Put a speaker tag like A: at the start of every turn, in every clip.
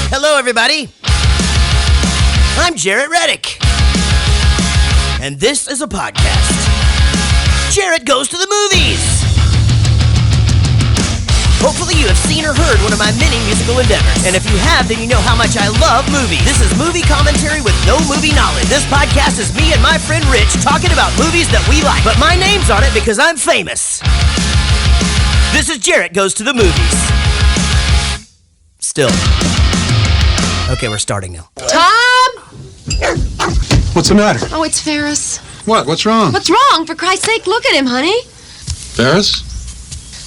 A: Hello, everybody. I'm Jaret Reddick. And this is a podcast. Jaret Goes to the Movies. Hopefully you have seen or heard one of my many musical endeavors. And if you have, then you know how much I love movies. This is movie commentary with no movie knowledge. This podcast is me and my friend Rich talking about movies that we like. But my name's on it because I'm famous. This is Jaret Goes to the Movies. Still. Okay, we're starting now.
B: Tom!
C: What's the matter?
B: Oh, it's Ferris.
C: What? What's wrong?
B: What's wrong? For Christ's sake, look at him, honey.
C: Ferris?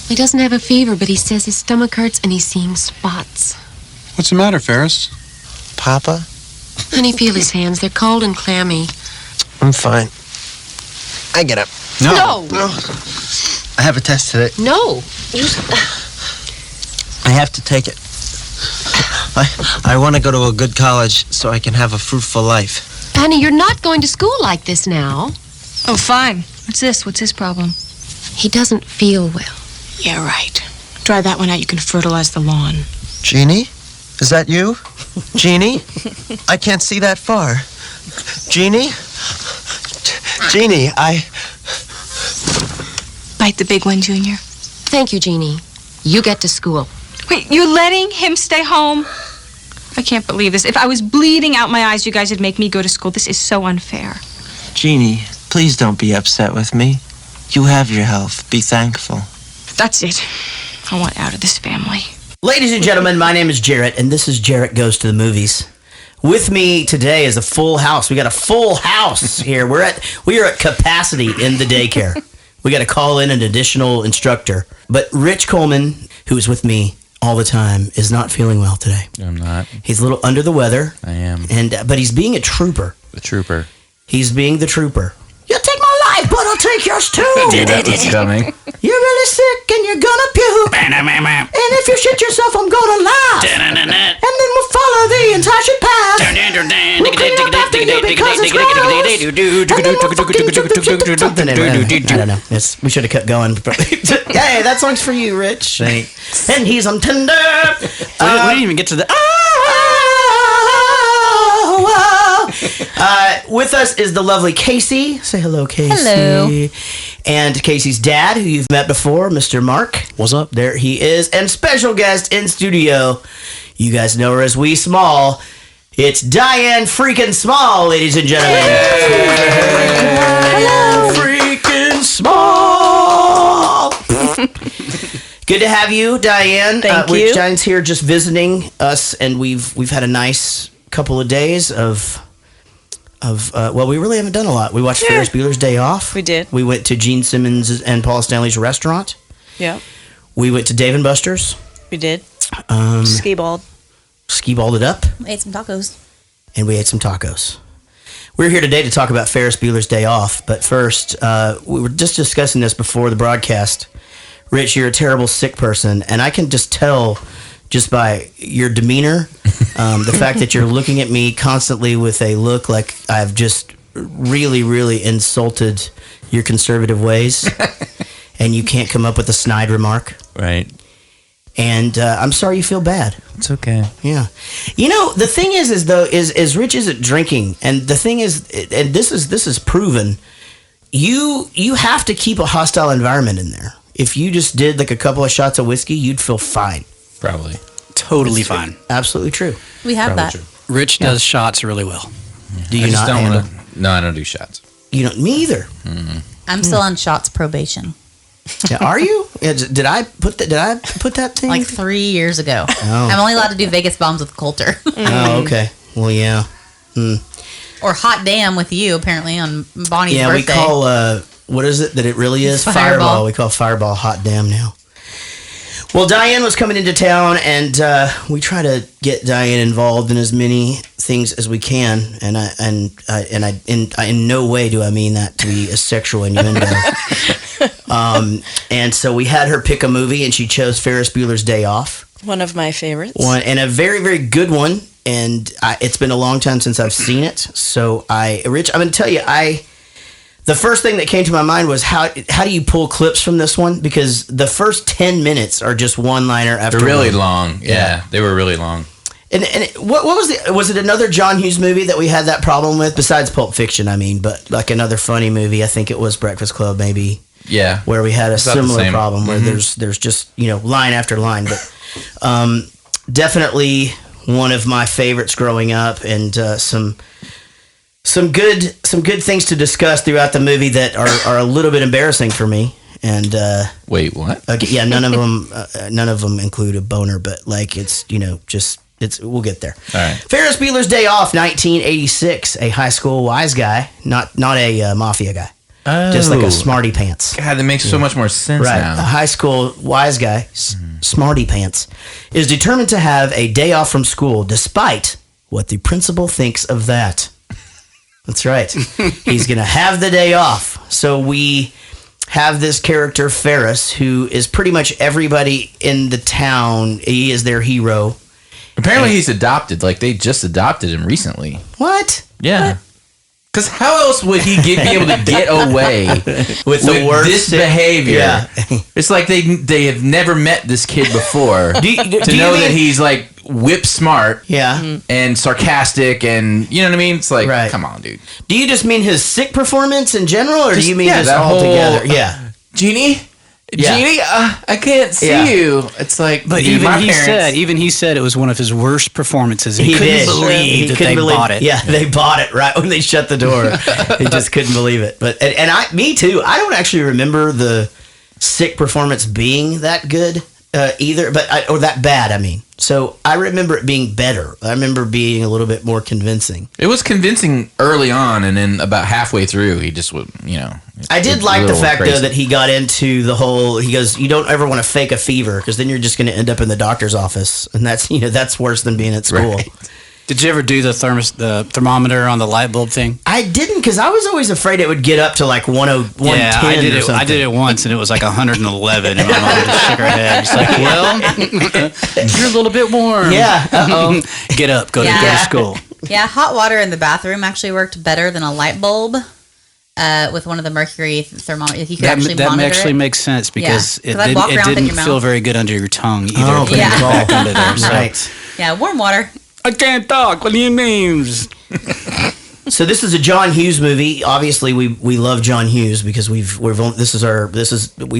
B: He doesn't have a fever, but he says his stomach hurts and he's seeing spots.
C: What's the matter, Ferris?
D: Papa?
B: Honey, feel his hands. They're cold and clammy.
D: I'm fine. I get up.
B: No!
D: I have a test today.
B: No!
D: I have to take it. I want to go to a good college so I can have a fruitful life.
B: Honey, you're not going to school like this now.
E: Oh, fine. What's this? What's his problem?
B: He doesn't feel well.
E: Yeah, right. Dry that one out, you can fertilize the lawn.
D: Jeannie? Is that you? Jeannie? I can't see that far. Jeannie? Jeannie,
E: Bite the big one, Junior.
B: Thank you, Jeannie. You get to school.
E: Wait, you're letting him stay home? I can't believe this. If I was bleeding out my eyes, you guys would make me go to school. This is so unfair.
D: Jeannie, please don't be upset with me. You have your health. Be thankful.
E: That's it. I want out of this family.
A: Ladies and gentlemen, my name is Jaret, and this is Jaret Goes to the Movies. With me today is a full house. We got a full house here. We are at capacity in the daycare. We got to call in an additional instructor. But Rich Coleman, who is with me all the time, is not feeling well today.
F: I'm not.
A: He's a little under the weather.
F: I am.
A: But he's being a trooper.
F: The trooper.
A: He's being the trooper. You'll take my life, but I'll take yours too.
F: That was coming.
A: You're really sick and you're gonna puke. And if you shit yourself, I'm gonna laugh. And then we'll follow the entire path. We'll clean up after you because it's gross. And then we'll fucking something. I don't know. We should have kept going. Hey, that song's for you, Rich. Thanks. And he's on Tinder.
F: We didn't even get to the...
A: With us is the lovely Casey. Say hello, Casey.
G: Hello.
A: And Casey's dad, who you've met before, Mr. Mark. What's up? There he is. And special guest in studio. You guys know her as Wee Small. It's Diane freaking Small, ladies and gentlemen. Hello. Freaking Small. Good to have you, Diane.
G: Thank you.
A: Diane's here just visiting us, and we've had a nice couple of days of well, we really haven't done a lot. We watched Ferris Bueller's Day Off.
G: We did.
A: We went to Gene Simmons and Paul Stanley's restaurant.
G: Yeah.
A: We went to Dave & Buster's.
G: We did.
A: Ski-balled it up.
G: Ate some tacos.
A: And we ate some tacos. We're here today to talk about Ferris Bueller's Day Off. But first, we were just discussing this before the broadcast. Rich, you're a terrible sick person. And I can just tell... just by your demeanor, the fact that you're looking at me constantly with a look like I've just really, really insulted your conservative ways, and you can't come up with a snide remark.
F: Right.
A: And I'm sorry you feel bad.
F: It's okay.
A: Yeah. You know, the thing is Rich isn't drinking, and the thing is, and this is proven, you have to keep a hostile environment in there. If you just did like a couple of shots of whiskey, you'd feel fine.
F: Probably.
H: Totally fine.
A: Absolutely true.
G: We have
F: Probably
G: that.
F: true.
H: Rich does shots really well.
A: Do you not handle?
F: No, I don't do shots.
A: You don't. Me either.
G: I'm still on shots probation.
A: Yeah, are you? Yeah, did I put that thing?
G: Like 3 years ago.
A: Oh.
G: I'm only allowed to do Vegas bombs with Coulter.
A: Oh, okay. Well, yeah.
G: Or hot damn with you, apparently, on Bonnie's birthday.
A: Yeah, we call, what is it that it really is?
G: Fireball.
A: We call Fireball hot damn now. Well, Diane was coming into town, and we try to get Diane involved in as many things as we can. And I in no way do I mean that to be a sexual innuendo. And so we had her pick a movie, and she chose Ferris Bueller's Day Off.
I: One of my favorites.
A: And a very, very good one. And it's been a long time since I've seen it. So Rich, I'm going to tell you, the first thing that came to my mind was how do you pull clips from this one? Because the first 10 minutes are just one-liner after
F: They're really
A: one.
F: long. Yeah, they were really long.
A: What was it another John Hughes movie that we had that problem with besides Pulp Fiction? I mean, but like another funny movie. I think it was Breakfast Club, maybe.
F: Yeah,
A: where we had a similar problem where
F: Mm-hmm.
A: there's just line after line, but definitely one of my favorites growing up, and some good things to discuss throughout the movie that are a little bit embarrassing for me. And
F: wait, what?
A: Yeah, none of them include a boner, but like it's we'll get there.
F: All right.
A: Ferris Bueller's Day Off, 1986. A high school wise guy, not a mafia guy, just like a smarty pants.
F: God, that makes so much more sense
A: Right,
F: now.
A: a high school wise guy, smarty pants, is determined to have a day off from school, despite what the principal thinks of that. That's right. He's gonna have the day off. So we have this character Ferris, who is pretty much everybody in the town. He is their hero.
F: Apparently, he's adopted. Like they just adopted him recently.
A: What?
F: Yeah. Because how else would he be able to get away
A: With the worst
F: this behavior?
A: Yeah.
F: It's like they have never met this kid before
A: Do you
F: know
A: mean-
F: that he's like whip smart
A: Yeah.
F: and sarcastic and you know what I mean? It's like,
A: Right.
F: come on, dude.
A: Do you just mean his sick performance in general, or do you mean
F: yeah,
A: just
F: that
A: all
F: whole-
A: together? Yeah.
F: Jeannie?
A: Yeah.
F: Jeannie? I can't see
A: Yeah.
F: you. It's like,
H: But
F: dude, my parents,
H: even he said it was one of his worst performances. He couldn't
A: did.
H: believe that they bought it.
A: Yeah, they bought it right when they shut the door. He just couldn't believe it. But me too. I don't actually remember the sick performance being that good either, or that bad. I mean, so I remember it being better. I remember being a little bit more convincing.
F: it was convincing early on, and then about halfway through, he just would,
A: I did
F: it's
A: like
F: a
A: the
F: little
A: fact
F: crazy.
A: though that he got into the whole. He goes, "You don't ever want to fake a fever because then you're just going to end up in the doctor's office, and that's worse than being at school."
F: Right.
H: Did you ever do the thermometer on the light bulb thing?
A: I didn't because I was always afraid it would get up to like 110
H: Yeah, I did
A: or
H: it.
A: something.
H: I did it once, and it was like 111, and my mom just shook her head. She's like, "Well, you're a little bit warm.
A: Yeah. Uh-oh.
H: Get up, go to school."
G: Yeah, hot water in the bathroom actually worked better than a light bulb. With one of the mercury thermometers, you could actually
H: That
G: monitor
H: actually
G: it.
H: makes sense because
G: Yeah,
H: it
G: 'cause I'd walk around with it in
H: didn't
G: your
H: feel
G: mouth.
H: very good under your tongue either.
A: Oh,
H: It
G: yeah.
H: went back under there. So.
A: Right.
G: Yeah, warm water.
H: I can't talk. What do you mean?
A: So this is a John Hughes movie. Obviously, we love John Hughes because we've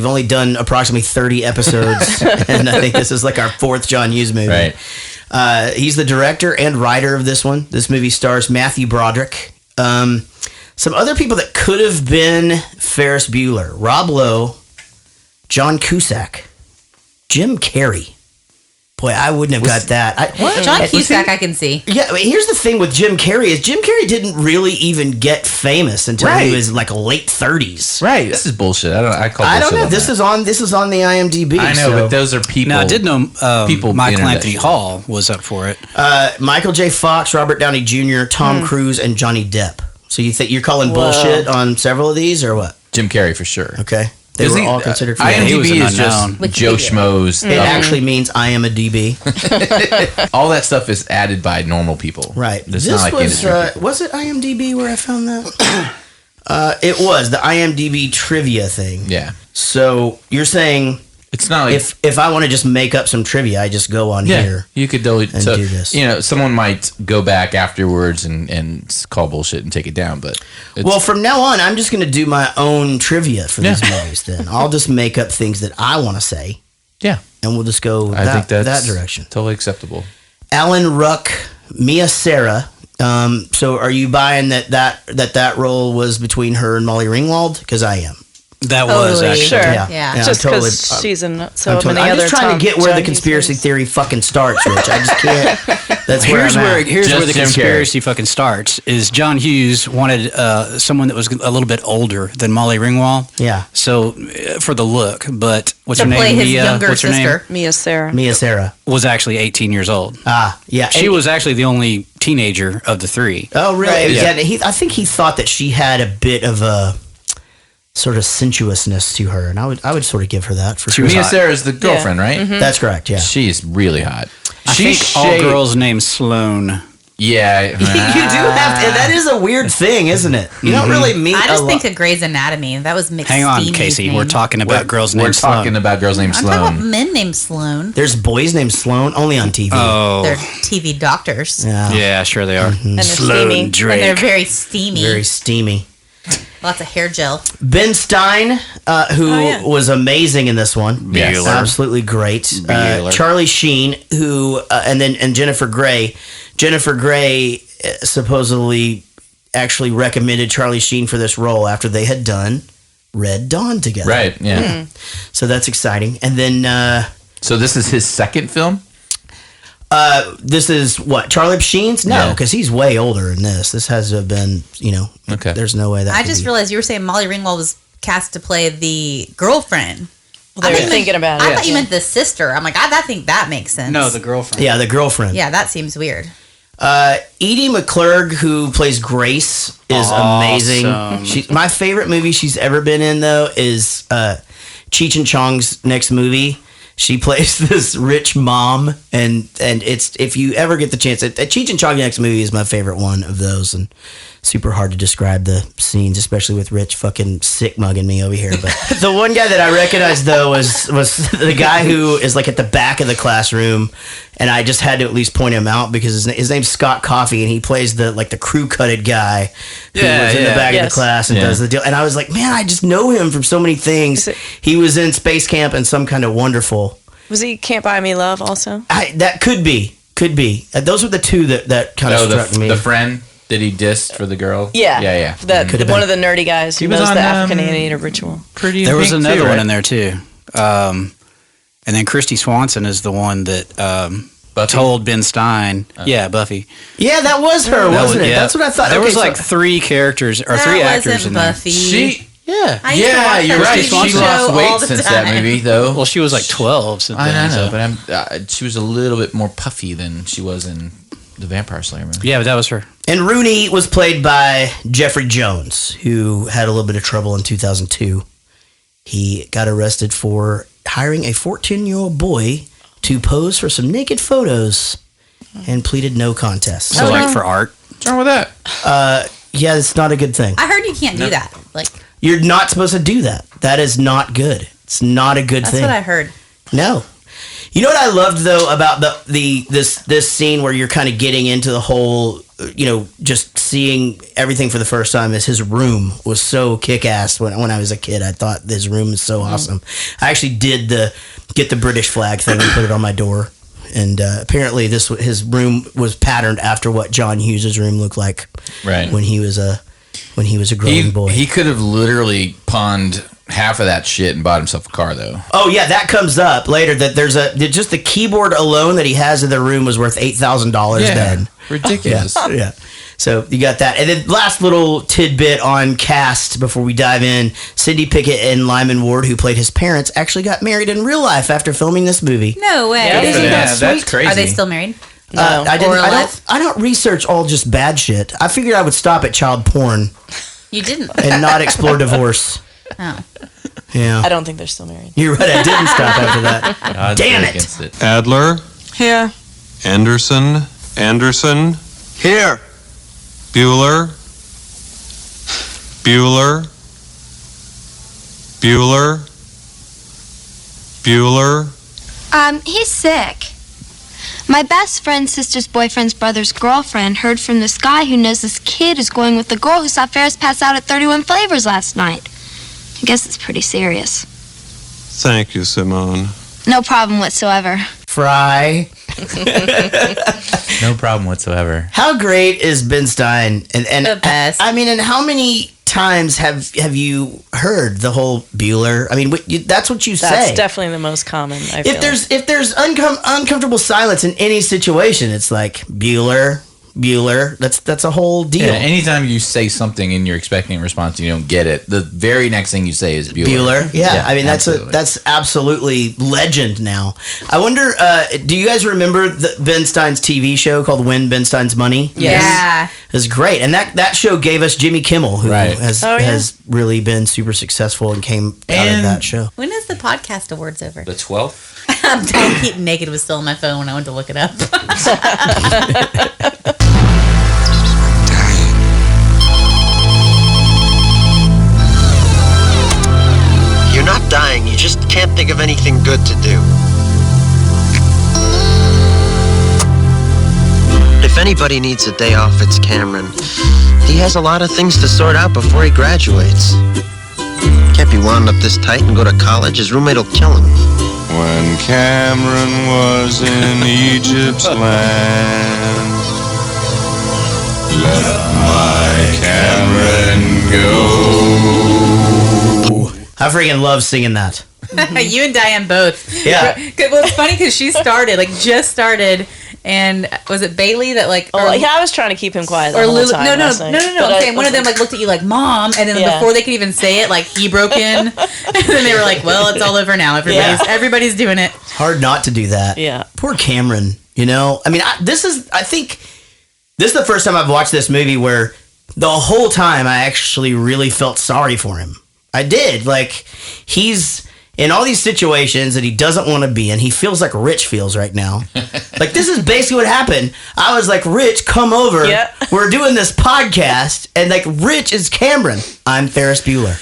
A: only done approximately 30 episodes, and I think this is like our fourth John Hughes movie.
F: Right.
A: He's the director and writer of this one. This movie stars Matthew Broderick. Some other people that could have been Ferris Bueller: Rob Lowe, John Cusack, Jim Carrey. Boy, I wouldn't have got that.
G: John Cusack, I can see.
A: Yeah, I mean, here's the thing with Jim Carrey is Jim Carrey didn't really even get famous until he
F: Right.
A: was like late 30s.
F: Right. This is bullshit. I call
A: I don't
F: bullshit
A: know.
F: on
A: This
F: that.
A: is on the IMDb.
F: I know,
A: so.
F: but those are people.
H: Now I did know
F: people
H: Michael
F: internet
H: Anthony
F: shit.
H: Hall was up for it.
A: Michael J. Fox, Robert Downey Jr., Tom Cruise, and Johnny Depp. So you think you're calling bullshit on several of these, or what?
F: Jim Carrey for sure.
A: Okay, they
F: Is
A: were
F: he-
A: all considered. For
H: he was
F: IMDb
H: an
F: is just
G: unknown.
F: Joe Schmo's.
A: It actually means I am a DB.
F: All that stuff is added by normal people.
A: Right.
F: It's
A: This
F: not like
A: was
F: industry people.
A: was it IMDb where I found that? It was the IMDb trivia thing.
F: Yeah.
A: So you're saying
F: It's not like
A: if I want to just make up some trivia, I just go on here.
F: you could delete.
A: and
F: So
A: do this.
F: someone might go back afterwards and call bullshit and take it down. But it's,
A: Well, from now on, I'm just going to do my own trivia for these movies. Then I'll just make up things that I want to say,
F: yeah,
A: and we'll just go
F: I think that's
A: that direction.
F: totally acceptable.
A: Alan Ruck, Mia Sara. So are you buying that role was between her and Molly Ringwald? Because I am.
H: That was
G: Totally.
H: actually.
I: Sure.
G: Yeah.
A: I'm
I: Just
A: totally-
I: because she's in so
A: I'm
I: many other
A: just trying to get where
I: John
A: the
I: Hughes
A: conspiracy
I: movies.
A: theory fucking starts, Rich. I just can't. That's where
H: Here's
A: I'm
H: where
A: at.
H: here's
F: Just
H: where the
F: Jim
H: conspiracy fucking starts. Is John Hughes wanted someone that was a little bit older than Molly Ringwald.
A: Yeah.
H: So for the look, but what's
G: To
H: her name?
G: play his
H: Mia,
G: younger
H: what's her
G: sister.
H: name?
I: Mia Sara.
A: Mia Sara.
H: Was actually 18 years old.
A: Yeah.
H: She
A: And-
H: was actually the only teenager of the three.
A: Oh, really?
I: Right.
A: Yeah. I think he thought that she had a bit of a sort of sensuousness to her, and I would sort of give her that for sure.
F: Mia Sara is the girlfriend, right?
A: That's correct. Yeah.
F: She's really hot.
H: I
F: She
H: think all
F: shaved-
H: girls named Sloane
F: Yeah.
A: You do have to. That is a weird thing, isn't it? You don't really meet.
G: I just think of Grey's Anatomy. That was McSteeney's
H: Hang on, Casey.
G: name.
H: We're talking about girls named
F: We're
H: Sloan.
F: talking about girls named
G: I'm talking about
F: Sloan.
G: men named Sloan.
A: There's boys named Sloan only on TV.
H: Oh,
G: They're TV doctors.
A: Yeah,
H: sure they are.
I: And they're steamy.
G: And they're very steamy.
A: very steamy.
G: Lots of hair gel.
A: Ben Stein, who
I: yeah.
A: was amazing in this one.
F: Yes.
H: Bueller.
A: Absolutely great.
F: Bueller.
A: Charlie Sheen, who and Jennifer Grey. Jennifer Grey supposedly actually recommended Charlie Sheen for this role after they had done Red Dawn together.
F: Right. Yeah.
A: So that's exciting. And then
F: So this is his second film.
A: this is what, Charlie Sheen's? No,
F: Yeah.
A: because he's way older than this. This has to have been,
F: Okay.
A: There's no way that.
G: I
A: could
G: just
A: be.
G: realized you were saying Molly Ringwald was cast to play the girlfriend.
I: Well, they were thinking about it.
G: I thought you meant the sister. I'm like, I think that makes sense.
H: No, the girlfriend.
A: Yeah, the girlfriend.
G: Yeah, that seems weird.
A: Edie McClurg, who plays Grace, is amazing.
H: Awesome.
A: My favorite movie she's ever been in, though, is Cheech and Chong's next movie. She plays this rich mom, and it's, if you ever get the chance, Cheech and Chong's next movie is my favorite one of those, and super hard to describe the scenes, especially with Rich fucking sick mugging me over here. But the one guy that I recognized, though, was the guy who is like at the back of the classroom, and I just had to at least point him out because his name's Scott Coffey, and he plays the crew cutted guy who was in the back of the class and does the deal. And I was like, man, I just know him from so many things. He was in Space Camp and Some Kind of Wonderful.
I: Was he Can't Buy Me Love also?
A: That could be. Those were the two that kind of struck me.
F: The friend that he dissed for the girl.
I: Yeah.
F: Yeah.
A: Could've
I: One
A: been.
I: of the nerdy guys who
F: He was
I: knows
F: on,
I: the African Anteater ritual.
F: Pretty.
H: There was
F: Pink
H: another
F: too,
H: one
F: right?
H: in there too. And then Christy Swanson is the one that
F: Buffy?
H: told Ben Stein. Yeah, Buffy.
A: Yeah, that was her, wasn't it?
H: Yeah.
A: That's what I thought.
H: There
A: Okay,
H: was
A: so-
H: like three characters or
G: That
H: three actors
G: wasn't
H: in there.
G: Buffy.
F: She.
H: Yeah.
G: I used to
F: Yeah,
G: watch
F: you're
G: that
F: right.
G: TV
F: She
G: show
F: lost
G: all
F: weight
G: the
F: since that
G: time.
F: movie, though.
H: Well, she was like 12 since
F: I
H: then.
F: know,
H: so.
F: but she was a little bit more puffy than she was in the Vampire Slayer movie.
H: Yeah, but that was her.
A: And Rooney was played by Jeffrey Jones, who had a little bit of trouble in 2002. He got arrested for hiring a 14-year-old boy to pose for some naked photos and pleaded no contest.
H: So like for art.
F: What's wrong with that?
A: Yeah, it's not a good thing.
G: I heard you can't do that. Like,
A: You're not supposed to do that. That is not good. It's not a good
G: that's
A: thing.
G: what I heard.
A: No. You know what I loved though about this scene where you're kind of getting into the whole, just seeing everything for the first time, is his room was so kick-ass. When I was a kid, I thought his room is so awesome. I actually did get the British flag thing and put it on my door. And apparently his room was patterned after what John Hughes' room looked like when he was a growing boy.
F: He could have literally pawned half of that shit and bought himself a car, though.
A: Oh yeah, that comes up later. That there's just the keyboard alone that he has in the room was worth $8,000 then.
F: Ridiculous.
A: Yeah. So you got that, and then last little tidbit on cast before we dive in: Cindy Pickett and Lyman Ward, who played his parents, actually got married in real life after filming this movie.
G: No way.
I: Yeah,
A: Isn't that
F: that's
A: sweet?
F: crazy.
G: Are they still married?
A: I
G: Or alive?
A: don't research all just bad shit. I figured I would stop at child porn
G: You didn't.
A: and not explore divorce.
G: Oh.
A: Yeah,
I: I don't think they're still married.
A: you're right. I didn't stop after that.
F: Odds
A: Damn
F: are
A: it.
F: against it.
C: Adler,
I: Yeah.
C: Anderson,
D: Here.
C: Bueller, Bueller.
J: He's sick. My best friend's sister's boyfriend's brother's girlfriend heard from this guy who knows this kid is going with the girl who saw Ferris pass out at 31 Flavors last night. I guess it's pretty serious.
C: Thank you, Simone.
J: No problem whatsoever.
A: Fry.
F: No problem whatsoever.
A: How great is Ben Stein? And
G: The best.
A: I mean, and how many times have you heard the whole Bueller? I mean, that's what you
I: That's
A: say.
I: definitely the most common, I feel.
A: If there's uncomfortable silence in any situation, it's like Bueller. That's a whole deal.
F: Yeah, anytime you say something and you're expecting a response and you don't get it, the very next thing you say is Bueller.
A: Bueller. Yeah, I mean
F: absolutely.
A: that's absolutely legend now. I wonder, do you guys remember Ben Stein's TV show called Win Ben Stein's Money?
G: Yeah.
A: It was great, and that show gave us Jimmy Kimmel, who
F: Right.
A: has really been super successful and came out of that show.
G: When is the podcast awards over?
F: The 12th?
G: Don't Keep Naked was still on my phone when I went to look it up.
D: just can't think of anything good to do. If anybody needs a day off, it's Cameron. He has a lot of things to sort out before he graduates. Can't be wound up this tight and go to college. His roommate will kill him.
C: When Cameron was in Egypt's land, let my Cameron go.
A: I freaking love singing that.
G: You and Diane both.
A: Yeah.
G: Well, it's funny because she started, just started, and was it Bailey that
I: I was trying to keep him quiet.
G: Or
I: the whole
G: Lulu?
I: time
G: No.
I: last night.
G: I'm saying one of them looked at you like Mom, and then before they could even say it, he broke in, and then they were like, "Well, it's all over now. Everybody's doing it."
A: Hard not to do that.
I: Yeah.
A: Poor Cameron. I mean, this is the first time I've watched this movie where the whole time I actually really felt sorry for him. I did. He's in all these situations that he doesn't want to be in. He feels like Rich feels right now. This is basically what happened. I was like, Rich, come over.
I: Yeah.
A: We're doing this podcast. And Rich is Cameron. I'm Ferris Bueller.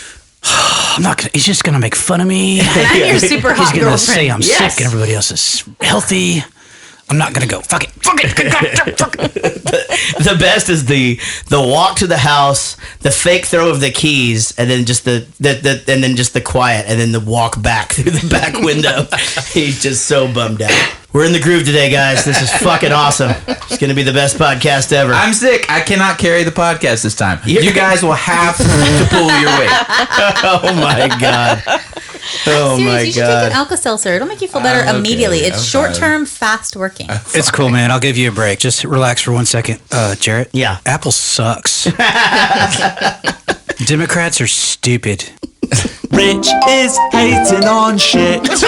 H: I'm not gonna. He's just gonna make fun of me.
G: And I'm your super hot
H: He's gonna
G: girlfriend.
H: say I'm
A: Yes.
H: sick and everybody else is healthy. I'm not gonna go. Fuck it. Fuck it. Fuck it.
A: The best is the walk to the house, the fake throw of the keys, and then just the quiet, and then the walk back through the back window. He's just so bummed out. We're in the groove today, guys. This is fucking awesome. It's gonna be the best podcast ever.
F: I'm sick. I cannot carry the podcast this time. You guys will have to pull your weight.
A: Oh my god. Oh
G: Seriously,
A: my
G: you should
A: god.
G: take an Alka-Seltzer. It'll make you feel better
F: Okay,
G: immediately. It's
F: I'm
G: short-term, fast working.
H: It's cool, man. I'll give you a break. Just relax for 1 second. Jaret?
A: Yeah.
H: Apple sucks. Democrats are stupid.
K: Rich is hating on shit.
I: Is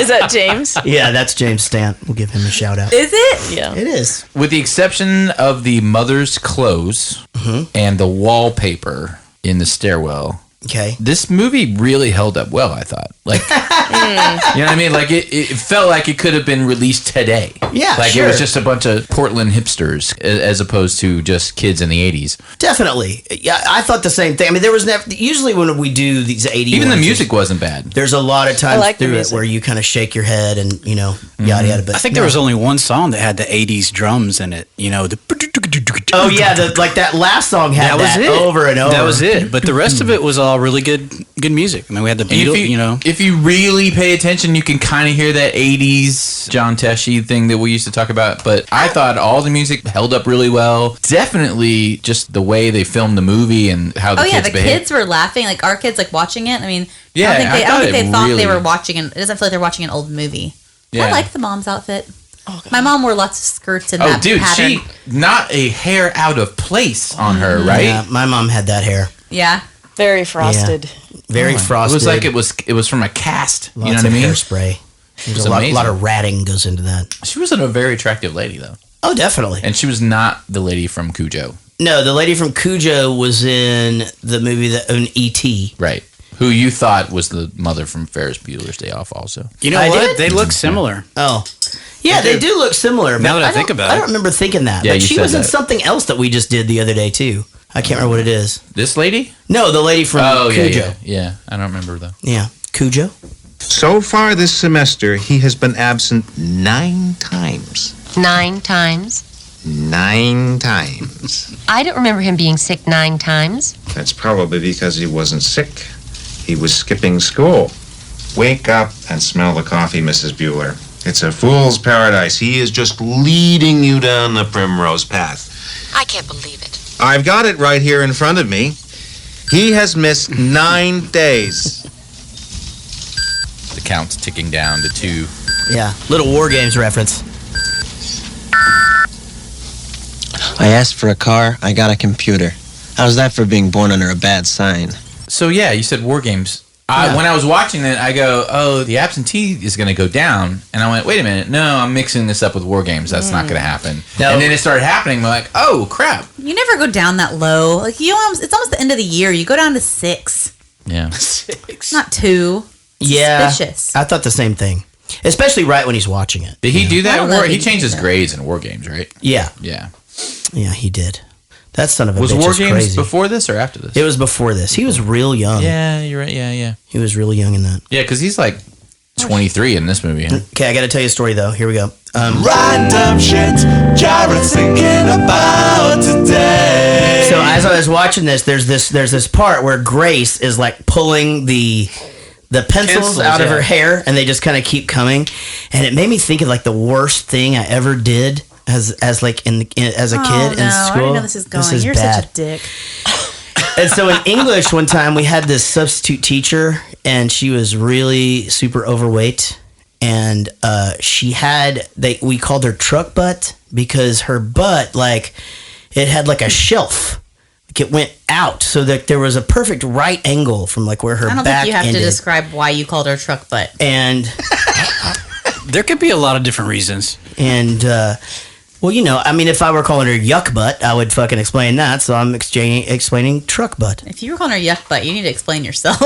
I: that James?
A: Yeah, that's James Stant. We'll give him a shout out.
G: Is it?
I: Yeah.
A: It is.
F: With the exception of the mother's clothes and the wallpaper in the stairwell,
A: Okay.
F: this movie really held up well, I thought. You know what I mean? It felt like it could have been released today.
A: Yeah,
F: It was just a bunch of Portland hipsters as opposed to just kids in the 80s.
A: Definitely. Yeah, I thought the same thing. I mean, there was never, usually when we do these 80s,
F: Even the music wasn't bad.
A: there's a lot of times
I: like the
A: through it
I: music.
A: where you kind of shake your head and, yada yada. But
H: I think there was only one song that had the 80s drums in it.
A: Oh yeah, that last song had
H: That was
A: that
H: it.
A: over and over.
H: That was it. But the rest of it was all really good music. I mean, we had the Beatles,
F: If you really pay attention, you can kind of hear that 80s John Tesh thing that we used to talk about. But I thought all the music held up really well. Definitely just the way they filmed the movie and how the kids
G: the
F: behaved.
G: kids were laughing. Our kids watching it. I mean,
F: Yeah,
G: I don't think
F: I
G: they thought
F: really-
G: they were watching it. It doesn't feel like they're watching an old movie.
F: Yeah.
G: I like the mom's outfit. My mom wore lots of skirts in
F: Oh,
G: that
F: dude,
G: pattern.
F: not a hair out of place on her, right?
A: Yeah, my mom had that hair.
G: Yeah.
I: Very frosted.
A: Very frosted.
F: It was like it was from a cast.
A: Lots
F: You know what I
A: of
F: mean?
A: hairspray. There's
F: was
A: a lot
F: amazing.
A: of ratting goes into that.
F: She was a very attractive lady, though.
A: Oh, definitely.
F: And she was not the lady from Cujo.
A: No, the lady from Cujo was in the movie that owned E.T.
F: Right. Who you thought was the mother from Ferris Bueller's Day Off also.
H: You know
A: I
H: what?
A: did?
H: They look similar.
A: Oh. Yeah, they do look similar.
H: Now
A: but
H: that I think about it.
A: I don't remember thinking that.
F: Yeah,
A: but
F: you
A: she
F: said
A: was in
F: that.
A: something else that we just did the other day, too. I can't remember what it is.
F: This lady?
A: No, the lady from Cujo.
F: Yeah. I don't remember, though.
A: Yeah. Cujo?
L: So far this semester, he has been absent 9 times.
B: 9 times.
L: 9 times.
B: I don't remember him being sick 9 times.
L: That's probably because he wasn't sick. He was skipping school. Wake up and smell the coffee, Mrs. Bueller. It's a fool's paradise. He is just leading you down the primrose path.
B: I can't believe it.
L: I've got it right here in front of me. He has missed 9 days.
F: The count's ticking down to 2.
A: Yeah. Little War Games reference.
D: I asked for a car, I got a computer. How's that for being born under a bad sign?
F: So, yeah, you said War Games.
A: Yeah.
F: When I was watching it, I go, oh, the absentee is going to go down. And I went, wait a minute. No, I'm mixing this up with War Games. That's not going to happen.
A: No.
F: And then it started happening. I'm like, oh, crap.
G: You never go down that low. It's almost the end of the year. You go down to 6.
F: Yeah.
A: 6.
G: Not 2.
A: Yeah.
G: Suspicious.
A: I thought the same thing. Especially right when he's watching it.
F: Did he do
G: I
F: that?
G: don't know if
F: He
G: he
F: changed
G: did
F: his
G: that.
F: grades in War Games, right?
A: Yeah.
F: Yeah.
A: Yeah, he did. That son of a
F: was
A: bitch
F: War
A: is
F: Games
A: crazy.
F: before this or after this?
A: It was before this. He was real young.
F: Yeah, you're right. Yeah.
A: He was really young in that.
F: Yeah, because he's like 23 in this movie. Huh?
A: Okay, I got to tell you a story though. Here we go.
K: Random shit Jared's thinking about today.
A: So as I was watching this, there's this part where Grace is like pulling the pencils out of her hair, and they just kind of keep coming, and it made me think of like the worst thing I ever did as like as a kid in school.
G: I already know this is going. You're
A: bad.
G: such a dick.
A: And so in English, one time we had this substitute teacher, and she was really super overweight, and we called her truck butt because her butt, like, it had like a shelf. Like it went out, so that there was a perfect right angle from like where her back ended.
G: I don't think you have to describe why you called her truck butt.
A: And
H: there could be a lot of different reasons.
A: And well, you know, I mean, if I were calling her yuck butt, I would fucking explain that. So I'm explaining truck butt.
G: If you were calling her yuck butt, you need to explain yourself.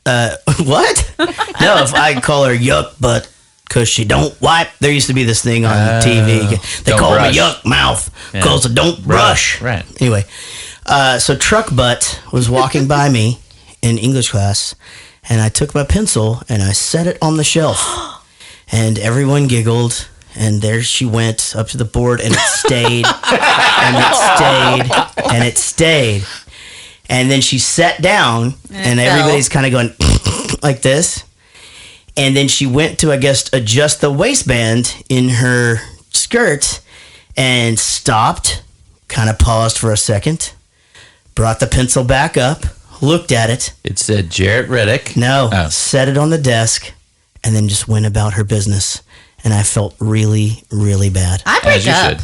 A: What? No, if I call her yuck butt because she don't wipe. There used to be this thing on TV. They call me yuck mouth because I don't brush.
F: Right.
A: Anyway, so truck butt was walking by me in English class, and I took my pencil and I set it on the shelf, and everyone giggled. And there she went up to the board, and it stayed, and it stayed, and it stayed. And then she sat down, and everybody's kind of going like this. And then she went to, I guess, adjust the waistband in her skirt and stopped, kind of paused for a second, brought the pencil back up, looked at it.
F: It said Jaret Reddick.
A: No, set it on the desk, and then just went about her business. And I felt really, really bad.
G: I break up.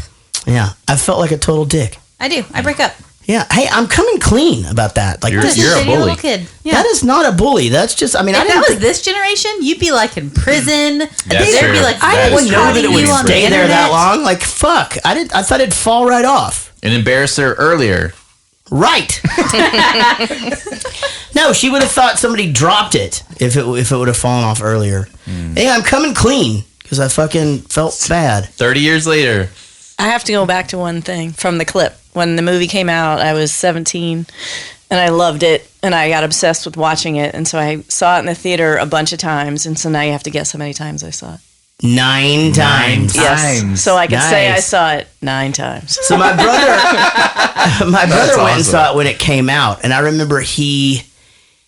A: Yeah, I felt like a total dick.
G: I do. I break up.
A: Yeah, hey, I'm coming clean about that. Like,
F: you're a bully.
G: Little kid. Yeah.
A: That is not a bully. That's just, I mean,
G: if that was this generation, you'd be like in prison. There'd be like,
A: I didn't know that it would stay there that long. Like, fuck, I thought it'd fall right off.
F: And embarrass her earlier.
A: Right. No, she would have thought somebody dropped it if it would have fallen off earlier. Hey, I'm coming clean because I fucking felt bad.
F: 30 years later.
I: I have to go back to one thing from the clip. When the movie came out, I was 17, and I loved it, and I got obsessed with watching it, and so I saw it in the theater a bunch of times, and so now you have to guess how many times I saw it.
A: 9 times.
I: Yes. So I could say I saw it 9 times.
A: So my brother went and saw it when it came out, and I remember he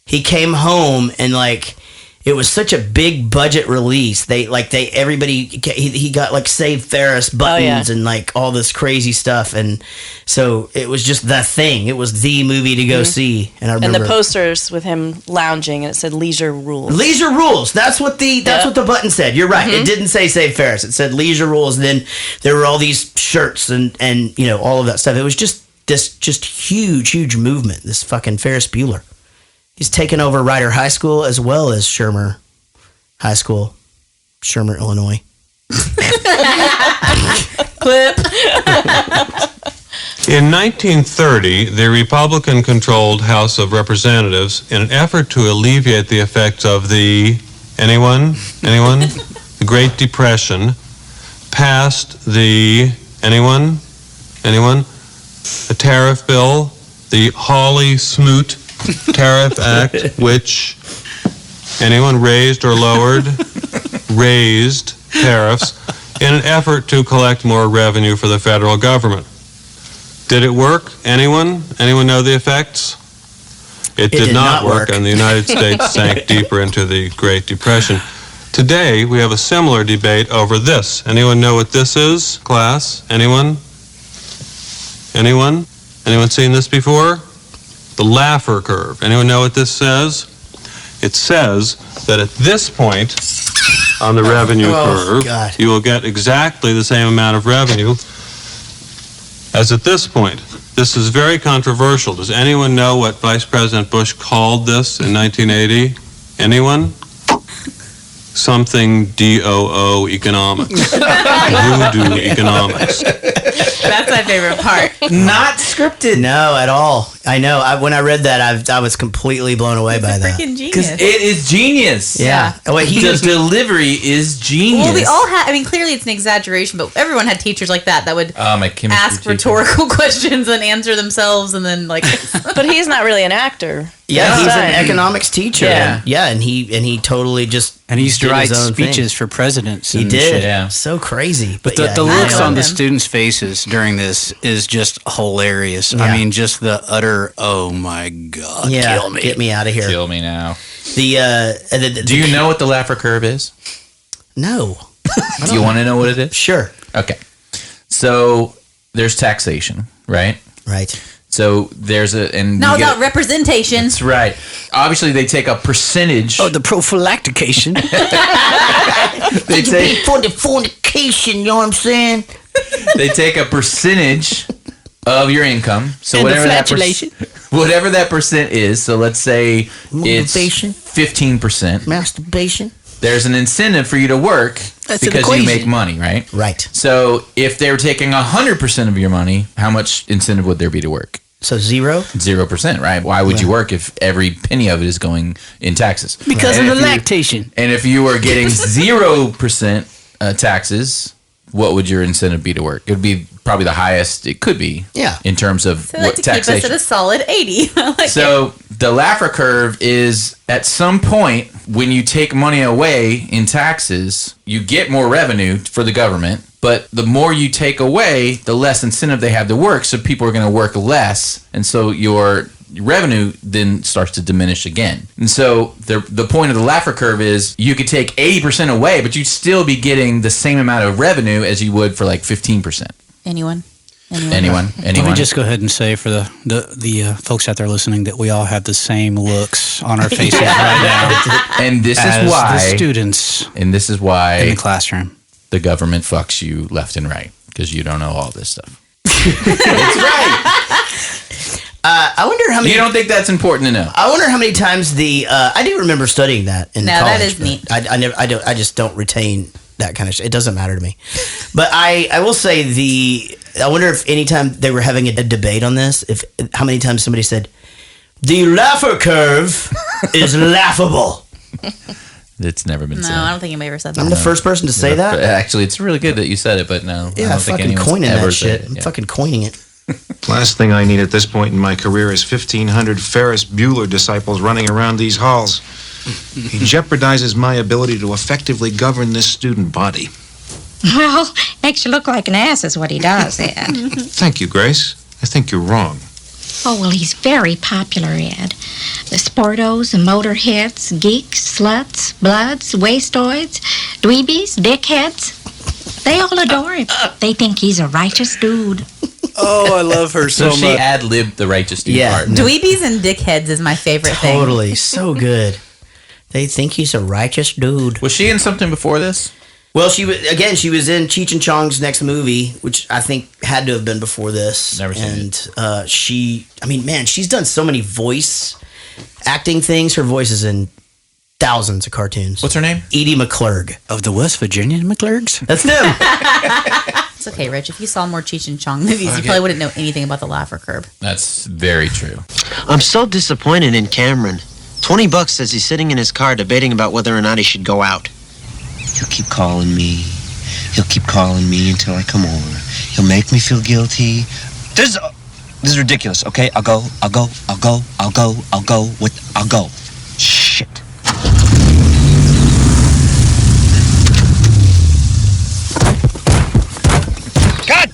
A: came home and like it was such a big budget release. He got like Save Ferris buttons and like all this crazy stuff, and so it was just the thing. It was the movie to go see, and I remember
I: the posters with him lounging, and it said "Leisure Rules."
A: Leisure Rules. That's what the button said. You're right. It didn't say Save Ferris. It said Leisure Rules. And then there were all these shirts and you know all of that stuff. It was just this huge movement. This fucking Ferris Bueller. He's taken over Ryder High School as well as Shermer High School, Shermer, Illinois.
I: Clip.
M: In 1930, the Republican-controlled House of Representatives, in an effort to alleviate the effects of the the Great Depression, passed the a tariff bill, the Hawley-Smoot Tariff Act, which raised or lowered raised tariffs in an effort to collect more revenue for the federal government. Did it work? Anyone know the effects? It did not work, and the United States sank deeper into the Great Depression. Today, we have a similar debate over this. Anyone know what this is, class? Anyone? Anyone seen this before? The Laffer curve. Anyone know what this says? It says that at this point on the revenue curve, you will get exactly the same amount of revenue as at this point. This is very controversial. Does anyone know what Vice President Bush called this in 1980? Anyone? Something DOO economics. Voodoo economics.
G: That's my favorite part.
A: Not scripted. No, at all. I know. When I read that, I was completely blown away by that.
G: Freaking genius.
F: Because it is genius.
A: Yeah. Oh, wait,
F: the delivery is genius.
G: Well, they all had. I mean, clearly it's an exaggeration, but everyone had teachers like that would
F: my chemistry
G: ask
F: teacher.
G: rhetorical questions and answer themselves, and then like.
I: But he's not really an actor.
A: Yeah, he's
I: Stein.
A: an economics teacher.
H: Yeah.
A: And he totally just
H: And he used to
A: did
H: write
A: his own thing.
H: speeches for presidents.
A: He
H: and
A: did.
H: shit.
F: Yeah.
A: So crazy.
H: But
A: yeah,
H: the
A: he
H: looks
A: nailed
H: on the
A: it.
H: students' faces during this is just hilarious.
A: Yeah.
H: I mean, just the utter, oh my God,
A: Yeah,
H: kill me.
A: get me out of here.
F: Kill me now.
A: The
F: Do you know what the Laffer curve is?
A: No.
F: Do you want to know what it is?
A: Sure.
F: Okay. So there's taxation, right?
A: Right.
F: So there's
G: Now about representation.
F: That's right. Obviously, they take a percentage.
H: Oh, the prophylactication.
F: They take
A: for the fornication, you know what I'm saying?
F: they take a percentage of your income. So
H: And the
F: whatever that
H: flatulation.
F: whatever that percent is. So let's say
A: Motivation.
F: it's 15%.
A: Masturbation.
F: There's an incentive for you to work
H: That's an
F: because you
H: equation.
F: make money, right?
A: Right.
F: So if they were taking 100% of your money, how much incentive would there be to work?
A: So 0?
F: 0%, right? Why would you work if every penny of it is going in taxes?
H: Because
F: And
H: of the
F: if you-
H: lactation.
F: And if you were getting 0% taxes, what would your incentive be to work? It would be probably the highest it could be.
A: Yeah.
F: In terms of
G: So I like
F: what
G: to keep us
F: taxation.
G: at a solid 80. I like it.
F: So the Laffer curve is at some point when you take money away in taxes, you get more revenue for the government, but the more you take away, the less incentive they have to work, so people are going to work less, and so your revenue then starts to diminish again. And so the point of the Laffer curve is you could take 80% away, but you'd still be getting the same amount of revenue as you would for like 15%.
G: Anyone?
F: Anyone?
H: Let me just go ahead and say for the folks out there listening that we all have the same looks on our faces right now.
F: And this
H: as
F: is why
H: the students
F: and this is why
H: in the classroom.
F: The government fucks you left and right because you don't know all this stuff. That's right.
A: I wonder how many.
F: You don't think that's important to know?
A: I wonder how many times I do remember studying that in
G: No,
A: college.
G: that is
A: but
G: neat.
A: I just don't retain that kind of shit. It doesn't matter to me. But I will say I wonder if anytime they were having a debate on this, how many times somebody said, the Laffer curve is laughable.
F: It's never been
G: No,
F: said.
G: I don't think anybody ever said that.
A: I'm the first person to say that.
F: Actually, it's really good that you said it, but no.
A: Yeah,
F: I don't
A: I'm
F: think
A: fucking
F: anyone's
A: coining
F: ever
A: that
F: said
A: shit.
F: it.
A: I'm
F: Yeah.
A: fucking coining it.
L: Last thing I need at this point in my career is 1,500 Ferris Bueller disciples running around these halls. He jeopardizes my ability to effectively govern this student body.
N: Well, makes you look like an ass is what he does, Ed.
L: Thank you, Grace. I think you're wrong.
N: Oh, well, he's very popular, Ed. The sportos, the motorheads, geeks, sluts, bloods, wastoids, dweebies, dickheads. They all adore him. They think he's a righteous dude.
H: Oh, I love her
F: So
H: so
F: she
H: much.
F: ad-libbed the righteous dude
A: Yeah.
F: part.
G: Dweebies and dickheads is my favorite thing.
A: Totally. So good. They think he's a righteous dude.
F: Was she in something before this?
A: Well, she was in Cheech and Chong's next movie, which I think had to have been before this.
F: Never seen
A: it. She's done so many voice acting things. Her voice is in thousands of cartoons.
F: What's her name?
A: Edie McClurg.
H: Of the West Virginia McClurgs?
A: That's them.
G: It's okay, Rich. If you saw more Cheech and Chong movies, you probably wouldn't know anything about the Laffer curve.
F: That's very true.
D: I'm so disappointed in Cameron. $20 says he's sitting in his car debating about whether or not he should go out. He'll keep calling me. He'll keep calling me until I come over. He'll make me feel guilty. This is ridiculous, okay? I'll go. Shit. God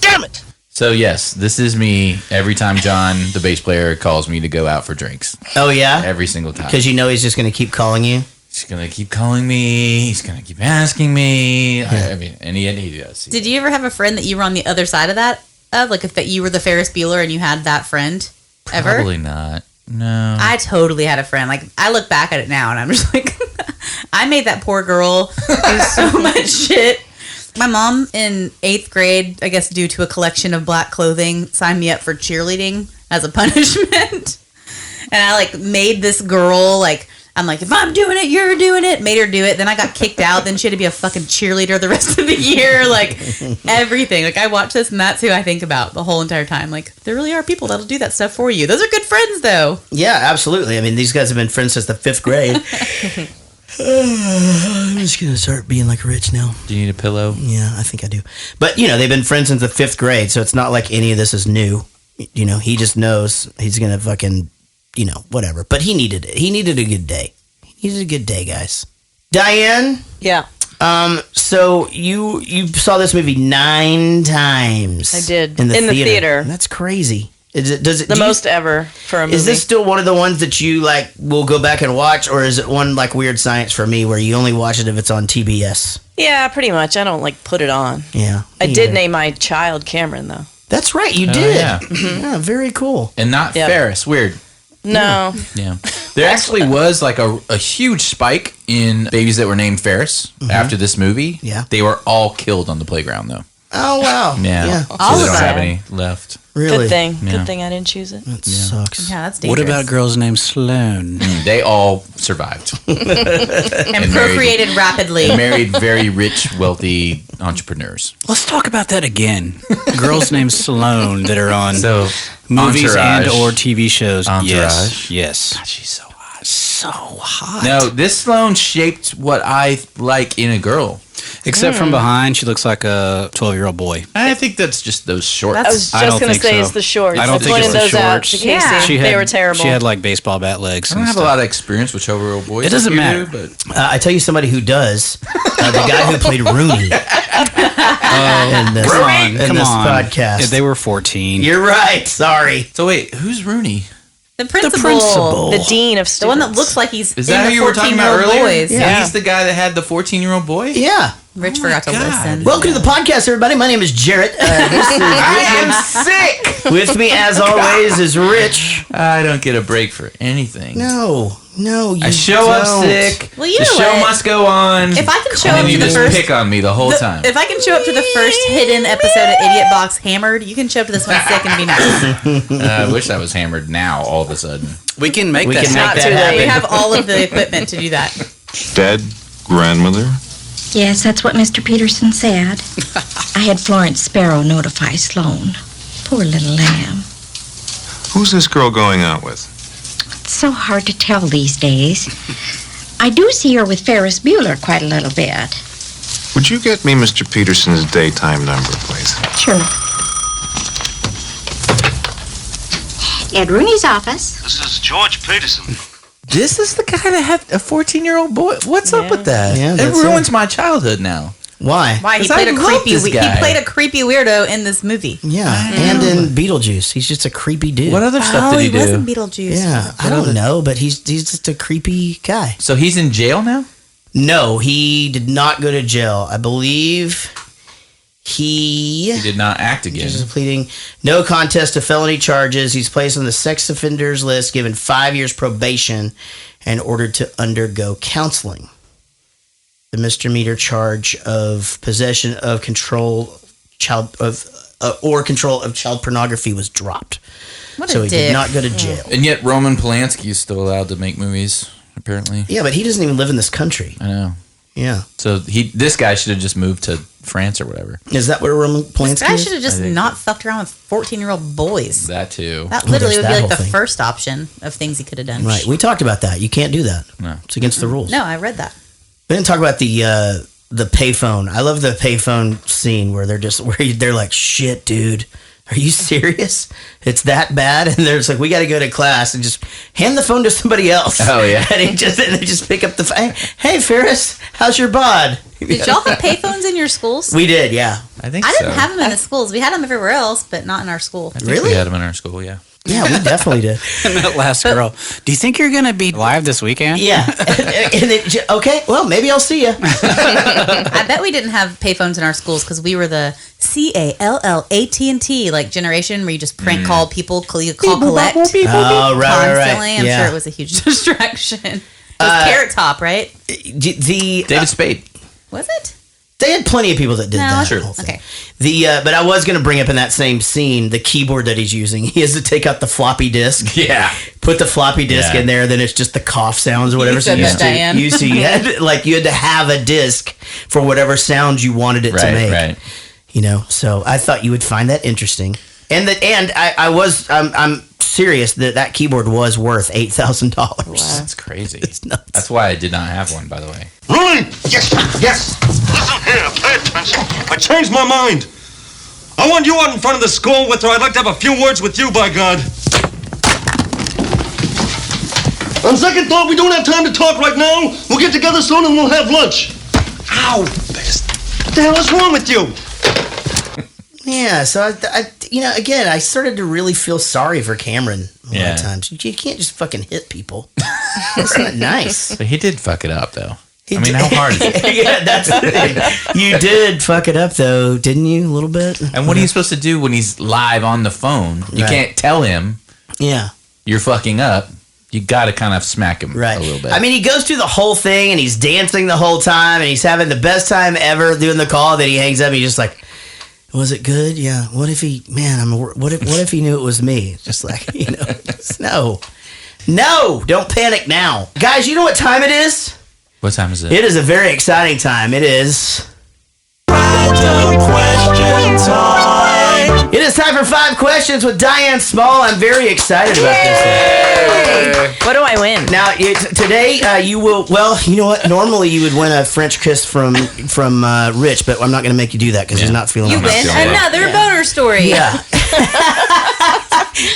D: damn it!
F: So yes, this is me every time John, the bass player, calls me to go out for drinks.
A: Oh, yeah?
F: Every single time.
A: Because you know he's just going to keep calling you?
F: He's going to keep calling me. He's going to keep asking me. I mean, and he does.
G: Did you ever have a friend that you were on the other side of that? Like if that you were the Ferris Bueller and you had that friend? Ever?
F: Probably not. No.
G: I totally had a friend. Like I look back at it now and I'm just like, I made that poor girl do so much shit. My mom in 8th grade, I guess due to a collection of black clothing, signed me up for cheerleading as a punishment. And I like made this girl like I'm like, if I'm doing it, you're doing it. Made her do it. Then I got kicked out. Then she had to be a fucking cheerleader the rest of the year. Like, everything. Like, I watch this, and that's who I think about the whole entire time. Like, there really are people that'll do that stuff for you. Those are good friends, though.
A: Yeah, absolutely. I mean, these guys have been friends since the 5th grade. I'm just going to start being like Rich now.
F: Do you need a pillow?
A: Yeah, I think I do. But, they've been friends since the 5th grade, so it's not like any of this is new. He just knows he's going to fucking, whatever. But he needed it. He needed a good day. He needed a good day, guys. Diane?
I: Yeah.
A: So you saw this movie 9 times.
I: I did.
A: In the
I: theater.
A: That's crazy.
I: Most ever for a movie.
A: Is this still one of the ones that you like will go back and watch, or is it one like Weird Science for me where you only watch it if it's on TBS?
I: Yeah, pretty much. I don't like put it on.
A: Yeah.
I: I did name my child Cameron though.
A: That's right, you did.
F: Yeah.
A: Yeah, very cool.
F: And not
I: Yep.
F: Ferris. Weird.
I: No.
F: Yeah. There actually was like a huge spike in babies that were named Ferris after this movie.
A: Yeah.
F: They were all killed on the playground though.
A: Oh wow.
F: Yeah.
A: So
I: All
F: they
I: of
F: don't have
I: them.
F: any left.
A: Really?
I: Good thing.
F: Yeah.
I: Good thing I didn't choose it.
A: That sucks.
G: Yeah, that's
H: What
G: dangerous.
H: about girls named Sloane?
F: They all survived.
G: And procreated rapidly.
F: They married very rich, wealthy entrepreneurs.
H: Let's talk about that again. Girls named Sloane that are on
F: So
H: movies
F: Entourage.
H: and or TV shows.
F: Entourage.
H: Yes.
F: God, she's so hot.
H: So hot.
F: No, this Sloane shaped what I like in a girl.
H: Except from behind, she looks like a 12-year-old boy.
F: I think that's just those shorts.
I: I was
H: I
I: just
H: don't
I: going to
H: think
I: say
H: so.
I: it's the shorts.
H: I don't think it's
I: pointed
H: the
I: those out
H: shorts.
I: to Casey.
G: Yeah.
I: They were terrible.
H: She had like baseball bat legs.
F: I don't
H: and
F: have
H: stuff.
F: a lot of experience with 12-year-old boys.
H: It doesn't
F: like you
H: matter.
F: do, but
A: I tell you somebody who does. The guy who played Rooney in this,
H: Come on.
A: podcast.
H: Yeah, they were 14.
A: You're right. Sorry.
F: so wait, who's Rooney?
G: The principal.
A: principal.
I: the dean of students.
G: The one that looks like he's
F: Is
G: in
F: that
G: the
F: who you were talking about
G: 14-year-old
F: earlier?
G: boys.
F: Yeah. He's the guy that had the 14-year-old boy?
A: Yeah.
G: Rich forgot to listen.
A: Welcome to the podcast, everybody. My name is Jaret.
F: I am sick!
A: With me, as always, is Rich.
F: I don't get a break for anything.
A: No, you
F: I show up
A: don't.
F: sick.
G: Well, you
F: the
G: know
F: show
G: what?
F: must go on.
G: If I can show
F: and
G: up
F: then you
G: to the
F: just
G: first...
F: pick on me the whole time.
G: If I can show up to the first hidden episode of Idiot Box Hammered, you can show up to this one sick and be nice.
F: I wish I was hammered now all of a sudden.
H: We can make
A: We
H: that
A: can
H: happen.
A: make that happen.
G: We have all of the equipment to do that.
C: Dead grandmother?
N: Yes, that's what Mr. Peterson said. I had Florence Sparrow notify Sloane. Poor little lamb.
C: Who's this girl going out with?
N: It's so hard to tell these days. I do see her with Ferris Bueller quite a little bit.
C: Would you get me Mr. Peterson's daytime number, please?
N: Sure. Ed Rooney's office.
O: This is George Peterson.
F: This is the guy that had a 14-year-old boy? What's up with that?
A: Yeah,
F: it
A: that's
F: ruins my childhood now.
A: Why?
G: Why? He
F: 'Cause
G: played
F: I
G: a
F: love
G: creepy.
F: this
G: He
F: guy.
G: played a creepy weirdo in this movie.
A: Yeah, and in Beetlejuice, he's just a creepy dude.
F: What other stuff did he
G: was
F: do?
G: in Beetlejuice.
A: Yeah, I don't know, but he's just a creepy guy.
F: So he's in jail now?
A: No, he did not go to jail. I believe he
F: did not act again.
A: Just pleading no contest to felony charges. He's placed on the sex offenders list, given 5 years probation, and ordered to undergo counseling. The misdemeanor charge of possession of control control of child pornography was dropped.
G: What
A: So
G: a
A: he
G: dick.
A: did not go to jail.
F: And yet Roman Polanski is still allowed to make movies, apparently.
A: Yeah, but he doesn't even live in this country.
F: I know.
A: Yeah.
F: So this guy should have just moved to France or whatever.
A: Is that where Roman Polanski
G: This guy
A: is?
G: should have just
F: I think
G: not fucked around with 14-year-old boys.
F: That too.
G: That literally
A: there's
G: would be
A: that
G: like the
A: whole thing.
G: first option of things he could have done.
A: Right. We talked about that. You can't do that.
F: No.
A: It's against the rules.
G: No, I read that.
A: We didn't talk about the payphone. I love the payphone scene where they're like, "Shit, dude, are you serious? It's that bad?" And they're just like, "We got to go to class and just hand the phone to somebody else."
F: Oh yeah.
A: And they just pick up the phone. Hey, Ferris, how's your bod?
G: Did y'all have payphones in your schools?
A: We did, yeah.
F: I think
G: I
F: so.
G: didn't have them in the schools. We had them everywhere else, but not in our school.
F: I think
A: Really?
F: we had him in our school, yeah.
A: Yeah, we definitely did.
H: And that last girl. Do you think you're going to be live this weekend?
A: Yeah. And okay, well, maybe I'll see you.
G: I bet we didn't have payphones in our schools because we were the CALL AT&T like generation where you just prank call people, you call collect
A: Oh, right.
G: constantly. I'm
A: Yeah.
G: sure it was a huge distraction. It was Carrot Top, right?
A: The
F: David Spade.
G: Was it?
A: They had plenty of people that did that.
G: Sure.
A: whole thing.
G: Okay.
A: But I was going to bring up in that same scene the keyboard that he's using. He has to take out the floppy disk.
F: Yeah.
A: Put the floppy disk in there, then it's just the cough sounds or whatever.
G: You said that, Diane.
A: You had to have a disc for whatever sounds you wanted it to make.
F: Right.
A: You know, so I thought you would find that interesting. I'm serious that keyboard was worth $8,000. Wow.
F: That's crazy.
A: It's nuts.
F: That's why I did not have one, by the way.
O: Rolling! Yes, yes! Listen here, pay attention. I changed my mind. I want you out in front of the school with her. I'd like to have a few words with you, by God. On second thought, we don't have time to talk right now. We'll get together soon and we'll have lunch. Ow! What the hell is wrong with you?
A: Yeah, so again, I started to really feel sorry for Cameron a lot of times. You can't just fucking hit people. That's not nice.
F: But he did fuck it up, though. How hard is it?
A: Yeah, that's the thing. You did fuck it up, though, didn't you? A little bit.
F: And what are you supposed to do when he's live on the phone? You can't tell him.
A: Yeah.
F: You're fucking up. You got to kind of smack him a little bit.
A: I mean, he goes through the whole thing, and he's dancing the whole time, and he's having the best time ever doing the call. Then he hangs up, and he's just like, was it good? Yeah. What if he, what if he knew it was me? Just like, no, don't panic now. Guys, you know what time it is?
F: What time is it?
A: It is a very exciting time. It is
K: Random question time.
A: It is time for 5 questions with Diane Small. I'm very excited about this one.
I: What do I win?
A: Now, today you will. Well, you know what? Normally you would win a French kiss from Rich, but I'm not going to make you do that because he's not feeling.
G: You win another boner story.
A: Yeah.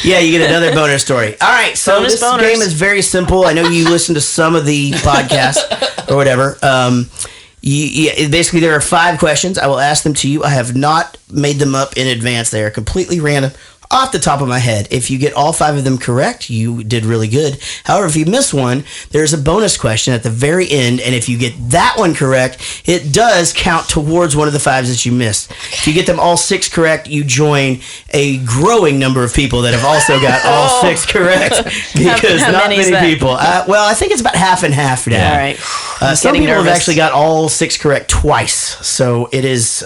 A: Yeah, you get another bonus story. All right, so this game is very simple. I know you listen to some of the podcasts or whatever. Basically, there are 5 questions. I will ask them to you. I have not made them up in advance. They are completely random, off the top of my head. If you get all 5 of them correct, you did really good. However, if you miss one, there's a bonus question at the very end, and if you get that one correct, it does count towards one of the 5s that you missed. If you get them all 6 correct, you join a growing number of people that have also got all 6 correct, because
I: how
A: not
I: many
A: many people. Well, I think it's about half and half now.
I: All right.
A: Some people
I: nervous.
A: have actually got all 6 correct twice, so it is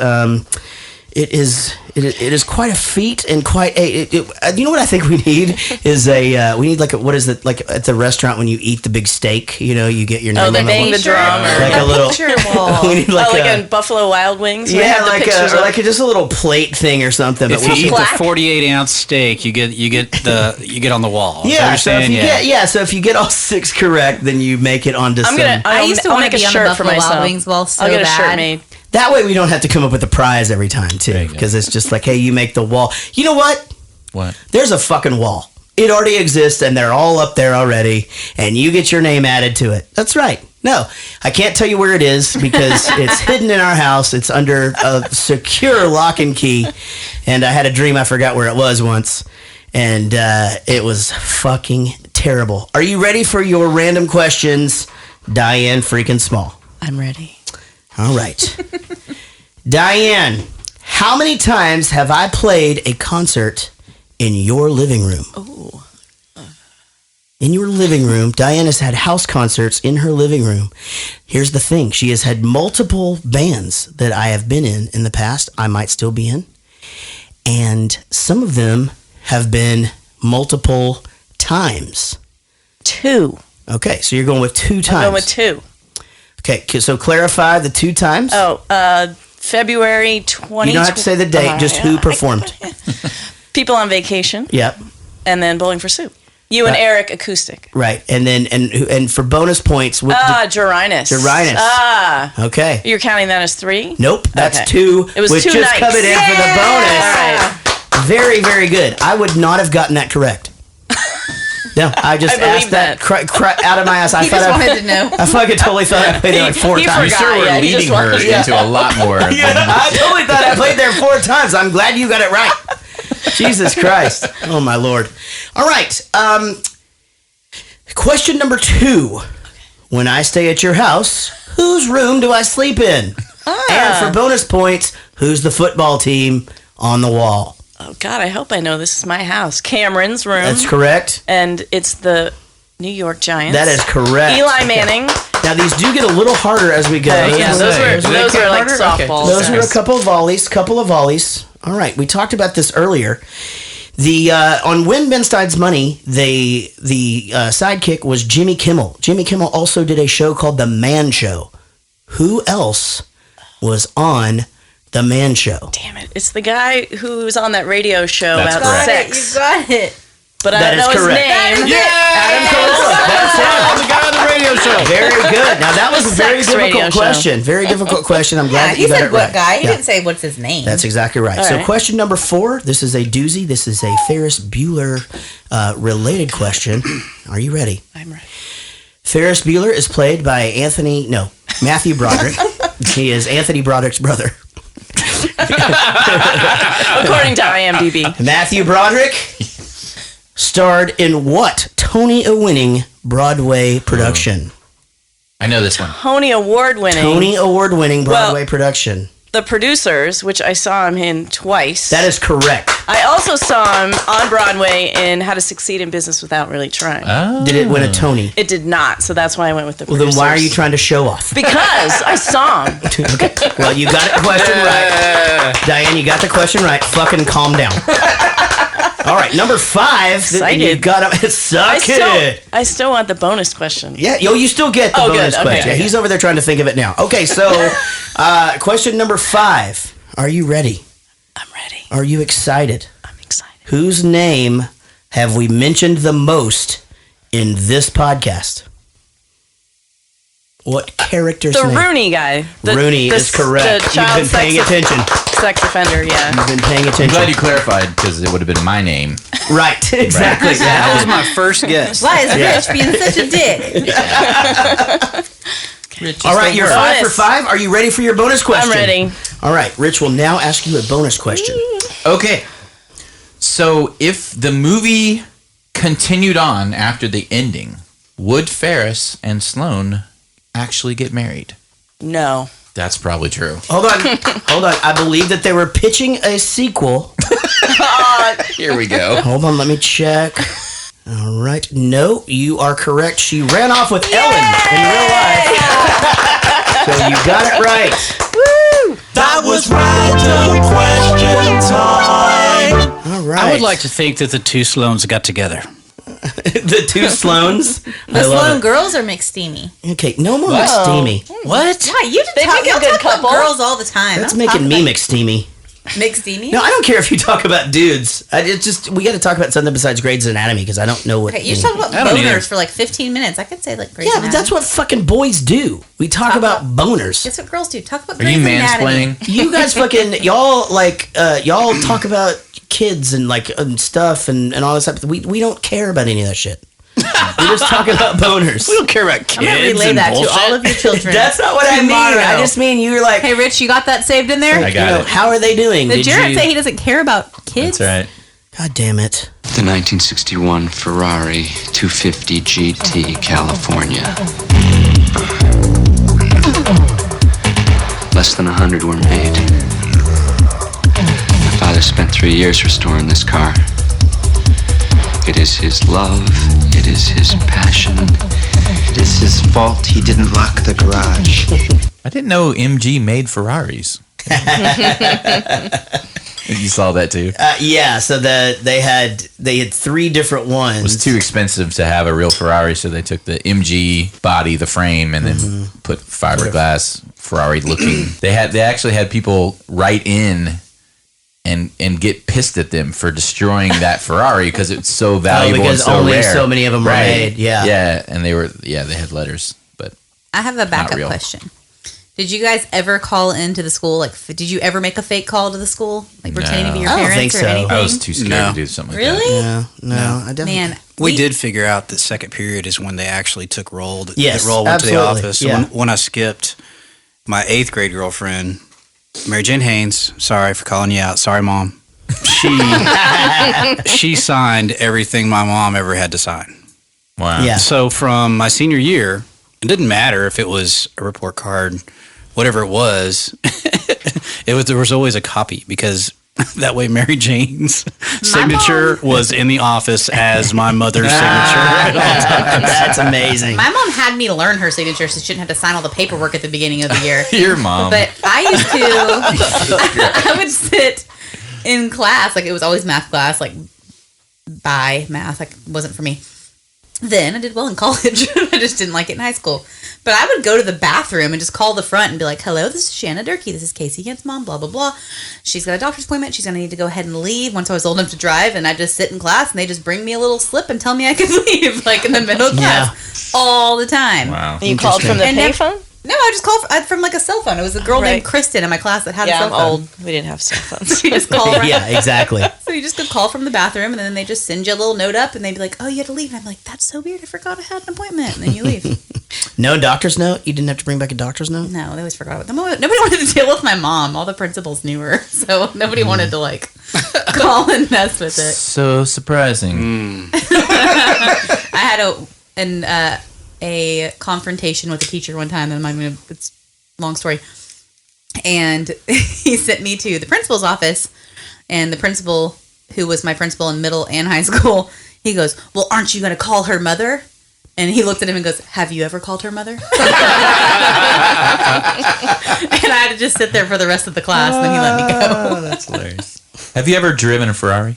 A: quite a feat and quite a. You know what I think we need is we need what is it, like at the restaurant when you eat the big steak? You know, you get your name.
I: Oh, they bang the drum, or
A: like a little. We need
I: like in Buffalo Wild Wings.
A: Yeah, like just a little plate thing or something.
H: If you eat the 48-ounce steak, you get on the wall.
A: Yeah, so if you get all 6 correct, then you make it onto some.
G: I used to want to be on the Buffalo Wild Wings wall so
I: I'll get a
G: bad.
I: shirt made.
A: That way we don't have to come up with a prize every time, too. Because it's just like, hey, you make the wall. You know what?
F: What?
A: There's a fucking wall. It already exists, and they're all up there already, and you get your name added to it. That's right. No, I can't tell you where it is because it's hidden in our house. It's under a secure lock and key, and I had a dream I forgot where it was once, and it was fucking terrible. Are you ready for your random questions, Diane freaking Small?
I: I'm ready.
A: All right. Diane, how many times have I played a concert in your living room?
I: Oh.
A: In your living room, Diane has had house concerts in her living room. Here's the thing. She has had multiple bands that I have been in the past. I might still be in. And some of them have been multiple times.
I: 2.
A: Okay, so you're going with 2 times.
I: I'm going with 2.
A: Okay, so clarify the 2 times.
I: Oh, February 20.
A: You don't have to say the date, just who performed.
I: People on Vacation.
A: Yep.
I: And then Bowling for Soup. You and Eric acoustic.
A: Right, and then and for bonus points with
I: Jarinus.
A: Okay.
I: You're counting that as 3?
A: Nope, that's
I: Okay.
A: 2.
I: It was
A: with
I: 2
A: just
I: nights.
A: coming in for the bonus.
I: All right.
A: Very, very good. I would not have gotten that correct. No, I just asked that out of my ass.
G: He just wanted to know.
A: I fucking totally thought I played there like 4 times.
F: You sure were leading her into a lot more.
A: I totally thought I played there 4 times. I'm glad you got it right. Jesus Christ. Oh, my Lord. All right. Question number 2. When I stay at your house, whose room do I sleep in? And for bonus points, who's the football team on the wall?
I: Oh, God, I hope I know this is my house. Cameron's room.
A: That's correct.
I: And it's the New York Giants.
A: That is correct.
I: Eli Manning
A: Now these do get a little harder as we go.
I: Yeah, those were like softballs.
A: Those were a couple of volleys. All right, we talked about this earlier. The on Win Ben Stein's Money, the sidekick was Jimmy Kimmel. Jimmy Kimmel also did a show called The Man Show. Who else was on The Man Show?
I: Damn it! It's the guy who was on that radio show
F: That's
I: about
F: correct.
I: sex.
G: You got it.
I: But I
A: That
I: don't know
A: is
I: his
A: correct.
I: name.
A: Adam Carolla. That's it.
F: The guy on the radio show.
A: Very good. Now that was a very
I: Sex radio
A: difficult
I: show.
A: question. Very difficult question. I'm glad that
G: He
A: you got
G: said
A: it
G: what
A: right.
G: guy? He
A: Yeah.
G: didn't say what's his name.
A: That's exactly right.
I: All
A: So
I: right.
A: question number 4. This is a doozy. This is a Ferris Bueller related question. Are you ready?
I: I'm ready.
A: Ferris Bueller is played by Matthew Broderick. He is Anthony Broderick's brother.
I: According to IMDb.
A: Matthew Broderick starred in what Tony-winning Broadway production?
F: I know this one.
I: Tony Award winning.
A: Tony Award-winning Broadway production.
I: The Producers, which I saw him in twice.
A: That is correct.
I: I also saw him on Broadway in How to Succeed in Business Without Really Trying.
F: Oh.
A: Did it win a Tony?
I: It did not, so that's why I went with The
A: Well,
I: Producers.
A: then why are you trying to show off?
I: Because I saw him.
A: Okay. Well, you got the question right. Diane, you got the question right. Fucking calm down. All right, number 5.
I: Excited.
A: You got to suck it.
I: I still want the bonus question.
A: Yeah, you still get the bonus
I: good.
A: question.
I: Okay.
A: He's over there trying to think of it now. Okay, so question number 5. Are you ready?
I: I'm ready.
A: Are you excited?
I: I'm excited.
A: Whose name have we mentioned the most in this podcast? What character's
I: The
A: name?
I: Rooney guy.
A: Rooney is correct.
I: The child
A: You've been paying attention.
I: Sex offender, yeah.
A: You've been paying
F: I'm
A: attention.
F: glad you clarified because it would have been my name.
A: Right, exactly.
F: Right.
H: That was my first guess.
G: Why is Rich being such a dick?
A: All right, you're 5 for 5. Are you ready for your bonus question?
I: I'm ready.
A: All right, Rich will now ask you a bonus question.
F: Okay. So if the movie continued on after the ending, would Ferris and Sloane actually get married?
I: No.
F: That's probably true.
A: Hold on. I believe that they were pitching a sequel.
F: Here we go.
A: Hold on, let me check. All right. No, you are correct. She ran off with Ellen in real life. So you got it right.
I: Woo!
K: That was random question time.
A: All right.
H: I would like to think that the two Sloanes got together.
A: the two Sloanes.
G: The Sloan girls are McSteamy.
A: Okay, no more McSteamy.
H: What?
G: Why? You
I: They make a good couple.
G: girls all the time.
A: That's making me McSteamy.
G: McSteamy?
A: No, I don't care if you talk about dudes. It's just we got to talk about something besides Grey's Anatomy because I don't know what.
G: Okay, you talk about
H: I don't either.
G: boners for like 15 minutes. I could say like Grey's
A: Yeah, but
G: Anatomy.
A: that's what fucking boys do. We talk about boners.
G: That's what girls do. Talk about
F: Are
G: Grey's
F: you
G: Anatomy.
F: mansplaining?
A: You guys fucking y'all y'all talk about kids and stuff and all this stuff. We don't care about any of that shit. We just talk about boners.
H: We don't care about kids.
G: I'm gonna relay
H: and
G: that
H: bullshit.
G: to all of your children.
A: That's not what I mean.
G: tomorrow.
A: I just mean you're like,
G: Hey, Rich, you got that saved in there?
F: I got it.
A: How are they doing?
G: Did Jaret
A: you?
G: say he doesn't care about kids?
F: That's right.
A: God damn it.
P: The 1961 Ferrari 250 GT California. Less than 100 were made. My father spent 3 years restoring this car. It is his love. It is his passion.
D: It is his fault he didn't lock the garage.
F: I didn't know MG made Ferraris. You saw that too.
A: Yeah, so they had 3 different ones.
F: It was too expensive to have a real Ferrari, so they took the MG body, the frame, and then put fiberglass Ferrari looking. They actually had people write in and get pissed at them for destroying that Ferrari because it's so valuable
A: because
F: and so
A: only
F: rare.
A: so many of them were made. Yeah.
F: Yeah, and they had letters, but
G: I have a backup
F: real.
G: question. Did you guys ever call into the school? Like, did you ever make a fake call to the school? Like, pretending to be your
A: I don't
G: parents
A: think
G: or
A: so.
G: anything?
F: I was too scared to do something like that.
G: Really?
A: No, I definitely.
G: Man,
H: We did figure out that second period is when they actually took roll.
A: Yes,
H: that roll went to the
A: absolutely,
H: office.
A: yeah.
H: When I skipped, my 8th grade girlfriend, Mary Jane Haynes, sorry for calling you out. Sorry, Mom. She signed everything my mom ever had to sign.
F: Wow.
A: Yeah.
H: So from my senior year, it didn't matter if it was a report card, whatever it was, there was always a copy because That way, Mary Jane's signature was in the office as my mother's signature.
A: That's amazing.
G: My mom had me learn her signature so she shouldn't have to sign all the paperwork at the beginning of the year.
F: Your mom.
G: But I used to, I would sit in class, like it was always math class, like by math, like wasn't for me. Then I did well in college. I just didn't like it in high school. But I would go to the bathroom and just call the front and be like, hello, this is Shanna Durkee. This is Casey Kent's mom, blah, blah, blah. She's got a doctor's appointment. She's going to need to go ahead and leave once I was old enough to drive. And I just sit in class and they just bring me a little slip and tell me I could leave, like in the middle of class all the time.
F: Wow.
I: You called from the payphone?
G: No, I just called from like a cell phone. It was a girl named Kristen in my class that had a cell phone.
I: I'm old. We didn't have cell phones.
G: So you just call around.
A: Yeah, exactly.
G: So you just could call from the bathroom, and then they just send you a little note up, and they'd be like, "Oh, you had to leave." And I'm like, "That's so weird. I forgot I had an appointment." And then you leave.
A: No doctor's note? You didn't have to bring back a doctor's note?
G: No, they always forgot. Nobody wanted to deal with my mom. All the principals knew her, so nobody wanted to like call and mess with it.
F: So surprising.
G: I had a confrontation with a teacher one time, and it's a long story. And he sent me to the principal's office, and the principal, who was my principal in middle and high school, he goes, "Well, aren't you going to call her mother?" And he looked at him and goes, "Have you ever called her mother?" And I had to just sit there for the rest of the class, and then he let me go.
F: That's hilarious. Have you ever driven a Ferrari?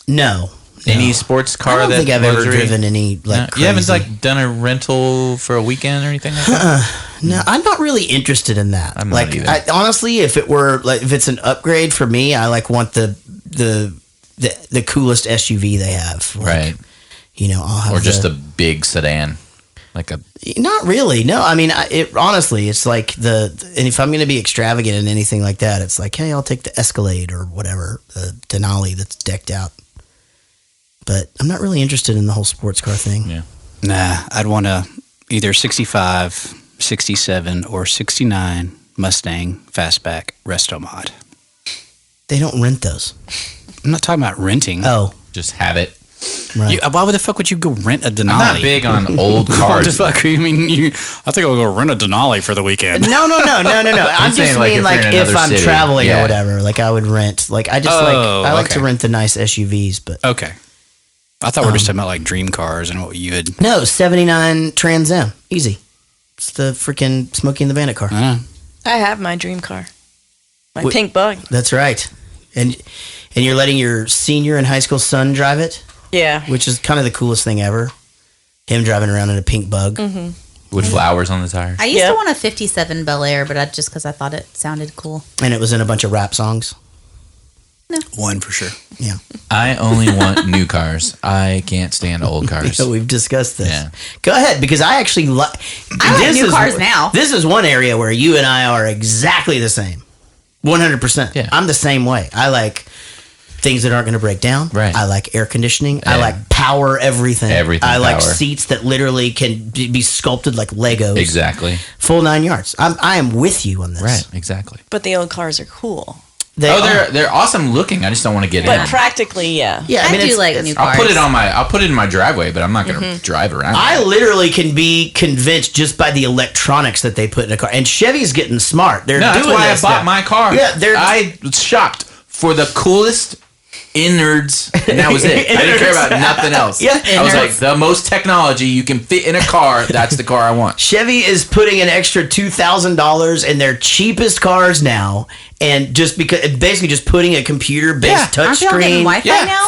A: No.
F: Any sports car?
A: I don't think I've ever driven any like.
F: You haven't like done a rental for a weekend or anything like that?
A: No, I'm not really interested in that.
F: I'm not
A: like,
F: either.
A: Honestly, if it's an upgrade for me, I like want the coolest SUV they have. Like,
F: right.
A: You know, I'll have
F: or just a big sedan, like a.
A: Not really. No, I mean, honestly, it's like and if I'm going to be extravagant in anything like that, it's like, hey, I'll take the Escalade or whatever, the Denali that's decked out. But I'm not really interested in the whole sports car thing.
F: Yeah.
H: Nah, I'd want a either 65, 67, or 69 Mustang Fastback Resto Mod.
A: They don't rent those.
H: I'm not talking about renting.
A: Oh.
F: Just have it.
A: Right.
H: Why the fuck would you go rent a Denali?
F: I'm not big on old cars.
H: I think I'll go rent a Denali for the weekend.
A: No. I'm just mean like if I'm traveling or whatever, like I would rent. Like I just I like to rent the nice SUVs, but
H: okay. I thought we were just talking about like dream cars and what you would.
A: No, 79 Trans Am, easy. It's the freaking Smokey and the Bandit car.
I: I have my dream car, my pink bug.
A: That's right, and you're letting your senior in high school son drive it.
I: Yeah,
A: which is kind of the coolest thing ever. Him driving around in a pink bug
F: with flowers on the tires.
G: I used to want a 57 Bel Air, but just because I thought it sounded cool.
A: And it was in a bunch of rap songs.
G: No.
H: One for sure.
A: Yeah.
F: I only want new cars. I can't stand old cars.
A: Yeah, we've discussed this.
F: Yeah.
A: Go ahead, because I actually like
G: new cars now.
A: This is one area where you and I are exactly the same. 100%.
F: Yeah.
A: I'm the same way. I like things that aren't going to break down.
F: Right.
A: I like air conditioning.
F: Yeah.
A: I like power everything. I like
F: power.
A: seats that literally can be sculpted like Legos.
F: Exactly.
A: Full 9 yards. I am with you on this.
F: Right, exactly.
I: But the old cars are cool.
F: They're awesome looking. I just don't want to get in.
I: But practically, yeah.
A: Yeah, I do
G: like new cars.
F: I'll put it in my driveway, but I'm not going to drive around.
A: I literally can be convinced just by the electronics that they put in a car. And Chevy's getting smart.
F: That's why I bought my car.
A: Yeah,
F: I shopped for the coolest innards, and that was it. I didn't care about nothing else.
A: Yeah,
F: I was like, the most technology you can fit in a car, that's the car I want.
A: Chevy is putting an extra $2,000 in their cheapest cars now, and basically just putting a computer-based touchscreen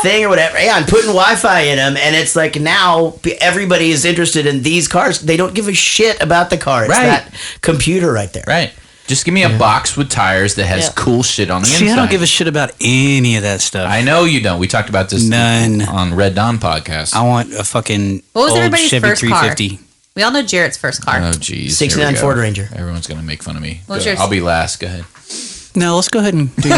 A: thing or whatever. Yeah, I'm putting Wi-Fi in them, and it's like now everybody is interested in these cars. They don't give a shit about the car. It's that computer right there.
F: Right. Just give me a box with tires that has cool shit on the inside.
H: See, I don't give a shit about any of that stuff.
F: I know you don't. We talked about this on Red Dawn podcast.
H: I want a fucking
G: What was
H: old
G: everybody's
H: Chevy
G: first
H: 350.
G: car? We all know Jaret's first car.
F: Oh, geez.
A: 69 Ford Ranger.
F: Everyone's going to make fun of me.
G: What's yours?
F: I'll be last. Go ahead.
H: No, let's go ahead and do you.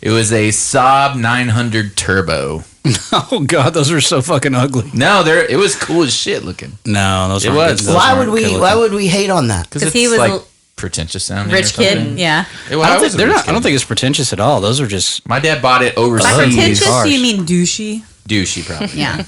F: It was a Saab 900 Turbo.
H: Oh God, those are so fucking ugly.
F: No, it was cool as shit looking.
H: No, those
F: it
H: aren't
F: was.
H: good.
A: Why would we hate on that?
F: Because
G: he was
F: like pretentious sounding.
G: rich kid. Yeah.
H: I don't think it's pretentious at all. Those are just.
F: My dad bought it overseas.
G: By pretentious, do you mean douchey?
F: Douchey, probably.
G: Yeah.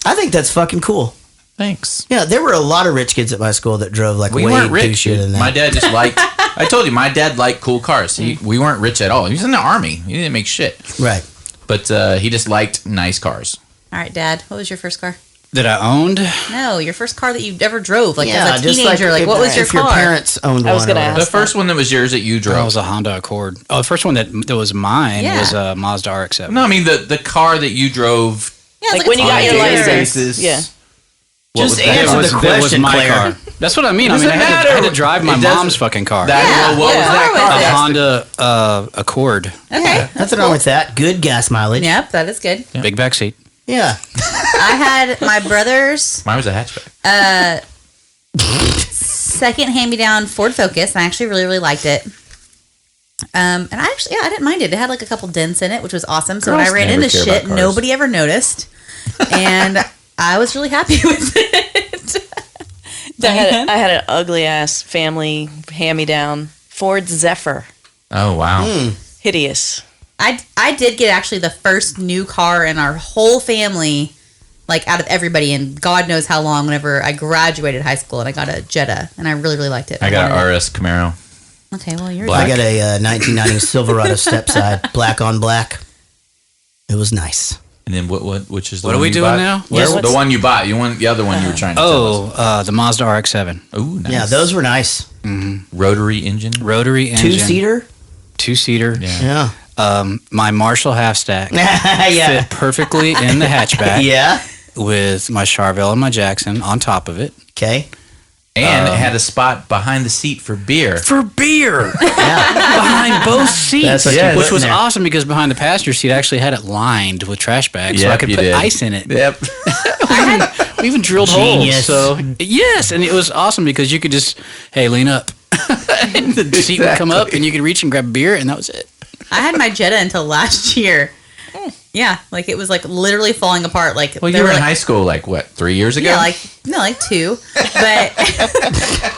A: I think that's fucking cool.
F: Thanks.
A: Yeah, there were a lot of rich kids at my school that drove like
F: We
A: way
F: weren't rich.
A: douchier than that.
F: My dad just liked. I told you, my dad liked cool cars. We weren't rich at all. He was in the Army. He didn't make shit.
A: Right.
F: But he just liked nice cars.
G: All right, Dad. What was your first car?
H: That I owned?
G: No, your first car that you ever drove, like
A: Yeah,
G: as a
A: just
G: teenager. Like, what was your
A: if
G: car?
A: your parents owned
I: I was
A: one.
I: gonna
A: or
I: ask
F: The first one that was yours that you drove.
H: It was a Honda Accord. Oh, the first one that was mine
G: Yeah.
H: was a Mazda RX-7.
F: No, I mean the car that you drove.
G: Yeah,
I: Like
G: like
I: when you got your
F: on a daily
I: license.
F: basis.
I: Yeah.
F: What
A: Just
F: was that?
A: answer
H: That was,
A: the
H: that was
A: question,
H: my
A: Claire.
H: car. That's what I mean.
F: Does
H: I
F: it
H: had
F: matter?
H: to drive my
F: It doesn't-
H: mom's fucking car.
F: What was that
G: What
F: car?
G: was
H: A
G: it?
H: Honda Accord.
G: Okay.
A: Nothing wrong with that. Good gas mileage.
G: Yep, that is good.
H: Big back seat.
A: Yeah.
G: I had my brother's
F: Mine was a hatchback.
G: second hand-me-down Ford Focus, and I actually really, really liked it. And I didn't mind it. It had like a couple dents in it, which was awesome. So when I
F: Girls
G: ran
F: never
G: into
F: care
G: shit,
F: about cars.
G: nobody ever noticed, and I was really happy with it.
I: I had an ugly ass family hand-me-down Ford Zephyr.
F: Oh wow.
I: Hideous.
G: I did get actually the first new car in our whole family, like out of everybody, and God knows how long. Whenever I graduated high school, and I got a Jetta, and I really, really liked it.
F: I got
G: wanted
F: an RS Camaro.
G: it. Okay, well you're
A: I got a 1990 Silverado stepside, black on black. It was nice.
F: And then which is the
H: What
F: one
H: are we
F: you
H: doing
F: bought?
H: now?
F: The one you bought. You want the other one you were trying to tell us.
H: The Mazda RX-7.
F: Oh, nice.
A: Yeah, those were nice.
F: Rotary engine.
H: Rotary engine.
A: Two-seater?
H: Two-seater.
F: Yeah.
H: My Marshall half-stack
A: Yeah.
H: fit perfectly in the hatchback.
A: Yeah.
H: With my Charvel and my Jackson on top of it.
A: Okay.
F: And it had a spot behind the seat for beer.
H: For beer! Behind both seats.
A: That's what you put
H: which
A: in
H: was
A: there.
H: awesome because behind the passenger seat, I actually had it lined with trash bags so I
F: Yep,
H: could
F: you
H: put
F: did.
H: ice in it.
F: Yep.
H: We even drilled
A: Genius.
H: holes. So yes, and it was awesome because you could just, hey, lean up. And the seat would come up and you could reach and grab a beer and that was it.
G: I had my Jetta until last year. Yeah, like it was like literally falling apart. Like
F: Well,
G: they
F: you were in
G: like,
F: high school, like what, 3 years ago?
G: Yeah, like 2. But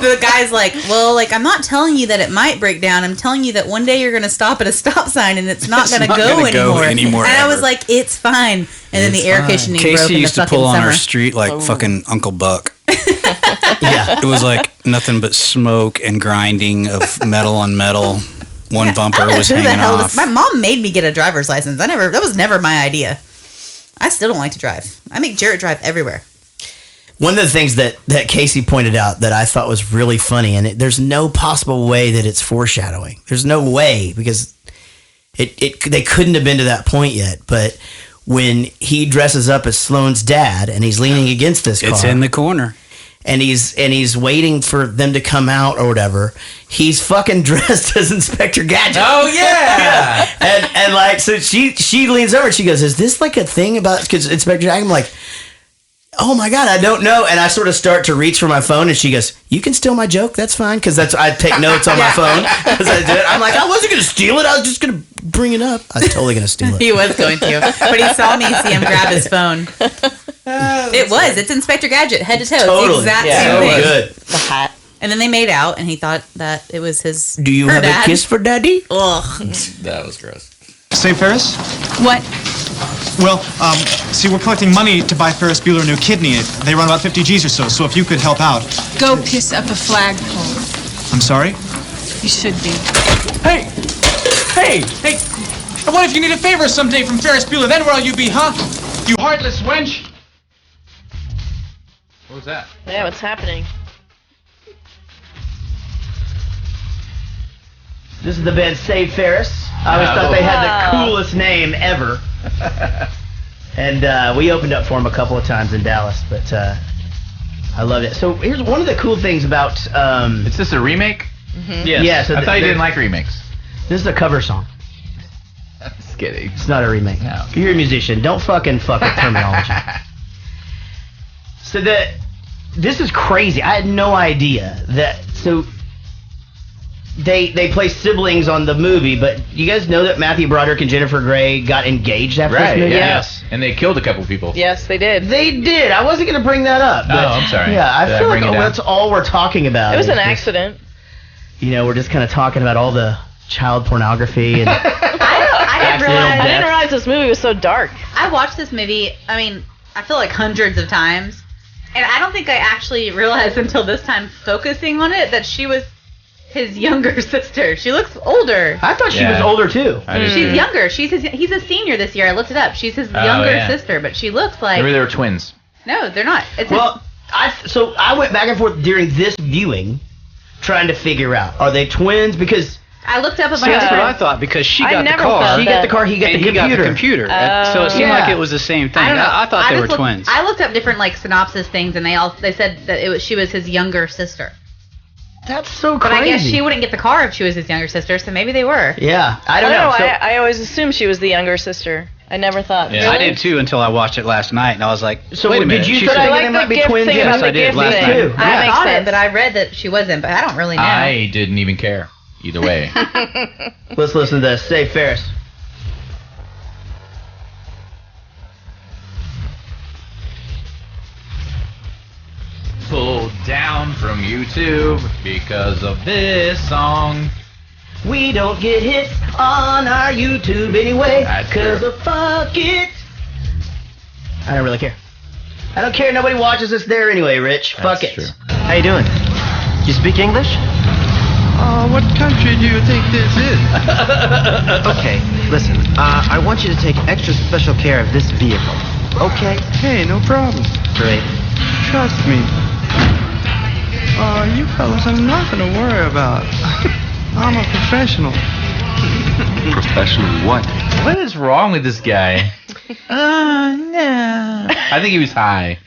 G: the guy's like, well, like I'm not telling you that it might break down. I'm telling you that one day you're going to stop at a stop sign and it's not going to go anymore. And I was like, it's fine. And then the air conditioning broke
H: Casey
G: in the
H: used to
G: fucking
H: pull on
G: summer.
H: our street like fucking Uncle Buck.
A: Yeah.
H: It was like nothing but smoke and grinding of metal on metal. One bumper was
G: Who the
H: hanging
G: hell
H: off.
G: my mom made me get a driver's license. That was never my idea. I still don't like to drive. I make Jaret drive everywhere.
A: One of the things that Casey pointed out that I thought was really funny, and there's no possible way that it's foreshadowing. There's no way because they couldn't have been to that point yet. But when he dresses up as Sloane's dad and he's leaning against this car,
H: It's in the corner.
A: and he's waiting for them to come out or whatever. He's fucking dressed as Inspector Gadget.
F: Oh yeah.
A: and like so she leans over and she goes, "Is this like a thing about?" Because Inspector Gadget, I'm like, "Oh my god, I don't know." And I sort of start to reach for my phone, and she goes, "You can steal my joke. That's fine." Because I take notes on my phone as I do it. I'm like, I wasn't gonna steal it. I was just gonna bring it up. I was totally gonna steal it.
G: He was going to, but he saw me see him grab his phone. It's Inspector Gadget, head to toe.
A: Totally.
G: It's the exact
A: Yeah,
G: same thing.
A: good.
I: The hat.
G: And then they made out, and he thought that it was his.
A: Do you
G: her
A: have
G: dad.
A: a kiss for Daddy?
G: Ugh.
F: That was gross.
Q: Say, Ferris?
E: What?
Q: Well, see, we're collecting money to buy Ferris Bueller a new kidney. They run about 50 G's or so, so if you could help out.
E: Go piss up a flagpole.
Q: I'm sorry?
E: You should be.
R: Hey! And what if you need a favor someday from Ferris Bueller? Then where'll you be, huh? You heartless wench!
F: What was that?
I: Yeah, what's happening?
A: This is the band Save Ferris. I always thought they had the coolest name ever. And we opened up for them a couple of times in Dallas, but I loved it. So here's one of the cool things about...
F: Is this a remake?
I: Mm-hmm.
F: Yes.
A: Yeah, so
F: I thought you didn't like remakes.
A: This is a cover song.
F: I'm just kidding.
A: It's not a remake.
F: No.
A: You're a musician. Don't fucking fuck with terminology. So this is crazy. I had no idea that... So they play siblings on the movie, but you guys know that Matthew Broderick and Jennifer Grey got engaged after this movie?
F: Yes. And they killed a couple people.
I: Yes, they did.
A: They did. I wasn't going to bring that up. But
F: I'm sorry.
A: Yeah, I
F: Did
A: feel
F: bring
A: like
F: it down?
A: that's all we're talking about.
I: It was
A: is
I: an
A: just,
I: accident.
A: You know, we're just kind of talking about all the child pornography and
I: I didn't realize this movie was so dark.
G: I watched this movie, I feel like hundreds of times. And I don't think I actually realized until this time focusing on it that she was his younger sister. She looks older.
A: I thought she was older too.
G: She's younger. He's a senior this year. I looked it up. She's his younger sister, but she looks like.
F: Maybe they were twins.
G: No, they're not.
A: So I went back and forth during this viewing, trying to figure out, are they twins? Because
G: I looked up.
H: See, that's what I thought, because she got the car.
A: She got the car. He got the computer.
H: So it seemed like it was the same thing.
G: I don't know.
H: I thought they were twins.
G: I looked up different synopsis things, and they said that she was his younger sister.
A: That's so
G: crazy. But I guess she wouldn't get the car if she was his younger sister, so maybe they were.
A: Yeah, I don't know.
I: I always assumed she was the younger sister. I never thought.
H: Yeah. Really? I did too until I watched it last night, and I was like,
A: so
H: wait a minute.
A: Did you think they might be twins?
H: Yes, I did last night.
G: I thought it, but I read that she wasn't, but I don't really know.
F: I didn't even care either way.
A: Let's listen to this. Say, Ferris.
F: Pulled down from YouTube because of this song.
A: We don't get hits on our YouTube anyway, because of fuck it. I don't really care. I don't care. Nobody watches us there anyway, Rich. Fuck it.
D: True. How you doing? You speak English?
S: What country do you think this is?
D: Okay, listen. I want you to take extra special care of this vehicle. Okay?
S: Hey, no problem.
D: Great.
S: Trust me. You fellas are nothing to worry about. I'm a professional.
P: Professional what?
F: What is wrong with this guy?
S: No.
F: I think he was high.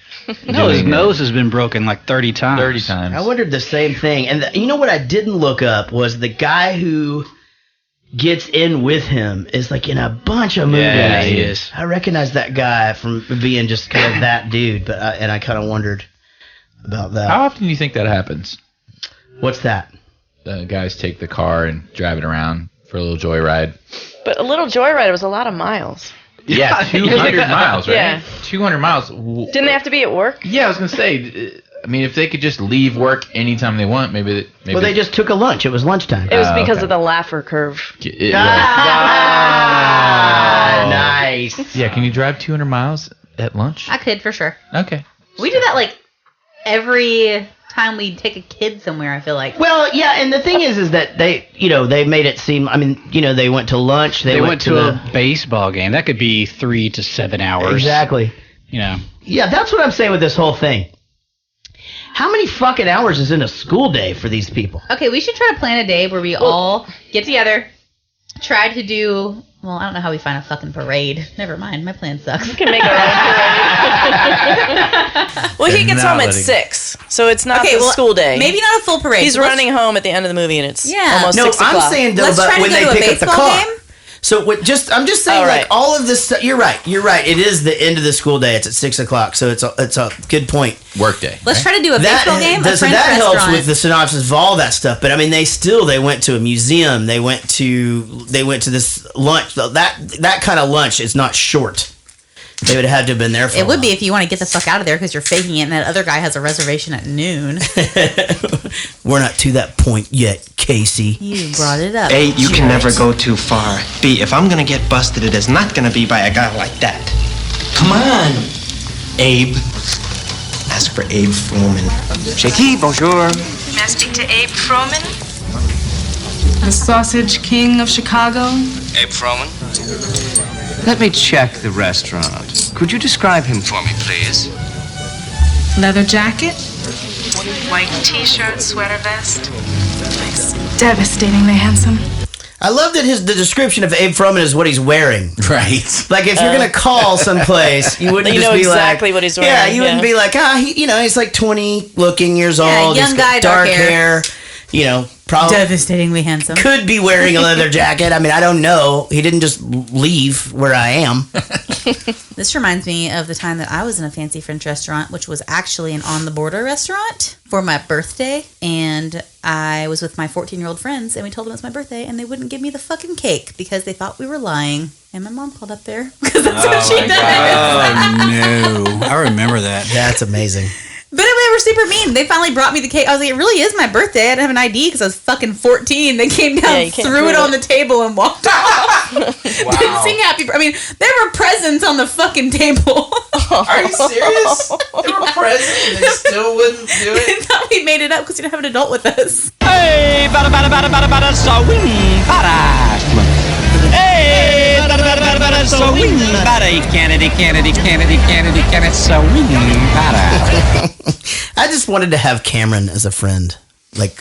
H: No, his nose has been broken like 30 times.
F: 30 times.
A: I wondered the same thing. And you know what I didn't look up was the guy who gets in with him is like in a bunch of movies.
H: Yeah, he is.
A: I recognize that guy from being just kind of that dude, but I kind of wondered about that.
F: How often do you think that happens?
A: What's that?
F: The guys take the car and drive it around for a little joyride.
I: But a little joyride was a lot of miles.
F: Yeah, 200 miles, right?
I: Yeah.
F: 200 miles.
I: Didn't they have to be at work?
F: Yeah, I was going to say, I mean, if they could just leave work anytime they want, maybe.
A: Well, they just took a lunch. It was lunchtime.
I: It was because of the Laffer curve.
A: Nice.
F: Yeah, can you drive 200 miles at lunch?
G: I could, for sure.
F: Okay.
G: We do that every time we take a kid somewhere, I feel like.
A: Well, yeah, and the thing is that they made it seem, they went to lunch.
H: They went to a baseball game. That could be 3 to 7 hours.
A: Exactly.
H: Yeah,
A: that's what I'm saying with this whole thing. How many fucking hours is in a school day for these people?
G: Okay, we should try to plan a day where we all get together, try to do... Well, I don't know how we find a fucking parade. Never mind, my plan sucks.
I: We can make our own parade. Well, he gets home at 6, so it's not the school day.
G: Maybe not a full parade.
I: He's running home at the end of the movie, and it's almost 6 o'clock.
A: No, I'm saying though, but when they pick up the car. So I'm just saying, all of this. You're right. It is the end of the school day. It's at 6 o'clock. So it's a good point.
F: Work day.
G: Let's try to do a baseball game.
A: So that helps with the synopsis of all that stuff. But I mean, they went to a museum. They went to this lunch. That kind of lunch is not short. They would have had to have been there for
G: It would be if you want to get the fuck out of there because you're faking it and that other guy has a reservation at noon.
A: We're not to that point yet, Casey.
G: You brought it up.
D: A, you can never go too far. B, if I'm gonna get busted, it is not gonna be by a guy like that. Come on, Abe. Ask for Abe Froman. Shaky, bonjour.
T: May I speak to Abe Froman? The Sausage King of Chicago?
U: Abe Froman? Let me check the restaurant. Could you describe him for me, please?
T: Leather jacket? White t-shirt, sweater vest. He's devastatingly handsome.
A: I love that the description of Abe Froman is what he's wearing.
F: Right.
A: Like if you're gonna call someplace, you wouldn't just be
I: exactly what he's wearing.
A: Yeah, you wouldn't be like, he's like 20 years old.
G: Young guy,
A: dark hair. Probably
G: devastatingly handsome.
A: Could be wearing a leather jacket. I mean, I don't know. He didn't just leave where I am.
G: This reminds me of the time that I was in a fancy French restaurant, which was actually an on the border restaurant for my birthday. And I was with my 14-year-old friends, and we told them it's my birthday, and they wouldn't give me the fucking cake because they thought we were lying. And my mom called up there because that's what she does.
H: Oh, no. I remember that.
A: That's amazing.
G: But they were super mean. They finally brought me the cake. I was like, it really is my birthday. I didn't have an ID because I was fucking 14. They came down, threw it on the table, and walked off. Didn't sing happy. I mean, there were presents on the fucking table.
F: Are you serious? They were presents and they still wouldn't do it?
G: I thought we made it up because we didn't have an adult with us.
U: Hey, bada, so win, bada. Hey, bada, so win, bada. Kennedy, so win, bada.
A: I just wanted to have Cameron as a friend. Like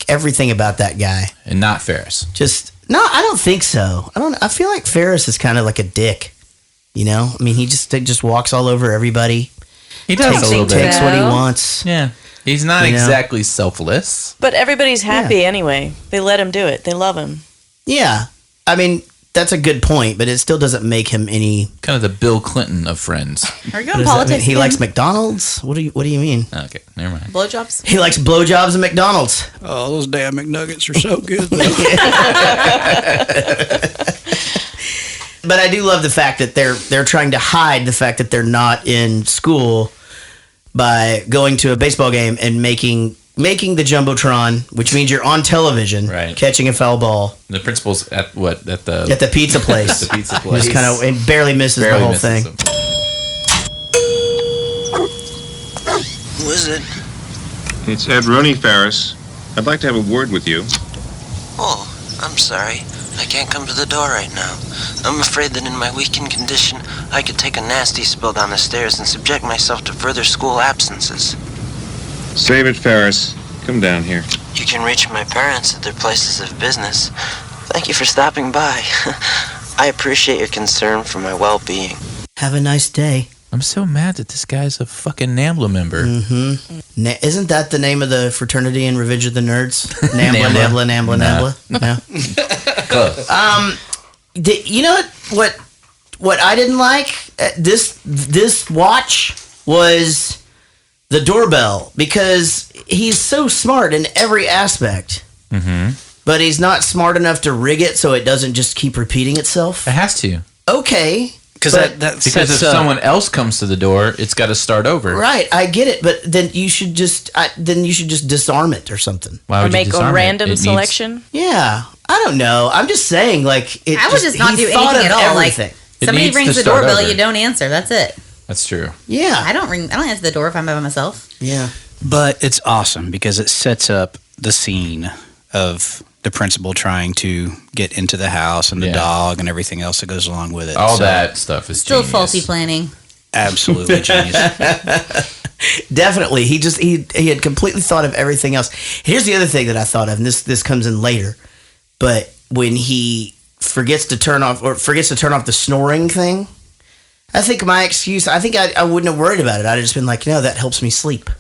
A: everything about that guy.
F: And not Ferris.
A: No, I don't think so. I feel like Ferris is kind of like a dick. You know? I mean, he just walks all over everybody.
F: He does a little bit.
A: Takes what he wants.
F: Yeah. He's not exactly selfless.
I: But everybody's happy anyway. They let him do it. They love him.
A: Yeah. I mean, that's a good point, but it still doesn't make him any...
F: Kind of the Bill Clinton of friends.
G: Are you in politics?
A: He likes McDonald's? What do you mean?
F: Okay, never mind.
G: Blowjobs?
A: He likes blowjobs and McDonald's.
H: Oh, those damn McNuggets are so good.
A: But I do love the fact that they're trying to hide the fact that they're not in school by going to a baseball game and making the Jumbotron, which means you're on television,
F: right,
A: catching a foul ball.
F: The principal's at what? At the
A: pizza place.
F: The pizza place.
A: Just kind of and barely misses the whole thing.
D: Who is it?
L: It's Ed Rooney, Ferris. I'd like to have a word with you.
D: Oh, I'm sorry. I can't come to the door right now. I'm afraid that in my weakened condition, I could take a nasty spill down the stairs and subject myself to further school absences.
L: Save it, Ferris. Come down here.
D: You can reach my parents at their places of business. Thank you for stopping by. I appreciate your concern for my well-being.
A: Have a nice day.
F: I'm so mad that this guy's a fucking NAMBLA member.
A: Mm-hmm. Isn't that the name of the fraternity in Revenge of the Nerds? NAMBLA. No.
F: Close.
A: You know what I didn't like? This watch was the doorbell, because he's so smart in every aspect.
F: Mm-hmm.
A: But he's not smart enough to rig it so it doesn't just keep repeating itself.
F: It has to.
A: Okay.
F: Because if someone else comes to the door, it's got to start over.
A: Right, I get it, but then you should just disarm it or something.
F: Why would
I: or make a random selection?
A: Yeah, I don't know. I'm just saying, like,
G: I would just not do anything at all. Like, somebody rings the doorbell, you don't answer. That's it.
F: That's true.
A: Yeah,
G: I don't answer the door if I'm by myself.
A: Yeah,
H: but it's awesome because it sets up the scene of the principal trying to get into the house and the dog and everything else that goes along with it.
F: All that stuff is
G: still
F: genius.
G: faulty planning.
H: Absolutely genius.
A: Definitely. He had completely thought of everything else. Here's the other thing that I thought of, and this comes in later, but when he forgets to turn off the snoring thing, I think my excuse, I wouldn't have worried about it. I'd have just been like, that helps me sleep.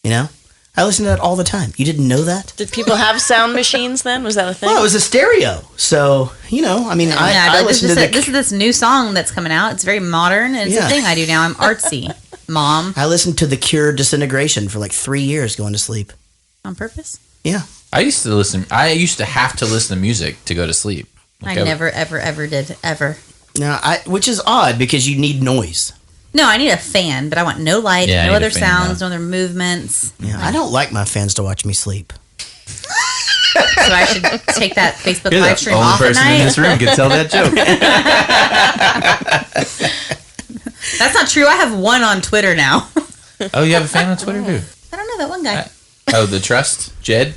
A: You know? I listen to that all the time. You didn't know that?
I: Did people have sound machines then? Was that a thing?
A: Well, it was a stereo. So, I mean, I listen to
G: this is this new song that's coming out. It's very modern, and it's a thing I do now. I'm artsy, Mom.
A: I listened to The Cure Disintegration for like 3 years going to sleep.
G: On purpose?
A: Yeah.
F: I used to have to listen to music to go to sleep.
G: Like I never, ever did, ever.
A: No, which is odd because you need noise.
G: No, I need a fan, but I want no light, no other sounds, no other movements.
A: Yeah, I don't like my fans to watch me sleep.
G: So I should take that Facebook live stream off at night?
F: You're the only person in this room can tell that
G: joke. That's not true. I have one on Twitter now.
F: Oh, you have a fan on Twitter too?
G: I don't know that one guy.
F: The Trust? Jed?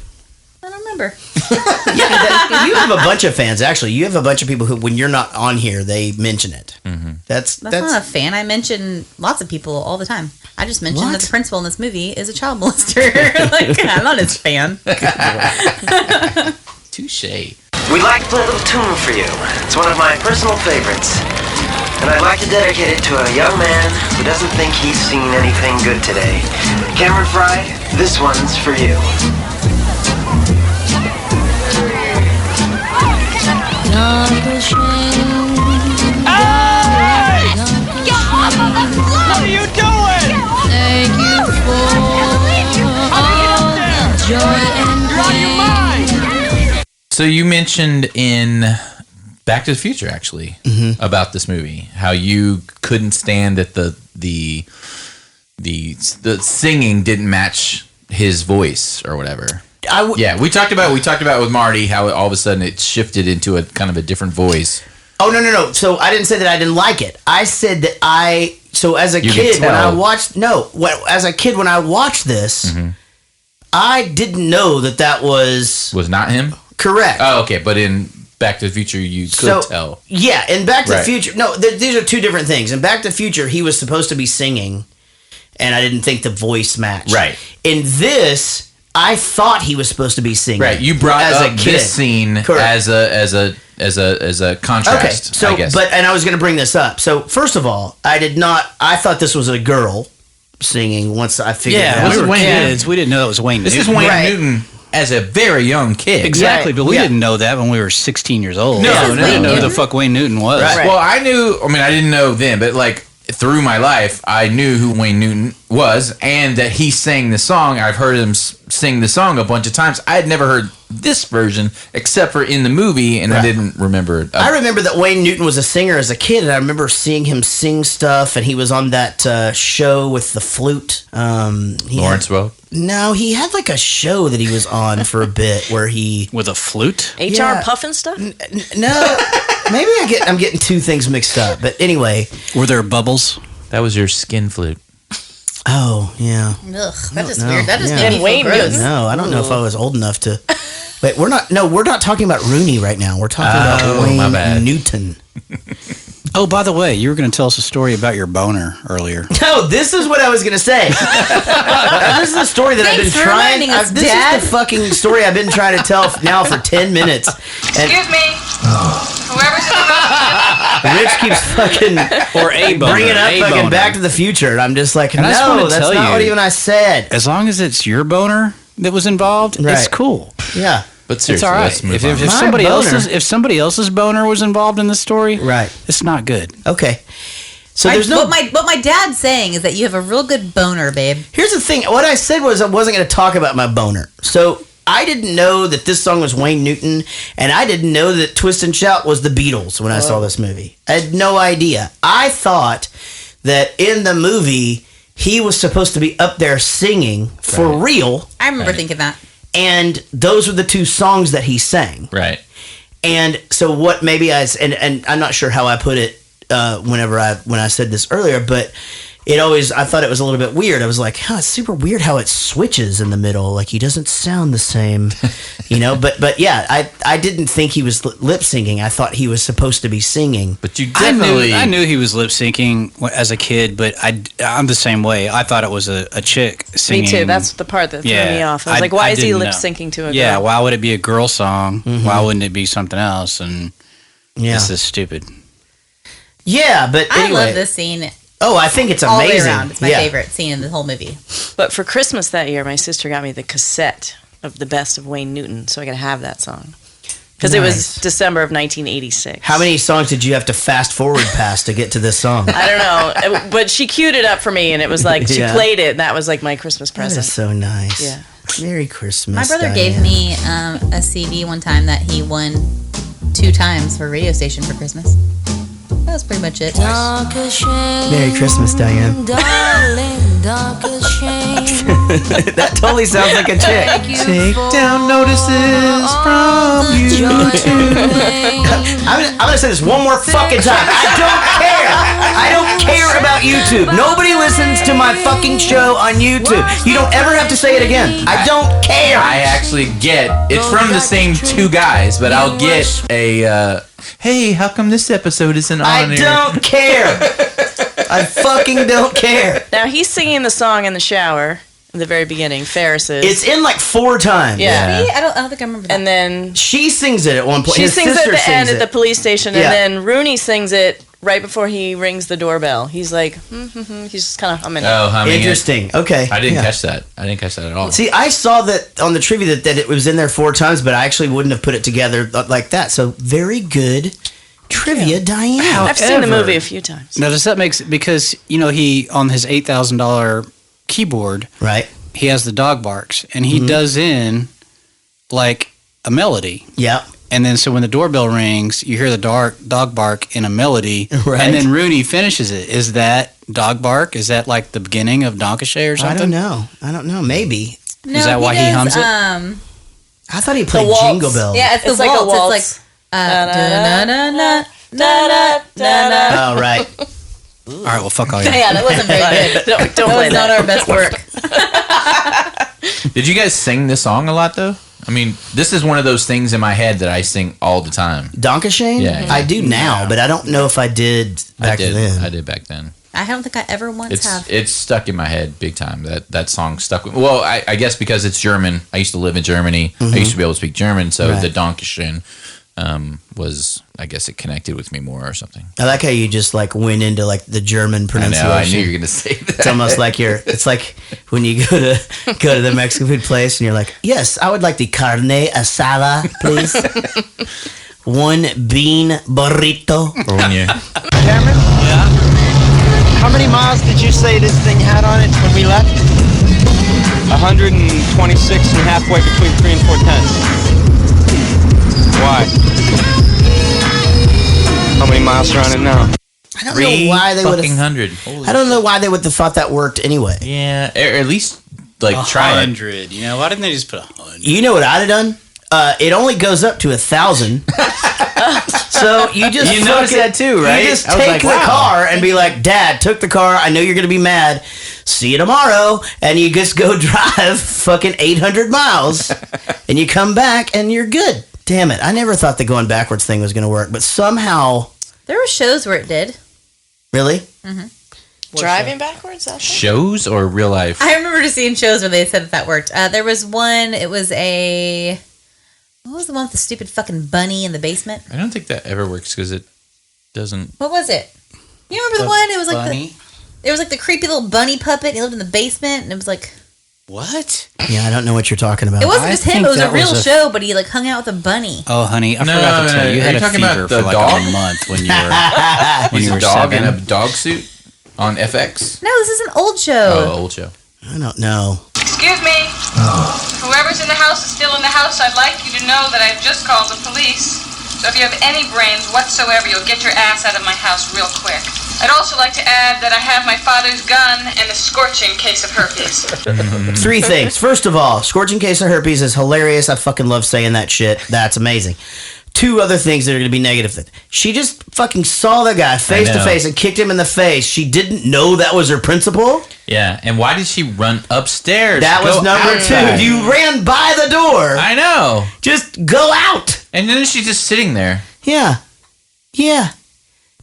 G: I don't remember.
A: You have a bunch of fans, actually. You have a bunch of people who, when you're not on here, they mention it.
F: Mm-hmm.
G: That's not a fan. I mention lots of people all the time. I just mentioned that the principal in this movie is a child molester. I'm not his fan.
F: Touche.
D: We'd like to play a little tune for you. It's one of my personal favorites. And I'd like to dedicate it to a young man who doesn't think he's seen anything good today. Cameron Fry, this one's for you.
U: Hey! Get off of the floor! What are you doing?
B: Thank you for all the joy and pain.
F: So you mentioned in Back to the Future, actually, about this movie, how you couldn't stand that the singing didn't match his voice or whatever. we talked about with Marty how all of a sudden it shifted into a kind of a different voice.
A: Oh no. So I didn't say that I didn't like it. I said that as a kid when I watched this, I didn't know that was
F: not him.
A: Correct.
F: Oh, okay. But in Back to the Future, you could tell.
A: Yeah, in Back to the Future, no, these are two different things. In Back to the Future, he was supposed to be singing, and I didn't think the voice matched.
F: Right.
A: In this, I thought he was supposed to be singing.
F: Right. You brought
A: as
F: up
A: a kid.
F: this scene as a contrast.
A: So,
F: I guess.
A: and I was going to bring this up. So, first of all, I thought this was a girl singing once I figured it out.
H: We were kids. We didn't know it was Wayne Newton.
F: This is Wayne Newton as a very young kid.
H: Exactly, but we didn't know that when we were 16 years old.
F: No,
H: we didn't know who the fuck Wayne Newton was.
F: Right. Well, I didn't know then, but like through my life, I knew who Wayne Newton was and that he sang the song. I've heard him sing the song a bunch of times. I had never heard this version except for in the movie, and I didn't remember it.
A: I remember that Wayne Newton was a singer as a kid, and I remember seeing him sing stuff, and he was on that show with the flute.
F: Lawrence Welk?
A: No, he had like a show that he was on for a bit where he...
H: With a flute?
I: HR Puffin stuff?
A: No, maybe I'm getting two things mixed up, but anyway.
H: Were there bubbles?
F: That was your skin flute.
A: Oh, yeah.
G: Ugh, that is weird. That just made me
I: Wayne
G: feel gross.
A: No, I don't know if I was old enough to... Wait, we're not talking about Rooney right now. We're talking about Wayne Newton.
H: Oh, by the way, you were going to tell us a story about your boner earlier.
A: No, this is what I was going to say. This is the story that I've been trying. This is the fucking story I've been trying to tell now for 10 minutes. And
T: Excuse me. Whoever's in the room.
A: Rich keeps fucking bringing up fucking Back to the Future, and I'm just like, no, that's not what even I said.
H: As long as it's your boner that was involved, it's cool.
A: Yeah.
F: But seriously,
H: it's all right.
F: let's move on.
H: If somebody else's boner was involved in the story, it's not good.
A: Okay. So there's no.
G: What my dad's saying is that you have a real good boner, babe.
A: Here's the thing. What I said was I wasn't going to talk about my boner. So I didn't know that this song was Wayne Newton, and I didn't know that Twist and Shout was the Beatles when I saw this movie. I had no idea. I thought that in the movie he was supposed to be up there singing for real.
G: I remember thinking that.
A: And those were the two songs that he sang.
F: Right.
A: And so what maybe and I'm not sure how I put it when I said this earlier, but I thought it was a little bit weird. I was like, it's super weird how it switches in the middle. Like he doesn't sound the same, but yeah, I didn't think he was lip syncing. I thought he was supposed to be singing.
F: But you definitely...
H: I knew he was lip syncing as a kid, but I'm the same way. I thought it was a chick singing.
I: Me too. That's the part that threw me off. I was like, why is he lip syncing to a girl?
H: Yeah, why would it be a girl song? Mm-hmm. Why wouldn't it be something else? And this is stupid.
A: Yeah, but anyway.
G: I love this scene.
A: Oh, I think it's amazing.
G: All the way around. It's my favorite scene in the whole movie.
I: But for Christmas that year, my sister got me the cassette of the best of Wayne Newton, so I got to have that song. Because it was December of 1986.
A: How many songs did you have to fast forward past to get to this song?
I: I don't know. But she queued it up for me, and it was like, she played it, and that was like my Christmas present.
A: That is so nice.
I: Yeah.
A: Merry Christmas,
G: My brother
A: Diane.
G: gave me a CD one time that he won 2 times for a radio station for Christmas. That was pretty much it.
A: Merry Christmas, Diane. That totally sounds like a chick.
F: Take down notices from YouTube.
A: I'm gonna say this one more fucking time. I don't care about YouTube. Nobody listens to my fucking show on YouTube. You don't ever have to say it again. I don't care.
F: I actually get it's from the same two guys, but I'll get a hey, how come this episode isn't on
A: I don't care. I fucking don't care.
I: Now he's singing the song in the shower in the very beginning. Ferris is.
A: It's in like 4 times.
I: Yeah.
G: I don't think I remember that.
I: And then
A: she sings it at one point.
I: She
A: His
I: sings it
A: sister
I: at the end
A: sings
I: at the
A: it.
I: police station,
A: Yeah.
I: and then Rooney sings it right before he rings the doorbell. He's like, he's just kind of humming.
F: Oh, humming.
A: Interesting. Okay.
F: I didn't catch that. I didn't catch that at all.
A: See, I saw that on the trivia that it was in there 4 times, but I actually wouldn't have put it together like that. So very good trivia, Diane.
I: I've seen the movie a few times.
H: Now, does that make sense? Because, he, on his $8,000 keyboard,
A: right,
H: he has the dog barks, and he does in, like, a melody.
A: Yeah.
H: And then, so when the doorbell rings, you hear the dog bark in a melody,
A: right.
H: And then Rooney finishes it. Is that dog bark? Is that, like, the beginning of Donkashay or something?
A: I don't know. Maybe.
G: No,
H: is that why he hums it?
A: I thought he played Jingle Bells.
G: Yeah, it's the waltz.
I: waltz.
G: It's like
A: Oh, right.
H: All right, well, fuck all you.
G: Yeah, that wasn't very good.
I: Don't
G: That
I: play
G: was not our best work.
F: Did you guys sing this song a lot, though? I mean, this is one of those things in my head that I sing all the time.
A: Donkashane?
F: Yeah.
A: I do now, but I don't know if I did back then.
F: I did back then.
G: I don't think I ever once have.
F: It's stuck in my head big time. That song stuck with. Well, I guess because it's German. I used to live in Germany. I used to be able to speak German, so
A: Right.
F: the Donkashane was, I guess it connected with me more or something.
A: I like how you just like went into like the German pronunciation.
F: I knew you were gonna say that.
A: It's almost like it's like when you go to the Mexican food place and you're like, yes, I would like the carne asada, please. 1 bean burrito.
J: Cameron? Yeah? How many miles did you say this thing had on it when we left?
U: 126 and halfway between 3 and 4/10. Why? How many miles are on it now?
A: I don't know why they would have.
F: 100.
A: I don't know why they would have thought that worked anyway.
F: Yeah, or at least like try it.
H: 100. You know, why didn't they just put 100?
A: You know what I'd have done? It only goes up to 1,000. So you just
F: You noticed that too, right?
A: You just
F: I was
A: take
F: like,
A: the
F: wow.
A: car and be like, Dad, took the car. I know you're gonna be mad. See you tomorrow. And you just go drive fucking 800 miles, and you come back and you're good. Damn it! I never thought the going backwards thing was gonna work, but somehow,
G: There were shows where it did.
A: really.
G: Mm-hmm.
I: Driving backwards? That's
F: Shows or real life?
G: I remember just seeing shows where they said that worked. There was one. It was a. What was the one with the stupid fucking bunny in the basement?
F: I don't think that ever works because it doesn't.
G: What was it? You remember the one? It was like it was like the creepy little bunny puppet. And he lived in the basement, and it was like.
H: What?
A: Yeah, I don't know what you're talking about.
G: It wasn't just him. It was a real show, but he like hung out with a bunny.
H: Oh, honey, I forgot to tell you. You had a fever for like a month when you were
F: He's a
H: were
F: dog
H: 7.
F: in a dog suit on FX.
G: No, this is an old show.
F: Oh, old show.
A: I don't know.
T: Excuse me. Whoever's in the house is still in the house. I'd like you to know that I've just called the police. So if you have any brains whatsoever, you'll get your ass out of my house real quick. I'd also like to add that I have my father's gun and a scorching case of herpes.
A: 3 things. First of all, scorching case of herpes is hilarious. I fucking love saying that shit. That's amazing. 2 other things that are going to be negative. She just fucking saw the guy face to face and kicked him in the face. She didn't know that was her principal.
F: Yeah, and why did she run upstairs?
A: That was number 2. You ran by the door.
F: I know.
A: Just go out.
F: And then she's just sitting there.
A: Yeah. Yeah.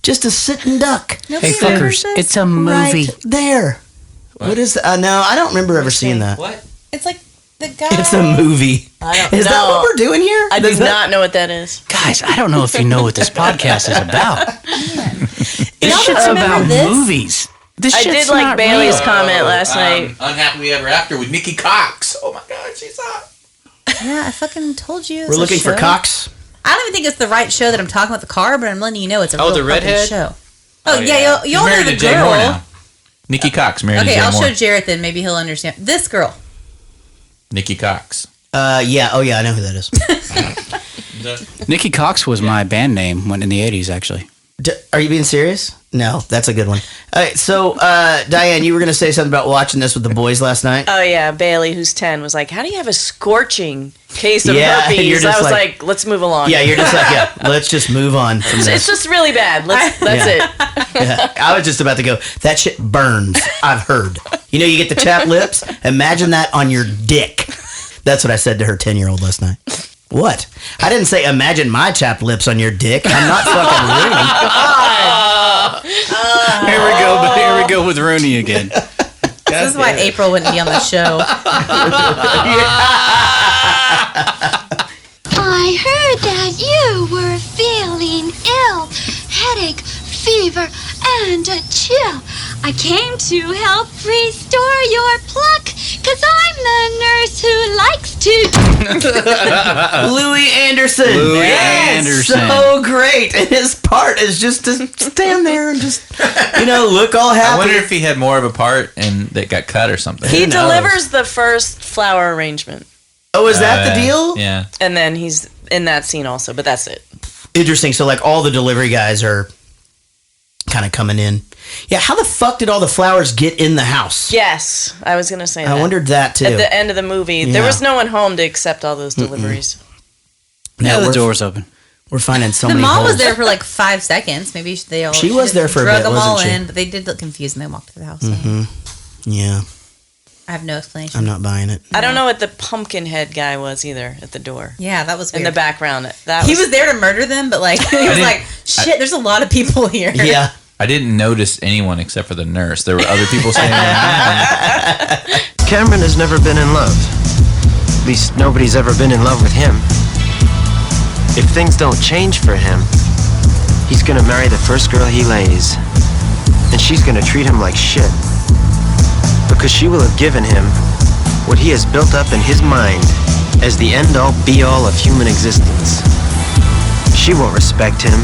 A: Just a sitting duck.
H: Hey, fuckers, it's a movie.
A: Right there. What is that? No, I don't remember ever seeing that.
F: What?
G: It's like the guy.
A: It's a movie.
I: I don't
A: Is
I: know.
A: that what we're doing here?
I: I do
A: Is that-
I: not know what that is.
H: Guys, I don't know if you know what this podcast is about. This
G: Y'all
H: shit's
G: don't remember
H: about
G: this?
H: movies. This
I: I
H: shit's
I: did like
H: not
I: Bailey's
H: real.
I: comment last night.
F: Unhappily Ever After with Nikki Cox. Oh my God, she's hot.
G: Yeah, I fucking told you.
A: We're looking for Cox.
G: I don't even think it's the right show that I'm talking about the car, but I'm letting you know it's a real
H: the
G: fucking
H: redhead?
G: show. Oh, yeah, you all know
F: married
G: the
F: to Jay Moore
G: girl.
F: now. Nikki Cox married to
G: Okay,
F: Jay
G: I'll
F: Moore.
G: show Jaret then. Maybe he'll understand. This girl.
F: Nikki Cox.
A: Yeah. Oh, yeah. I know who that is.
H: Nikki Cox was my band name when in the 80s, actually.
A: Are you being serious? No, that's a good one. All right, so Diane, you were going to say something about watching this with the boys last night.
I: Oh yeah, Bailey, who's 10, was like, "How do you have a scorching case of
A: Yeah, and you're
I: herpes?"
A: just
I: I was
A: like-
I: like, "Let's move along."
A: Yeah, you're just like, yeah, let's just move on from
I: It's
A: this.
I: just really bad. That's it.
A: Yeah, I was just about to go, that shit burns, I've heard. You know, you get the chapped lips? Imagine that on your dick. That's what I said to her 10-year-old last night. What? I didn't say imagine my chapped lips on your dick. I'm not fucking Rooney.
H: Here we go with Rooney again.
G: This is why April wouldn't be on the show.
V: I heard that you were feeling ill. Headache, fever, and a chill. I came to help restore your pluck, 'cause I'm the nurse who likes to...
A: Louis Anderson.
H: Louis
A: Yes,
H: Anderson.
A: so great. And his part is just to stand there and just, look all happy.
F: I wonder if he had more of a part and that got cut or something.
I: He delivers the first flower arrangement.
A: Oh, is that the deal?
F: Yeah.
I: And then he's in that scene also, but that's it.
A: Interesting. So, like, all the delivery guys are kind of coming in. Yeah, how the fuck did all the flowers get in the house?
I: Yes, I was going to say that.
A: I wondered that too.
I: At the end of the movie, there was no one home to accept all those deliveries.
H: Yeah, the door's open.
A: We're finding so
G: the
A: many
G: mom
A: holes.
G: was there for like 5 seconds. Maybe they all.
A: She was there for a
G: drug
A: bit,
G: them all
A: wasn't she?
G: in, but they did look confused when they walked through the house.
A: Yeah.
G: I have no explanation.
A: I'm not buying it.
I: I don't know what the pumpkin head guy was either at the door.
G: Yeah, that was weird.
I: In the background.
G: He was there to murder them, but like he was like, shit, there's a lot of people here.
A: Yeah.
F: I didn't notice anyone except for the nurse. There were other people standing around.
D: Cameron has never been in love. At least nobody's ever been in love with him. If things don't change for him, he's gonna marry the first girl he lays. And she's gonna treat him like shit. Because she will have given him what he has built up in his mind as the end-all, be-all of human existence. She won't respect him.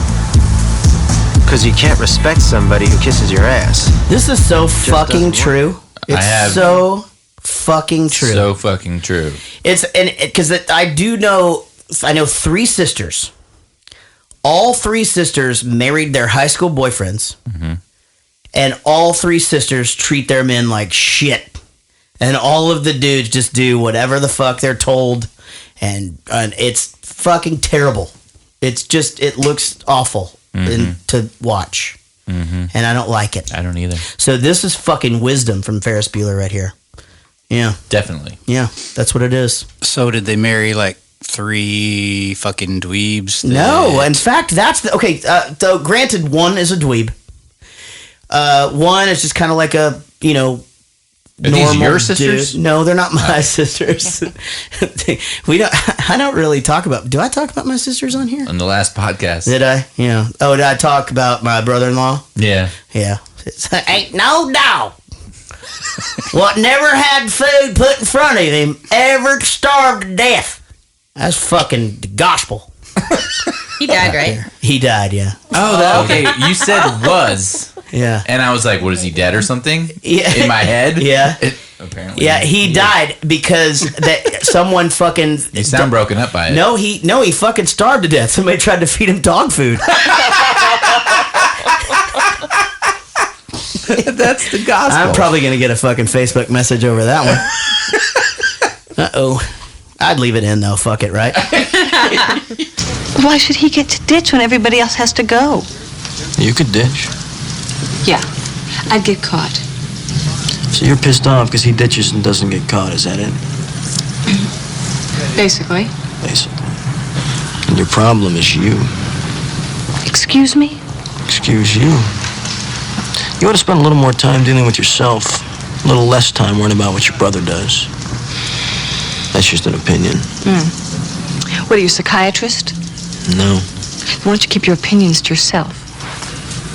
D: Because you can't respect somebody who kisses your ass.
A: This is so fucking true. It's so fucking true.
F: So fucking true.
A: It's because I know 3 sisters. All 3 sisters married their high school boyfriends, and all 3 sisters treat their men like shit. And all of the dudes just do whatever the fuck they're told, and it's fucking terrible. It looks awful to watch, and I don't like it.
F: I don't either.
A: So this is fucking wisdom from Ferris Bueller right here. Yeah,
F: definitely.
A: Yeah, that's what it is.
H: So did they marry like 3 fucking dweebs?
A: No, in fact, that's okay. So granted, one is a dweeb. One is just kind of like a
F: Are these your sisters?
A: Dude. No, they're not my sisters. I don't really talk about. Do I talk about my sisters on here?
F: On the last podcast.
A: Did I? Yeah. Oh, did I talk about my brother-in-law?
F: Yeah.
A: Yeah. Ain't no doubt. What never had food put in front of him ever starved to death. That's fucking the gospel.
G: He died, right?
A: He died, yeah.
F: Oh, okay. You said was.
A: Yeah.
F: And I was like, what, is he dead or something?
A: Yeah.
F: In my head?
A: Yeah.
F: Apparently.
A: Yeah, he died because someone fucking...
F: You sound broken up by it.
A: No, he fucking starved to death. Somebody tried to feed him dog food.
F: That's the gospel.
A: I'm probably going to get a fucking Facebook message over that one. Uh-oh. I'd leave it in, though. Fuck it, right?
C: Why should he get to ditch when everybody else has to go?
M: You could ditch.
C: Yeah, I'd get caught.
M: So you're pissed off because he ditches and doesn't get caught, is that it?
C: Basically.
M: Basically. And your problem is you.
C: Excuse me?
M: Excuse you. You ought to spend a little more time dealing with yourself, a little less time worrying about what your brother does. That's just an opinion.
C: What are you, a psychiatrist?
M: No.
C: Why don't you keep your opinions to yourself?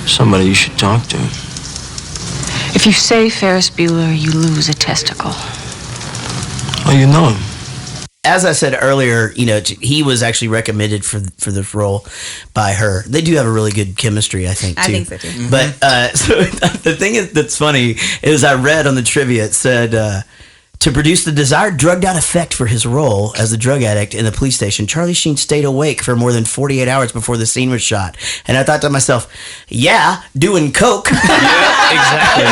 M: Somebody you should talk to.
C: If you say Ferris Bueller, you lose a testicle.
M: Oh, you know him.
A: As I said earlier, he was actually recommended for this role by her. They do have a really good chemistry, I think, too.
G: I think so, too.
A: But so the thing that's funny is I read on the trivia, it said... to produce the desired drugged-out effect for his role as the drug addict in the police station, Charlie Sheen stayed awake for more than 48 hours before the scene was shot. And I thought to myself, yeah, doing coke.
F: Yeah, exactly.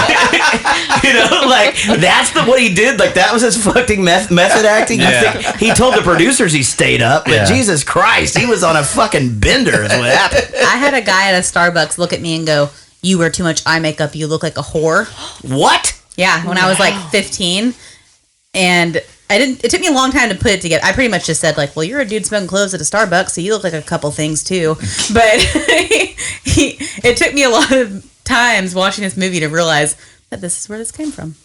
A: That's what he did. Like, that was his fucking method acting.
F: Yeah.
A: I think he told the producers he stayed up, but Jesus Christ, he was on a fucking bender is what happened.
G: I had a guy at a Starbucks look at me and go, "You wear too much eye makeup. You look like a whore."
A: What?
G: Yeah, when I was like 15. And it took me a long time to put it together. I pretty much just said, like, well, you're a dude smoking cloves at a Starbucks, so you look like a couple things too. But it took me a lot of times watching this movie to realize that this is where this came from.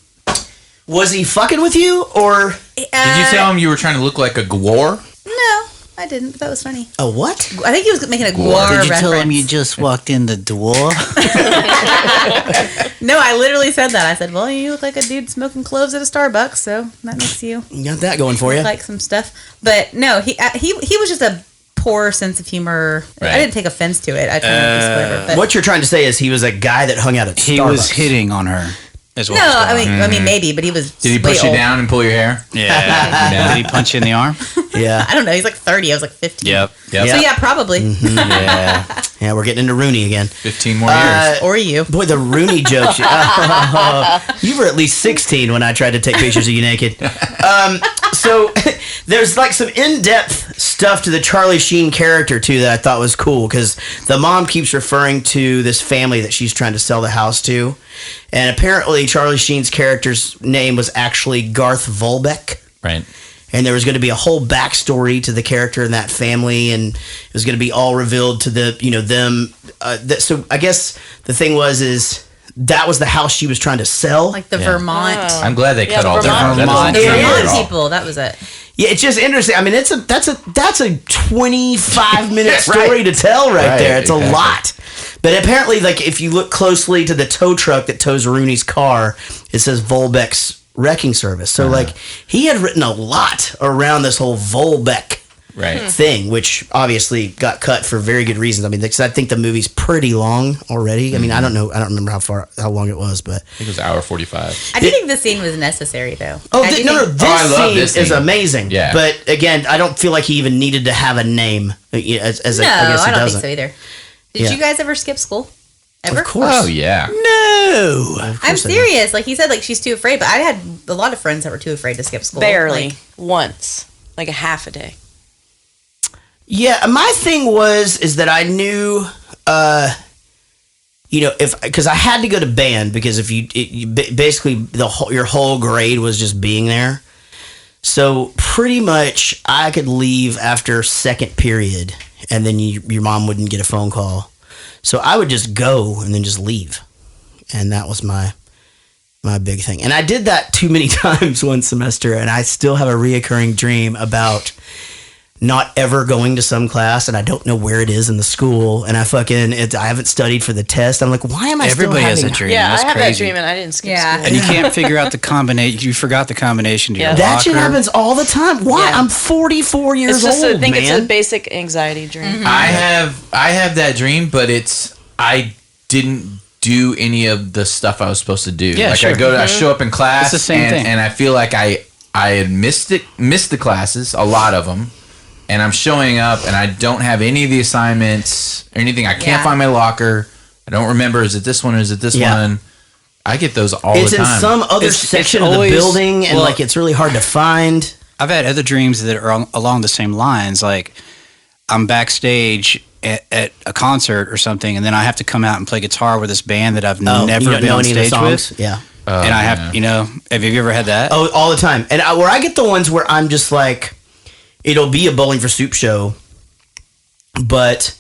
A: Was he fucking with you, or...
F: Did you tell him you were trying to look like a gwar?
G: No, I didn't, but that was funny.
A: A what?
G: I think he was making a gwar
H: Did you
G: reference.
H: tell him you just walked in the door?
G: No, I literally said that. I said, well, you look like a dude smoking cloves at a Starbucks, so that makes you...
A: You got that going for you.
G: Like some stuff. But no, he was just a poor sense of humor.
F: Right.
G: I didn't take offense to it. I kind of just whatever. But
A: What you're trying to say is he was a guy that hung out at Starbucks.
H: He was hitting on her. Is what
G: no,
H: was going on.
G: I mean maybe, but he was.
F: Did he push you down and pull your hair?
H: Yeah. Did he punch you in the arm?
A: Yeah.
G: I don't know. He's like 30. I was like 15.
H: Yep.
G: So yeah, probably.
A: Mm-hmm.
H: Yeah.
A: Yeah, we're getting into Rooney again.
F: 15 more years.
G: Or you.
A: Boy, the Rooney jokes. You were at least 16 when I tried to take pictures of you naked. So there's like some in-depth stuff to the Charlie Sheen character, too, that I thought was cool. Because the mom keeps referring to this family that she's trying to sell the house to. And apparently Charlie Sheen's character's name was actually Garth Volbeck.
F: Right.
A: And there was going to be a whole backstory to the character in that family, and it was going to be all revealed to the, them. So I guess the thing is that was the house she was trying to sell.
G: Like the Vermont.
F: I'm glad they cut all that.
G: Vermont people. That was it.
A: Yeah, it's just interesting. I mean, that's a 25-minute story to tell right there. It's a lot. But apparently, like, if you look closely to the tow truck that tows Rooney's car, it says Volbeck's Wrecking Service. So, like, he had written a lot around this whole Volbeck thing, which obviously got cut for very good reasons. I mean, because I think the movie's pretty long already. I mean, I don't know. I don't remember how long it was, but
F: I think it was 1:45.
G: I do think the scene was necessary, though.
A: This scene is amazing.
F: Yeah.
A: But again, I don't feel like he even needed to have a name. I guess he
G: I don't
A: doesn't.
G: think so either. Did you guys ever skip school? Ever?
A: Of course.
F: Oh, yeah.
A: No.
G: I'm serious. Like he said, like she's too afraid. But I had a lot of friends that were too afraid to skip school.
I: Barely.
G: Like,
I: Once. Like a half a day.
A: Yeah, my thing is that I knew, because I had to go to band because if basically your whole grade was just being there. So pretty much I could leave after second period and then your mom wouldn't get a phone call. So I would just go and then just leave. And that was my big thing. And I did that too many times one semester, and I still have a reoccurring dream about not ever going to some class, and I don't know where it is in the school, and I haven't studied for the test. I'm like, why am I
H: Everybody
A: still
H: has
A: having
H: a dream.
I: Yeah,
H: That's
I: I have
H: crazy.
I: that dream and I didn't skip school.
H: And you can't figure out the combination. You forgot the combination to your locker.
A: That shit happens all the time. Why?
I: Yeah.
A: I'm 44 years
I: It's just,
A: old,
I: I think
A: man.
I: it's a basic anxiety dream.
F: I have that dream, but I didn't do any of the stuff I was supposed to do.
H: Yeah,
F: like
H: sure.
F: I show up in class,
H: It's the same thing.
F: and I feel like I had missed the classes, a lot of them, and I'm showing up and I don't have any of the assignments or anything. I can't find my locker. I don't remember. Is it this one or is it this one? I get those all the time.
A: It's in some other section of the building, and it's really hard to find.
H: I've had other dreams that are along the same lines. Like I'm backstage at a concert or something, and then I have to come out and play guitar with this band that I've never been on stage with.
A: Yeah.
H: And I have, have you ever had that?
A: Oh, all the time. And where I get the ones where I'm just like, it'll be a Bowling for Soup show, but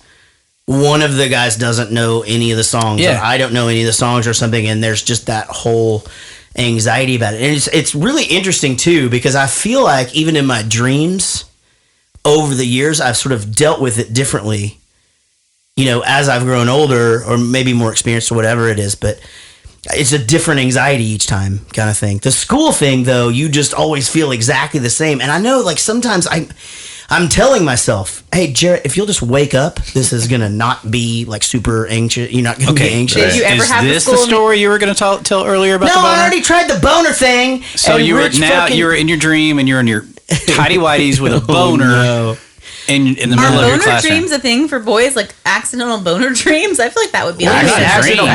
A: one of the guys doesn't know any of the songs.
H: Yeah.
A: Or I don't know any of the songs or something, and there's just that whole anxiety about it. And it's really interesting, too, because I feel like even in my dreams over the years, I've sort of dealt with it differently, as I've grown older or maybe more experienced or whatever it is. But it's a different anxiety each time kind of thing. The school thing, though, you just always feel exactly the same. And I know, like, sometimes I'm telling myself, hey, Jaret, if you'll just wake up, this is going to not be, like, super anxious. You're not going to be anxious.
G: Did you ever have
H: Is this the story you were going to tell earlier about the boner?
A: No, I already tried the boner thing.
H: So you were in your dream and you're in your tighty whities with a boner in the middle of your
G: boner
H: classroom.
G: dreams a thing for boys? Like accidental boner dreams? I feel like that would be
F: Accidental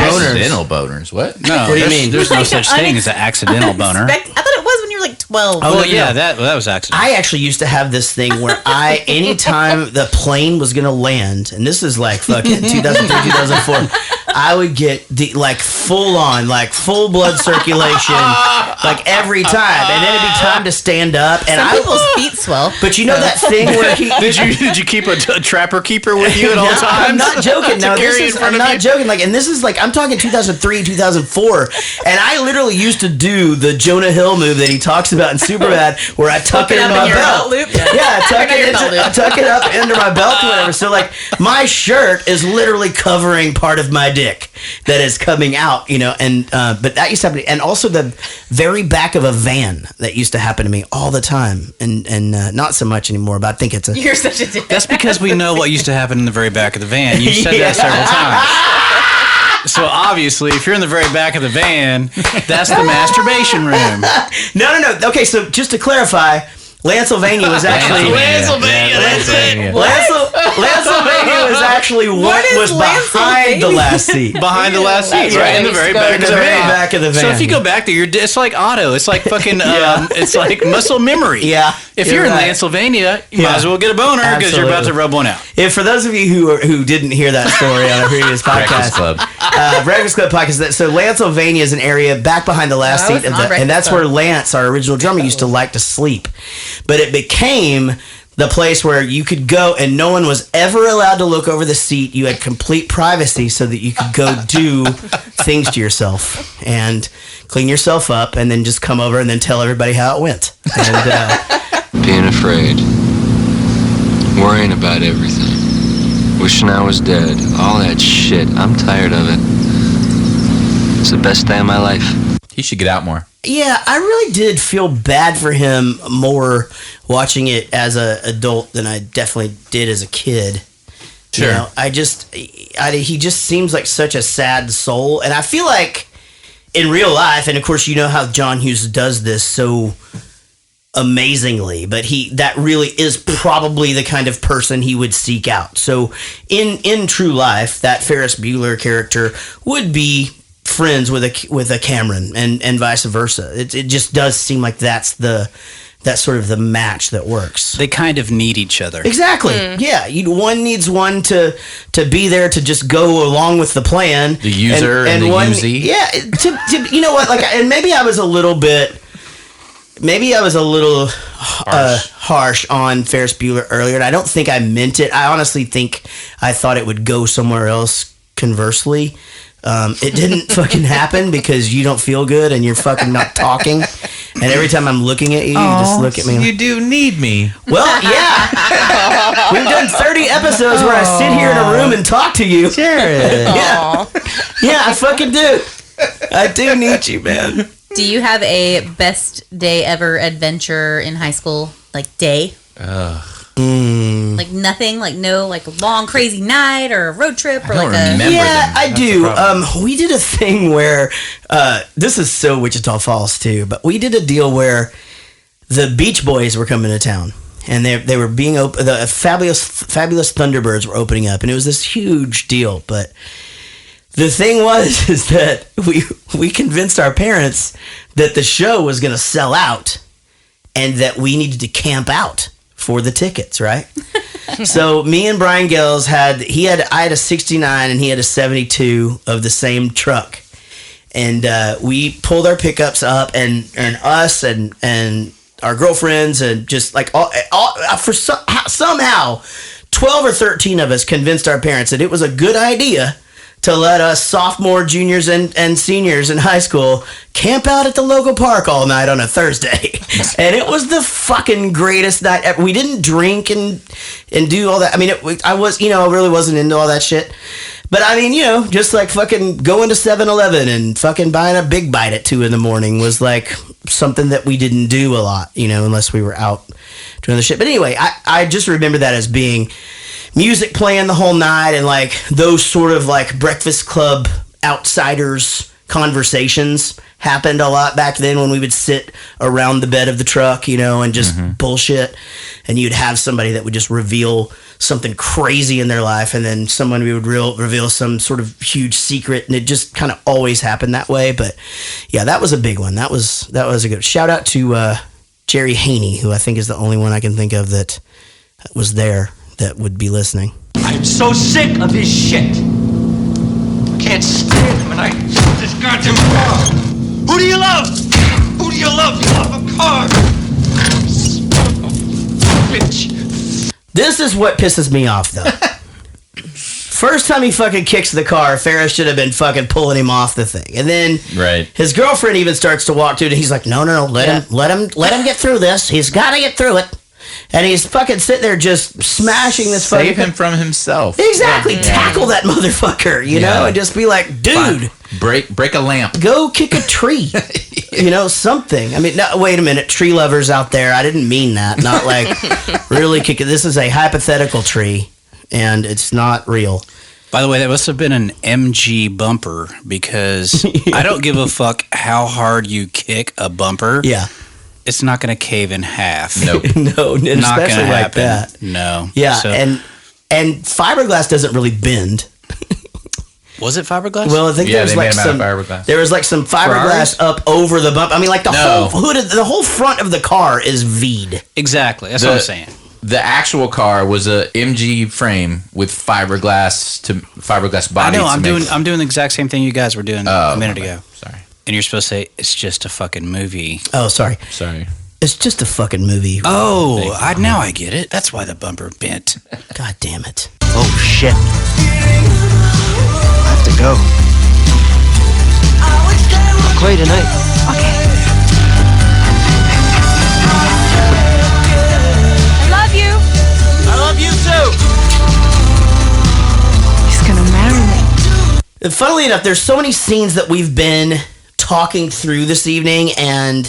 F: boners. What?
H: No,
A: what do you mean?
H: There's no such thing as an accidental boner.
G: I thought it was when you were like 12.
A: Oh,
H: Well,
A: no,
H: yeah,
A: no.
H: that was accidental.
A: I actually used to have this thing where anytime the plane was going to land, and this is like fucking 2003, 2004, I would get full on, full blood circulation, every time. And then it'd be time to stand up. And
G: Some people's feet swell.
A: But you know that thing where
H: did you keep a trapper keeper with you at all times?
A: I'm not joking. No, I'm not joking. And this is I'm talking 2003, 2004, and I literally used to do the Jonah Hill move that he talks about in Superbad, where I tuck it into my belt. Yeah, I tuck it up into my belt or whatever. So my shirt is literally covering part of my dick that is coming out, and but that used to happen, and also the very back of a van that used to happen to me all the time, and not so much anymore. But I think it's
G: You're such a dick.
H: That's because we know what used to happen in the very back of the van. You've said that several times. So obviously, if you're in the very back of the van, that's the masturbation room.
A: No. Okay, so just to clarify, Landsylvania was actually
H: Landsylvania.
A: Landsylvania. Lancylvania was actually what was behind the last seat.
H: Behind the last seat, right in the very back of the van. So if you go back there, it's like Otto. It's like fucking. It's like muscle memory.
A: Yeah.
H: If you're in Lancylvania, you might as well get a boner because you're about to rub one out.
A: If for those of you who didn't hear that story on a previous podcast, Breakfast Club podcast. So Lancylvania is an area back behind the last seat, and that's where Lance, our original drummer, used to like to sleep. But it became the place where you could go and no one was ever allowed to look over the seat. You had complete privacy so that you could go do things to yourself and clean yourself up and then just come over and then tell everybody how it went. And
P: being afraid, worrying about everything, wishing I was dead, all that shit. I'm tired of it. It's the best day of my life.
F: He should get out more.
A: Yeah, I really did feel bad for him more watching it as an adult than I definitely did as a kid.
F: Sure.
A: You know, he just seems like such a sad soul. And I feel like in real life, and of course you know how John Hughes does this so amazingly, but that really is probably the kind of person he would seek out. So in true life, that Ferris Bueller character would be friends with a Cameron and vice versa. It just does seem like that's sort of the match that works.
H: They kind of need each other.
A: Exactly. Yeah, one needs one to be there to just go along with the plan.
F: The user and the usee.
A: Yeah, to you know what? Like, and maybe I was a little harsh on Ferris Bueller earlier, and I don't think I meant it. I honestly think I thought it would go somewhere else. Conversely. It didn't fucking happen because you don't feel good and you're fucking not talking. And every time I'm looking at you, you just look at me.
F: You do need me.
A: Well, yeah. We've done 30 episodes where I sit here in a room and talk to you.
F: Jared.
A: Yeah, I fucking do. I do need you, man.
G: Do you have a best day ever adventure in high school? Like day? Like nothing, like no, like a long crazy night or a road trip or like a.
A: Yeah, I do. We did a thing where this is so Wichita Falls too, but we did a deal where the Beach Boys were coming to town and they were being open. The fabulous Thunderbirds were opening up, and it was this huge deal. But the thing is that we convinced our parents that the show was going to sell out and that we needed to camp out for the tickets, right? So me and Brian Gills I had a 69 and he had a 72 of the same truck. And we pulled our pickups up and us and our girlfriends and just like somehow 12 or 13 of us convinced our parents that it was a good idea to let us sophomore, juniors, and seniors in high school camp out at the local park all night on a Thursday. And it was the fucking greatest night ever. We didn't drink and do all that. I mean, I really wasn't into all that shit. But I mean, just like fucking going to 7-Eleven and fucking buying a Big Bite at 2 a.m. was like something that we didn't do a lot, unless we were out doing the shit. But anyway, I just remember that as being music playing the whole night and like those sort of like Breakfast Club outsiders conversations happened a lot back then when we would sit around the bed of the truck, and just bullshit. And you'd have somebody that would just reveal something crazy in their life, and then someone would reveal some sort of huge secret, and it just kind of always happened that way. But yeah, that was a big one. That was a good shout out to Jerry Haney, who I think is the only one I can think of that was there that would be listening.
K: I'm so sick of his shit. I can't stand him, and I hate this goddamn car. Who do you love? Who do you love? You love a car. Bitch.
A: This is what pisses me off, though. First time he fucking kicks the car, Ferris should have been fucking pulling him off the thing. And then his girlfriend even starts to walk to it, and he's like, no, let him get through this. He's got to get through it. And he's fucking sitting there just smashing this fucking...
F: Save him from himself.
A: Exactly. Yeah. Tackle that motherfucker, and just be like, dude.
F: Break a lamp.
A: Go kick a tree. Something. I mean, no, wait a minute. Tree lovers out there, I didn't mean that. Not like really kick it. This is a hypothetical tree, and it's not real.
H: By the way, that must have been an MG bumper because I don't give a fuck how hard you kick a bumper.
A: Yeah.
H: It's not going to cave in half.
F: Nope.
A: No,
H: not
A: especially like
H: happen.
A: that.
H: No.
A: Yeah, and And fiberglass doesn't really bend.
H: Was it fiberglass?
A: Well, I think there's like some
F: fiberglass.
A: There was like some fiberglass up over the bump. I mean, like the whole hood, the whole front of the car is V'd.
H: Exactly. That's what I'm saying.
F: The actual car was a MG frame with fiberglass body.
H: I know. I'm doing the exact same thing you guys were doing a minute ago.
F: Sorry.
H: And you're supposed to say it's just a fucking movie.
A: Oh, sorry. It's just a fucking movie.
H: Oh, now I get it. That's why the bumper bent.
A: God damn it.
J: Oh, shit. I have to go.
M: I'll call you tonight.
T: I love you.
K: I love you too.
T: He's gonna marry me.
A: And funnily enough, there's so many scenes that we've been talking through this evening, and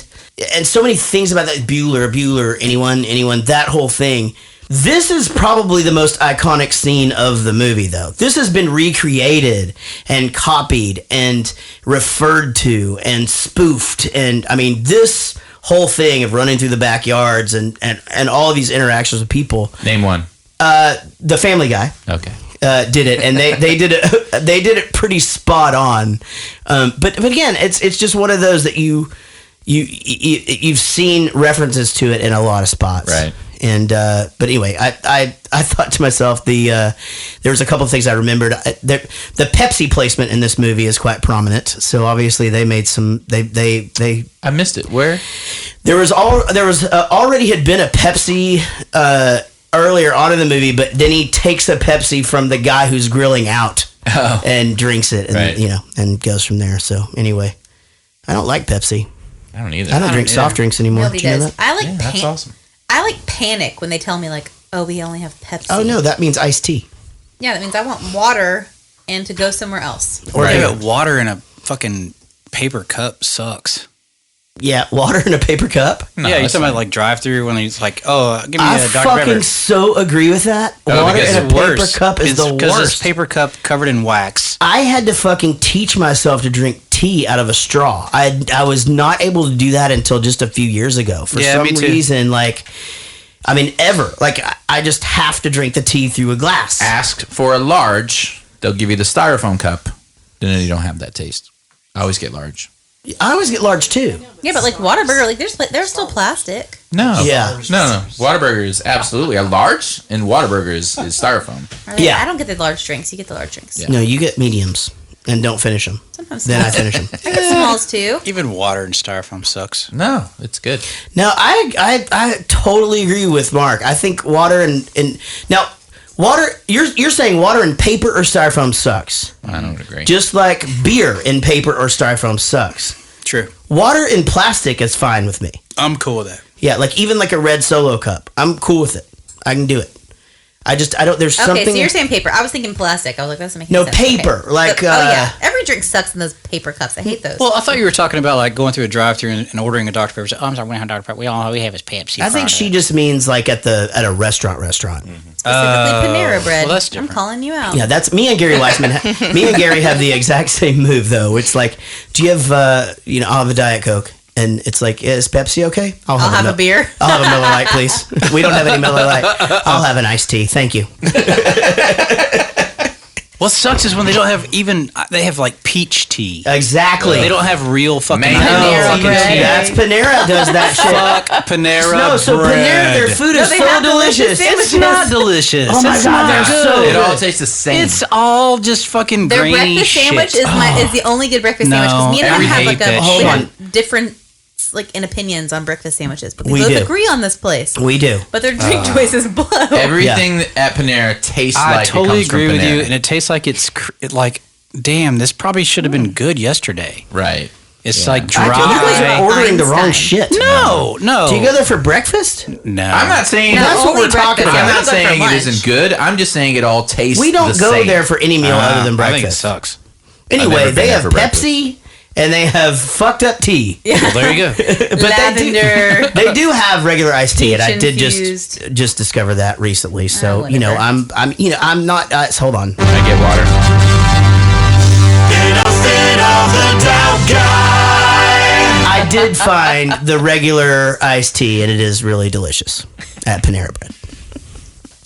A: so many things about that Bueller, anyone, that whole thing. This is probably the most iconic scene of the movie, though. This has been recreated and copied and referred to and spoofed. And, I mean, this whole thing of running through the backyards and all of these interactions with people.
F: Name one.
A: The Family Guy.
F: Okay.
A: Did it, and they did it. They did it pretty spot on. But again, it's just one of those that you've seen references to it in a lot of spots,
F: right?
A: And but anyway, I thought to myself there was a couple of things I remembered. The Pepsi placement in this movie is quite prominent. So obviously they made some. They
F: I missed it. Where
A: there was already had been a Pepsi. Earlier on in the movie, but then he takes a Pepsi from the guy who's grilling out and drinks it, and and goes from there. So anyway, I don't like Pepsi.
F: I don't either.
A: I don't drink soft drinks anymore.
G: Nobody
A: Do you know
G: does.
A: that?
G: I like
F: that's awesome.
G: I like panic when they tell me like, oh, we only have Pepsi.
A: Oh no, that means iced tea.
G: Yeah, that means I want water and to go somewhere else.
H: Or water in a fucking paper cup sucks.
A: Yeah, water in a paper cup.
H: No, yeah, you're talking about like drive-through when he's like, "Oh, give me
A: I
H: a Dr.
A: fucking
H: Pepper."
A: so agree with that. Water in a paper cup is the worst.
H: Because it's paper cup covered in wax.
A: I had to fucking teach myself to drink tea out of a straw. I was not able to do that until just a few years ago. For some reason, like, I mean, ever. Like, I just have to drink the tea through a glass.
F: Ask for a large. They'll give you the styrofoam cup. Then you don't have that taste. I always get large.
A: I always get large too.
G: Yeah, but like Whataburger, like there's still plastic.
F: No.
A: Yeah.
F: No. Whataburger is absolutely a large, and Whataburger is styrofoam.
G: Yeah. I don't get the large drinks. You get the large drinks.
F: Yeah.
A: No, you get mediums and don't finish them.
G: Sometimes
A: then I finish them.
G: I get smalls too.
H: Even water and styrofoam sucks.
F: No, it's good.
A: No, I totally agree with Mark. I think water and now water. You're saying water in paper or styrofoam sucks.
F: I don't agree.
A: Just like beer in paper or styrofoam sucks.
H: True.
A: Water in plastic is fine with me.
H: I'm cool with that.
A: Yeah, like even like a red Solo cup. I'm cool with it. I can do it. I don't. There's something.
G: Okay, so you're saying paper. I was thinking plastic. I was like, that's making
A: no
G: sense.
A: paper.
G: Okay.
A: Like
G: oh yeah, every drink sucks in those paper cups. I hate those.
H: Well, I thought you were talking about like going through a drive-through and ordering a Dr. Pepper. Oh, I'm sorry, we don't have Dr. Pepper. All we have is Pepsi.
A: I think she just means like at a restaurant.
G: Specifically Panera Bread.
H: Well, that's
G: I'm calling you out.
A: Yeah, that's me and Gary Weissman. Me and Gary have the exact same move though. It's like, do you have I'll have a Diet Coke. And it's like, is Pepsi okay?
G: I'll have a beer.
A: I'll have a Miller Lite, please. We don't have any Miller Lite. I'll have an iced tea. Thank you.
H: What sucks is when they don't have they have like peach tea.
A: Exactly.
H: They don't have real fucking
G: Panera
H: tea.
G: bread.
A: That's Panera does that shit.
H: Fuck Panera
A: No, so
H: bread.
A: Panera, their food is so delicious.
H: It's not delicious.
A: Oh my
H: It's
A: God,
H: not
A: they're
H: good.
A: so
F: It all tastes the same.
H: It's all just fucking
G: Their
H: grainy
G: breakfast sandwich
H: shit.
G: is the only good breakfast sandwich because me and him have like
H: hold
G: we have different like in opinions on breakfast sandwiches, but we
A: We
G: both
A: do.
G: agree on this place.
A: We do.
G: But their drink choices blow.
F: Everything at Panera tastes like
H: I totally
F: it comes
H: agree
F: from
H: with
F: Panera.
H: you, and it tastes like like, damn, this probably should have been good yesterday.
F: Right.
H: It's like
A: You
H: dry.
A: guys are ordering the wrong shit.
H: No.
A: Do you go there for breakfast?
H: No.
F: I'm not saying
A: that's what we're talking about.
F: I'm not
A: We go there for
F: saying it
A: lunch.
F: isn't good. I'm just saying it all tastes.
A: We don't
F: the
A: go
F: same.
A: there for any meal other than
H: I think it
A: breakfast.
H: sucks.
F: I've
A: Anyway,
F: never
A: they
F: been
A: have
F: there for breakfast.
A: Pepsi and they have fucked up tea.
H: Well, there you go.
A: But
G: Lavender.
A: they do have regular iced tea, and I did
G: Peach-infused.
A: just discover that recently. So
G: whatever.
A: I'm not. Hold on.
F: I get water.
A: I did find the regular iced tea, and it is really delicious at Panera Bread.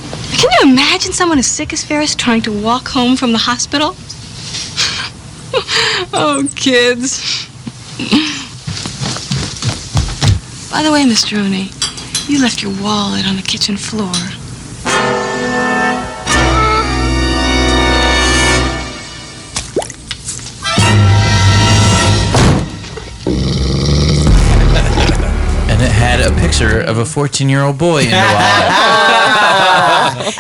V: I
E: Can you imagine someone as sick as Ferris trying to walk home from the hospital? Oh, kids. By the way, Mr. Rooney, you left your wallet on the kitchen floor.
F: And it had a picture of a 14-year-old boy in the wallet.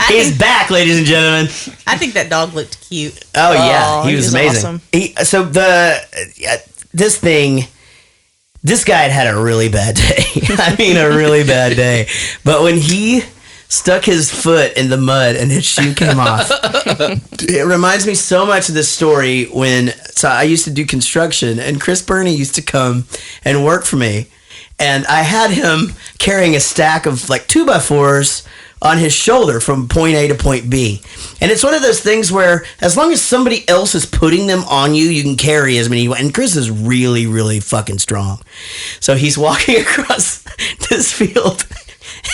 A: He's back, ladies and gentlemen.
G: I think that dog looked cute.
A: Oh yeah, he was amazing.
G: Awesome.
A: This guy had a really bad day. I mean, a really bad day. But when he stuck his foot in the mud and his shoe came off, it reminds me so much of this story so I used to do construction, and Chris Burney used to come and work for me. And I had him carrying a stack of like 2x4s on his shoulder from point A to point B. And it's one of those things where as long as somebody else is putting them on you, you can carry as many. And Chris is really, really fucking strong. So he's walking across this field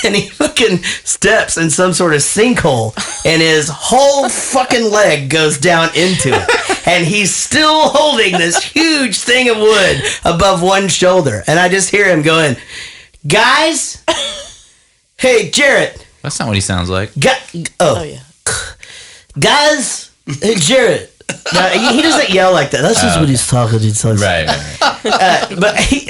A: and he fucking steps in some sort of sinkhole and his whole fucking leg goes down into it. And he's still holding this huge thing of wood above one shoulder. And I just hear him going, guys, hey, Jaret.
F: That's not what he sounds like.
A: Oh yeah. Guys, hey, Jaret. No, he doesn't yell like that. That's just what he's talking.
F: Right.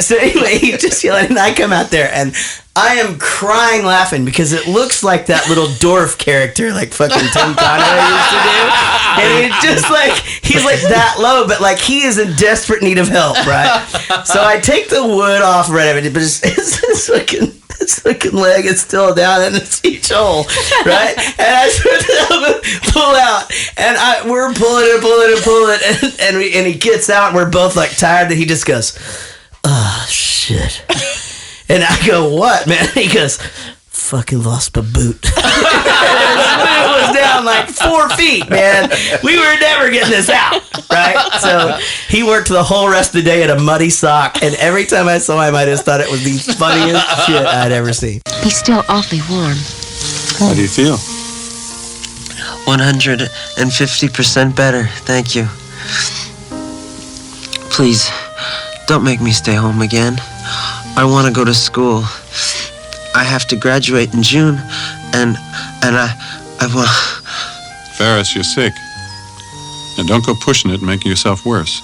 A: So anyway, he's just yelling, and I come out there, and I am crying laughing because it looks like that little dwarf character, like fucking Tim Conway used to do. And it's just like, he's like that low, but like he is in desperate need of help, right? So I take the wood off right of it, but his fucking leg is still down in this huge hole, right? And I pull out, and we're pulling it, and he gets out, and we're both like tired, and he just goes, oh, shit. And I go, what, man? He goes, fucking lost my boot. His boot was down like 4 feet, man. We were never getting this out, right? So he worked the whole rest of the day in a muddy sock, and every time I saw him, I just thought it was the funniest shit I'd ever seen.
B: He's still awfully warm.
N: How do you feel?
D: 150% better, thank you. Please, don't make me stay home again. I want to go to school. I have to graduate in June, and I want...
N: Ferris, you're sick. Now don't go pushing it and making yourself worse.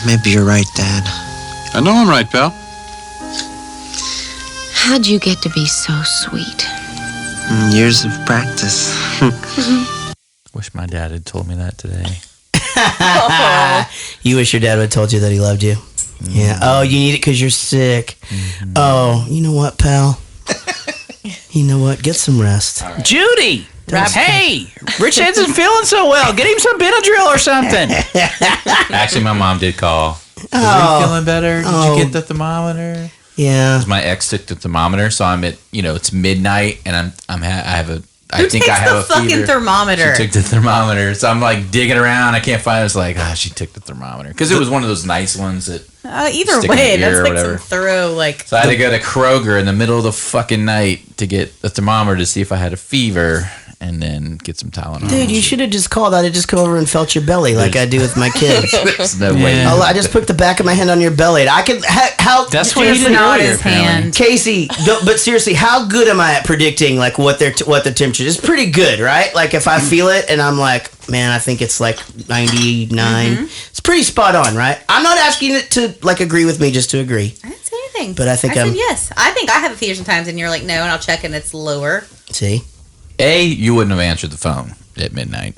D: Maybe you're right, Dad.
N: I know I'm right, pal.
B: How'd you get to be so sweet?
D: Years of practice.
F: Wish my dad had told me that today.
A: You wish your dad would have told you that he loved you. Yeah. Oh, you need it because you're sick. Mm-hmm. Oh, you know what, pal? You know what? Get some rest.
H: Right. Judy! Hey! Rich isn't feeling so well. Get him some Benadryl or something.
F: Actually, my mom did call.
A: Oh.
F: Are you feeling better? Did you get the thermometer?
A: Yeah.
F: My ex took the thermometer, so I'm at, it's midnight, and I have a
G: Who takes the fucking thermometer?
F: She took the thermometer, so I'm like digging around. I can't find it. It's like, she took the thermometer because it was one of those nice ones that.
G: Either way, that's like some thorough like.
F: So I had to go to Kroger in the middle of the fucking night to get the thermometer to see if I had a fever, and then get some Tylenol.
A: Dude, you should have just called. I'd have just come over and felt your belly like I do with my kids.
F: There's no way.
A: I just put the back of my hand on your belly. I could. How?
H: That's what he did earlier, his hand.
A: Casey, but seriously, how good am I at predicting like what the temperature is? Pretty good, right? Like if I feel it and I'm like, man, I think it's like 99. Mm-hmm. It's pretty spot on, right? I'm not asking it to like agree with me just to agree.
G: I didn't say anything.
A: But I think
G: I said yes. I think I have a fever sometimes, and you're like, no, and I'll check, and it's lower.
A: See?
F: You wouldn't have answered the phone at midnight.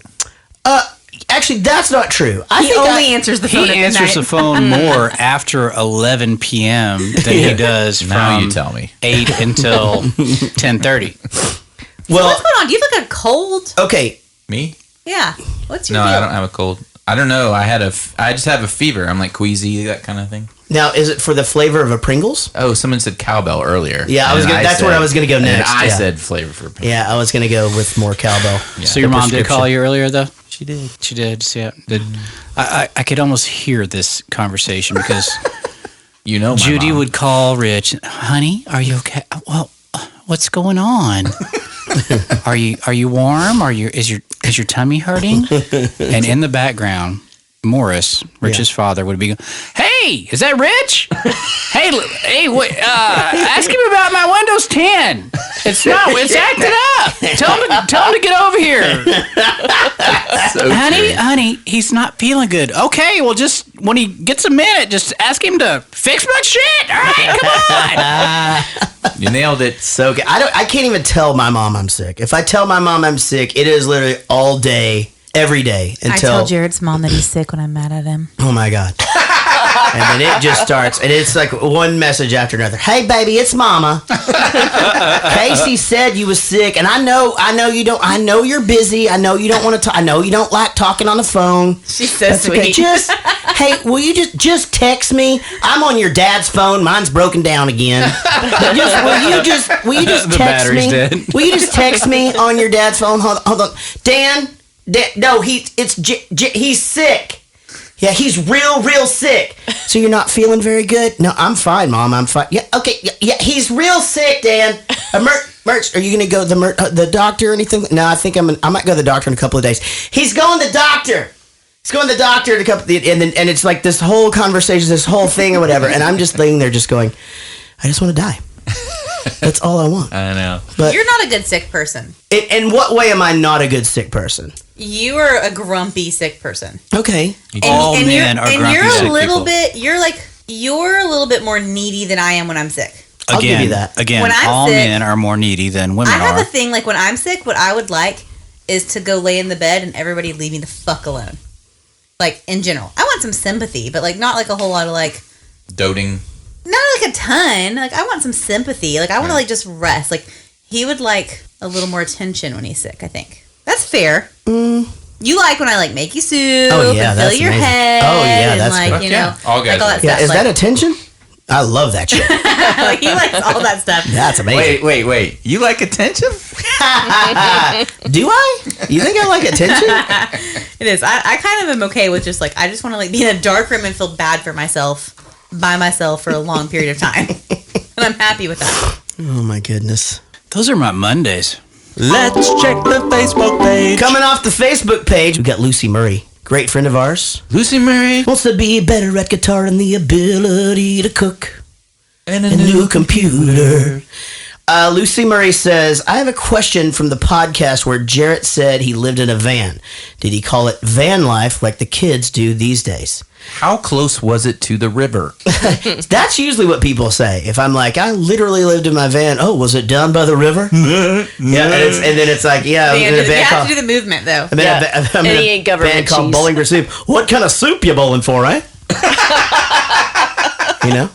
A: Actually, that's not true.
G: He only answers the phone at midnight.
H: He answers the phone more after 11 p.m. than he does from
F: now you tell me.
H: 8 until 10:30.
A: Well,
G: what's going on? Do you look a cold?
A: Okay.
F: Me?
G: Yeah. What's your
F: deal?
G: deal?
F: I don't have a cold. I don't know. I just have a fever. I'm like queasy, that kind of thing.
A: Now, is it for the flavor of a Pringles?
F: Oh, someone said cowbell earlier.
A: Yeah, that's where I was going to go next.
F: And I said flavor for Pringles.
A: Yeah, I was going to go with more cowbell.
H: Yeah. So your mom did call you earlier, though?
F: She did.
H: She did. Yeah. I could almost hear this conversation because Judy would call Rich. Honey, are you okay? Well, what's going on? Are you warm? Is your tummy hurting? And in the background, Morris, Rich's father, would be going, "Hey, is that Rich? hey, wait, ask him about my Windows 10. It's acting up. Tell him to get over here." So honey, he's not feeling good. Okay, well, just when he gets a minute, just ask him to fix my shit. All right, come on.
F: You nailed it.
A: So good. I can't even tell my mom I'm sick. If I tell my mom I'm sick, it is literally all day, every day until.
G: I tell Jared's mom that he's sick when I'm mad at him.
A: Oh my God. And then it just starts, and it's like one message after another. "Hey, baby, it's Mama. Casey said you was sick, and I know you don't. I know you're busy. I know you don't want to talk. I know you don't like talking on the phone.
G: She's so sweet.
A: Okay. Hey, will you just text me? I'm on your dad's phone. Mine's broken down again. Will you just text me?
H: Dead.
A: Will you just text me on your dad's phone? Hold on, Dan. No, he's sick. Yeah, he's real sick. So you're not feeling very good? No, I'm fine, Mom. I'm fine. Yeah, okay. Yeah, he's real sick, Dan. Merch, are you going to go to the doctor or anything? No, I think I might go to the doctor in a couple of days. He's going to the doctor. He's going to the doctor in a couple of, and it's like this whole conversation, this whole thing or whatever. And I'm just laying there just going, I just want to die. That's all I want.
F: I know.
A: But
G: you're not a good sick person.
A: In what way am I not a good sick person?
G: You are a grumpy sick person.
A: Okay.
H: All men are grumpy sick people.
G: And you're a little bit more needy than I am when I'm sick.
A: I'll give you that.
H: Again, all men are more needy than women are.
G: I have a thing, like when I'm sick, what I would like is to go lay in the bed and everybody leave me the fuck alone. Like, in general. I want some sympathy, but like not like a whole lot of like...
F: Doting.
G: Not like a ton. Like, I want some sympathy. Like, I want to like just rest. Like, he would like a little more attention when he's sick, I think. That's fair. You like when I like make you soup and fill your head.
A: Oh yeah, that's
G: and, like,
A: good.
G: you know,
F: all guys.
G: Like all that stuff.
A: Is that attention? I love that shit.
G: Like, he likes all that stuff.
A: That's amazing.
F: Wait. You like attention?
A: Do I? You think I like attention?
G: It is. I kind of am okay with just like, I just want to like be in a dark room and feel bad for myself by myself for a long period of time. And I'm happy with that.
A: Oh my goodness.
H: Those are my Mondays.
A: Let's check the Facebook page. Coming off the Facebook page, we got Lucy Murray, great friend of ours.
F: Lucy Murray
A: wants to be better at guitar and the ability to cook. And a new computer. Lucy Murray says, I have a question from the podcast where Jaret said he lived in a van. Did he call it van life like the kids do these days?
F: How close was it to the river?
A: That's usually what people say. If I'm like, I literally lived in my van. Oh, was it down by the river? Yeah, and then it's like, yeah.
G: You have to do the movement, though.
A: I'm in a band called Bowling for Soup. What kind of soup you bowling for, eh? You know?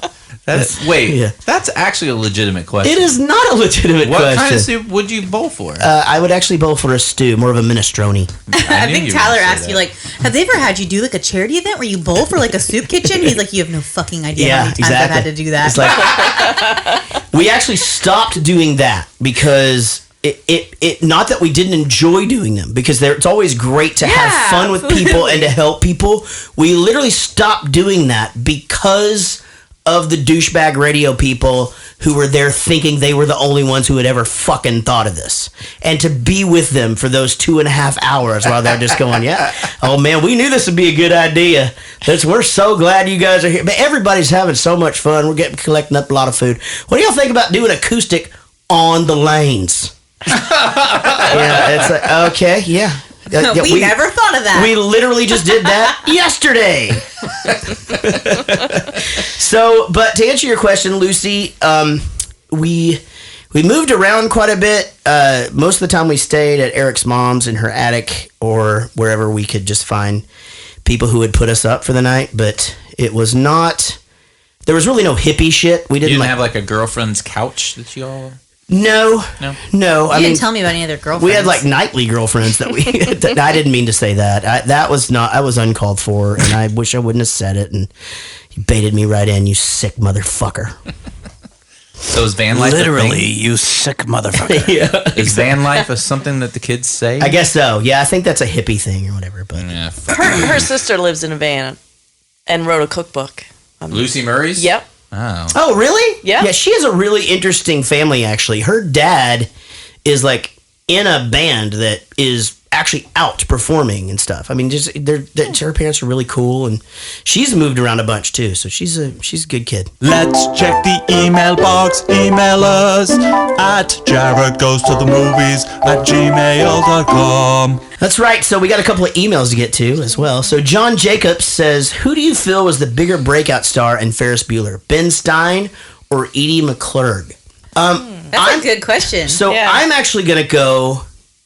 F: That's actually a legitimate question.
A: It is not a legitimate question.
F: What kind of soup would you bowl for?
A: I would actually bowl for a stew, more of a minestrone.
G: I think Tyler asked you, like, have they ever had you do like a charity event where you bowl for like a soup kitchen? He's like, you have no fucking idea how many times I've had to do that.
A: It's like, we actually stopped doing that because it not that we didn't enjoy doing them, because it's always great to have fun with people and to help people. We literally stopped doing that because of the douchebag radio people who were there thinking they were the only ones who had ever fucking thought of this. And to be with them for those 2.5 hours while they're just going, oh man, we knew this would be a good idea. We're so glad you guys are here. But everybody's having so much fun. We're collecting up a lot of food. What do y'all think about doing acoustic on the lanes? It's like, okay, yeah.
G: We never thought of that.
A: We literally just did that yesterday. So, but to answer your question, Lucy, we moved around quite a bit. Most of the time we stayed at Eric's mom's in her attic or wherever we could just find people who would put us up for the night. But it was not, there was really no hippie shit. We didn't
F: have like a girlfriend's couch that you all...
A: No.
G: You didn't tell me about any other girlfriends.
A: We had like nightly girlfriends that we. I didn't mean to say that. I was uncalled for, and I wish I wouldn't have said it. And you baited me right in, you sick motherfucker.
F: So is van life
H: literally, you sick motherfucker?
A: Yeah.
F: Is van life something that the kids say?
A: I guess so. Yeah, I think that's a hippie thing or whatever. But
I: her sister lives in a van and wrote a cookbook.
F: Lucy Murray's?
I: Yep.
A: Oh, really?
I: Yeah.
A: Yeah, she has a really interesting family, actually. Her dad is like in a band that is actually out performing and stuff. I mean, just her parents are really cool, and she's moved around a bunch too. So she's a good kid.
O: Let's check the email box. Email us at jaretgoestothemovies@gmail.com.
A: That's right. So we got a couple of emails to get to as well. So John Jacobs says, who do you feel was the bigger breakout star in Ferris Bueller, Ben Stein or Edie McClurg?
G: That's a good question.
A: So I'm actually going to go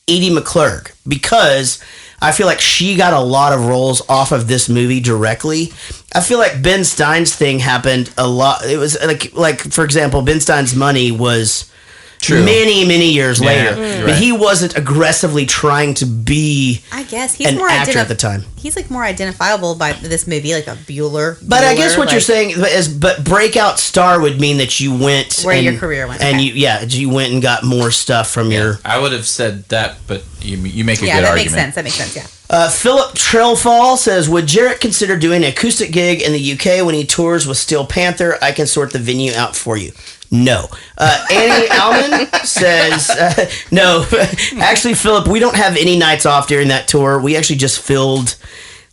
A: Edie McClurg because I feel like she got a lot of roles off of this movie directly. I feel like Ben Stein's thing happened a lot. It was like for example, Ben Stein's Money was many years later, but he wasn't aggressively trying to be.
G: I guess he's
A: an
G: more
A: actor at the time.
G: He's like more identifiable by this movie, like a Bueller.
A: But I guess what you're saying is, but breakout star would mean that you went
G: where your career went,
A: and you went and got more stuff from your.
F: I would have said that, but you make a good
G: that
F: argument.
G: That makes sense. Yeah.
A: Philip Trailfall says, would Jaret consider doing an acoustic gig in the UK when he tours with Steel Panther? I can sort the venue out for you. No. Annie Alman says, no. Actually, Philip, we don't have any nights off during that tour. We actually just filled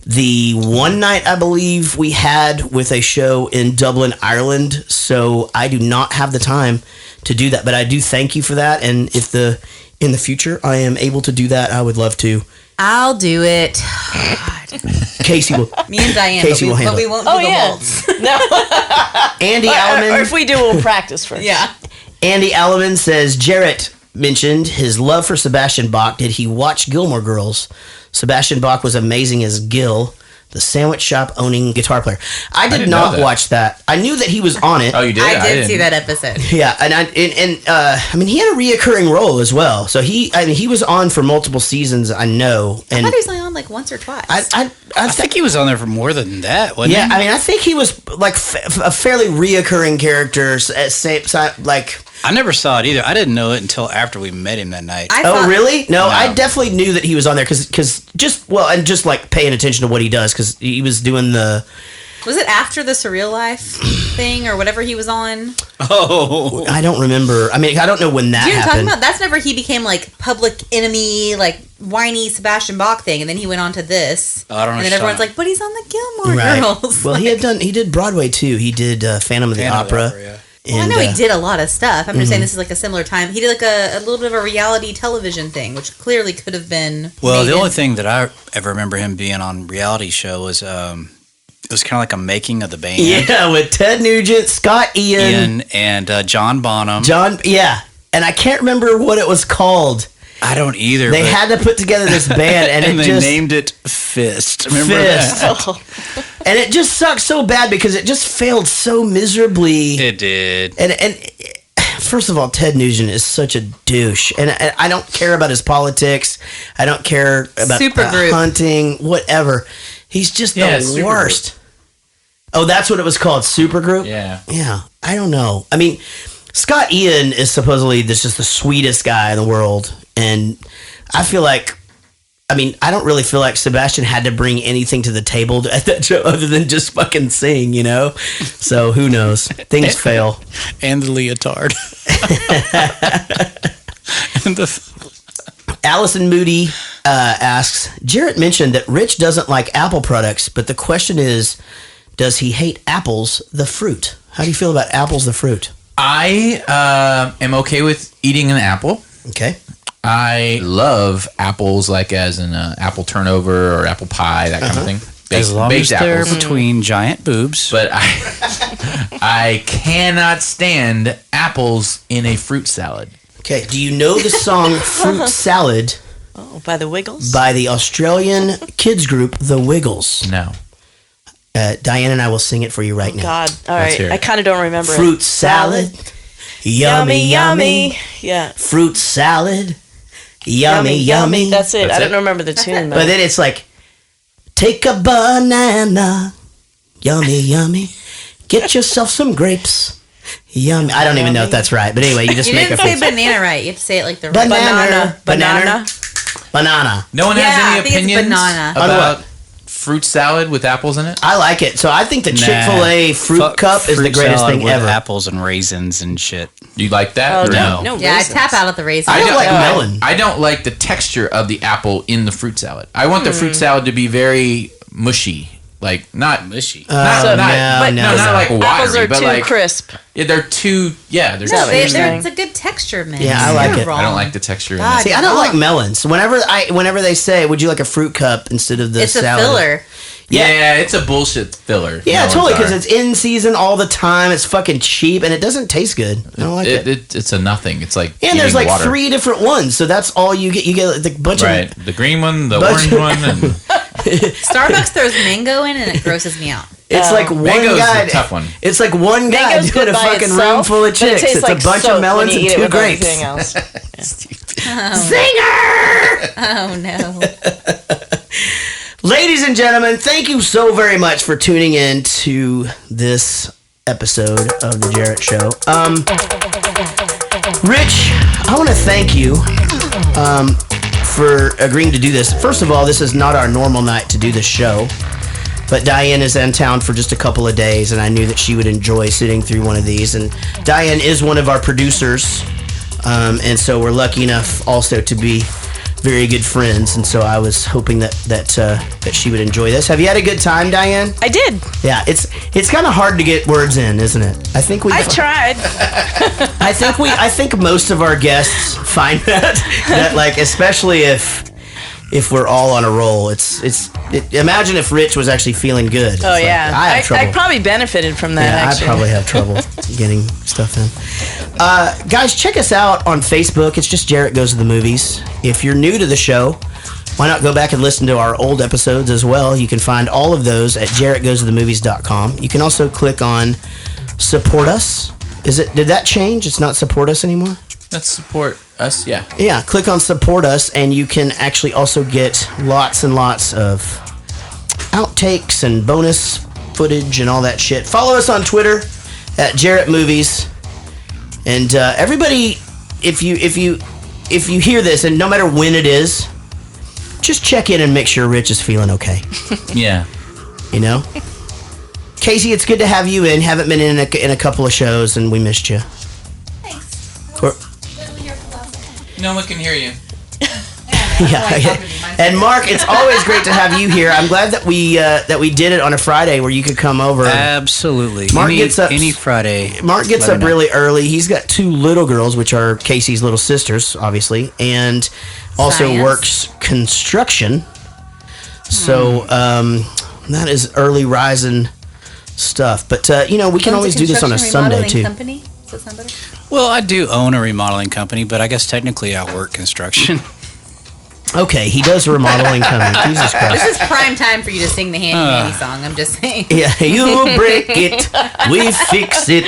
A: the one night, I believe, we had with a show in Dublin, Ireland. So I do not have the time to do that. But I do thank you for that. And if in the future I am able to do that, I would love to.
G: I'll do it.
A: Casey will.
G: Me and Diane.
A: Casey will handle
G: but we
A: it.
G: won't do the waltz.
A: Andy Alleman.
I: Or if we do, we'll practice first.
G: Yeah.
A: Andy Alleman says, Jaret mentioned his love for Sebastian Bach. Did he watch Gilmore Girls? Sebastian Bach was amazing as Gil, the sandwich shop owning guitar player. I did not watch that. I knew that he was on it.
F: Oh, you did?
G: I did see that episode.
A: Yeah, and I mean, he had a reoccurring role as well. So he was on for multiple seasons. I know. And
G: I thought he was only on like once or twice.
H: I think he was on there for more than that, wasn't he?
A: Yeah, I mean, I think he was like a fairly reoccurring character. Like,
H: I never saw it either. I didn't know it until after we met him that night.
A: Oh, really? No, I definitely knew that he was on there because just like paying attention to what he does because he was doing the.
G: Was it after the Surreal Life thing or whatever he was on?
A: Oh, I don't remember. I mean, I don't know when that
G: Do you know what I'm
A: happened.
G: talking about? That's whenever he became like public enemy, like whiny Sebastian Bach thing, and then he went on to this.
H: I don't know.
G: And then everyone's like, "But he's on the Gilmore Girls."
A: Well, he did Broadway too. He did Phantom of the Opera.
G: Well, I know he did a lot of stuff. I'm just saying this is like a similar time. He did like a little bit of a reality television thing, which clearly could have been.
H: Well, the only thing that I ever remember him being on reality show was it was kind of like a making of the band.
A: Yeah, with Ted Nugent, Scott Ian
H: and John Bonham.
A: And I can't remember what it was called.
H: I don't either.
A: They had to put together this band, and
H: they named it Fist. Remember that?
A: And it just sucked so bad because it just failed so miserably.
H: It did.
A: And first of all, Ted Nugent is such a douche, and I don't care about his politics. I don't care about hunting, whatever. He's just the worst. Oh, that's what it was called, Supergroup?
F: Yeah.
A: Yeah, I don't know. I mean, Scott Ian is supposedly just the sweetest guy in the world, and I feel like, I don't really feel like Sebastian had to bring anything to the table at that show other than just fucking sing, you know? So who knows? Things fail.
H: And the leotard.
A: Allison Moody asks, Jaret mentioned that Rich doesn't like Apple products, but the question is, does he hate apples, the fruit? How do you feel about apples, the fruit?
F: I am okay with eating an apple.
A: Okay.
F: I love apples, like as an apple turnover or apple pie, that kind of thing.
H: As long as they're between giant boobs.
F: But I cannot stand apples in a fruit salad.
A: Okay, do you know the song Fruit Salad?
I: Oh, by the Wiggles?
A: By the Australian kids group, The Wiggles.
F: No.
A: Diane and I will sing it for you right now.
I: God, all right. I kind of don't remember
A: Fruit salad. Yummy, yummy.
I: Yeah.
A: Fruit salad. Yummy, yummy.
I: That's it. I don't remember the tune.
A: But then it's like, take a banana. Yummy, yummy. Get yourself some grapes. Yummy. I don't even know if that's right. But anyway, you just make a
G: didn't say banana right. You have to say it like the
A: banana.
G: Banana.
A: Banana.
F: No one has any opinions about fruit salad with apples in it?
A: I like it. So I think the Chick-fil-A fruit cup is the greatest thing
H: with
A: ever.
H: Apples and raisins and shit.
F: You like that?
I: Oh,
F: or no?
I: no
G: Yeah, I
I: raisins.
G: tap out at the raisins.
A: I don't like melon.
F: I don't like the texture of the apple in the fruit salad. I want the fruit salad to be very mushy. Like, not
H: mushy.
F: Not like watery,
I: apples are
F: but
I: too
F: like
I: crisp.
F: Yeah, they're too. Yeah, they're
G: No,
F: too.
G: it's a good texture, man.
A: Yeah, I like it.
F: I don't like the texture. in
A: See,
F: it.
A: I don't like melons. Whenever they say, "Would you like a fruit cup instead of the
G: It's
A: salad?"
G: a filler.
F: Yeah, it's a bullshit filler.
A: Yeah,
F: Melons
A: totally, because
F: are.
A: it's in season all the time. It's fucking cheap, and it doesn't taste good. I don't like it.
F: It's a nothing. It's like
A: And there's
F: eating
A: like
F: water.
A: 3 different ones, so that's all you get. You get like a bunch
F: Right,
A: of
F: the green one, the
A: bunch
F: orange
A: of-
F: one, and
G: Starbucks throws mango in, and it grosses me out.
A: It's like one
F: mango's
A: guy.
F: the tough one.
A: It's like one guy
I: Mango's
A: doing
I: good
A: a
I: by
A: fucking room
I: itself,
A: full of
I: but it
A: chicks.
I: tastes
A: It's
I: like
A: a bunch
I: soap
A: of melons
I: when
A: and
I: you eat it
A: 2
I: with
A: grapes.
I: everything else.
A: Singer!
G: Oh no.
A: Ladies and gentlemen, thank you so very much for tuning in to this episode of the Jaret Show. Rich, I want to thank you for agreeing to do this. First of all, this is not our normal night to do this show, but Diane is in town for just a couple of days, and I knew that she would enjoy sitting through one of these. And Diane is one of our producers, and so we're lucky enough also to be very good friends, and so I was hoping that she would enjoy this. Have you had a good time, Diane?
I: I did.
A: Yeah, it's kind of hard to get words in, isn't it? I
I: tried.
A: I think most of our guests find that like, especially if we're all on a roll, imagine if Rich was actually feeling good. It's
I: Oh
A: like,
I: yeah,
A: I have trouble.
I: I probably benefited from that.
A: Yeah,
I: actually.
A: I probably have trouble getting stuff in. Guys, check us out on Facebook. It's just Jaret Goes to the Movies. If you're new to the show, why not go back and listen to our old episodes as well? You can find all of those at jaretgoestothemovies.com. You can also click on Support Us. Did that change? It's not Support Us anymore?
F: Let's support us. Yeah.
A: Yeah, click on Support Us, and you can actually also get lots and lots of outtakes and bonus footage and all that shit. Follow us on Twitter at Jaret Movies. And everybody, if you hear this, and no matter when it is, just check in and make sure Rich is feeling okay.
F: Yeah.
A: You know? Casey, it's good to have you in. Haven't been in a couple of shows, and we missed you.
F: No one can hear you.
A: Yeah. And Mark, it's always great to have you here. I'm glad that we did it on a Friday where you could come over.
H: Absolutely.
A: Mark gets up
H: any Friday.
A: Mark gets up really early. He's got 2 little girls, which are Casey's little sisters, obviously, and also
G: Science.
A: works construction. So that is early rising stuff. But we can always do this on a Sunday too.
G: Company? Does that sound better?
H: Well, I do own a remodeling company, but I guess technically I work construction.
A: Okay, he does a remodeling company. Jesus Christ.
G: This is prime time for you to sing the Handy Manny song. I'm just saying.
A: Yeah, you break it, we fix it.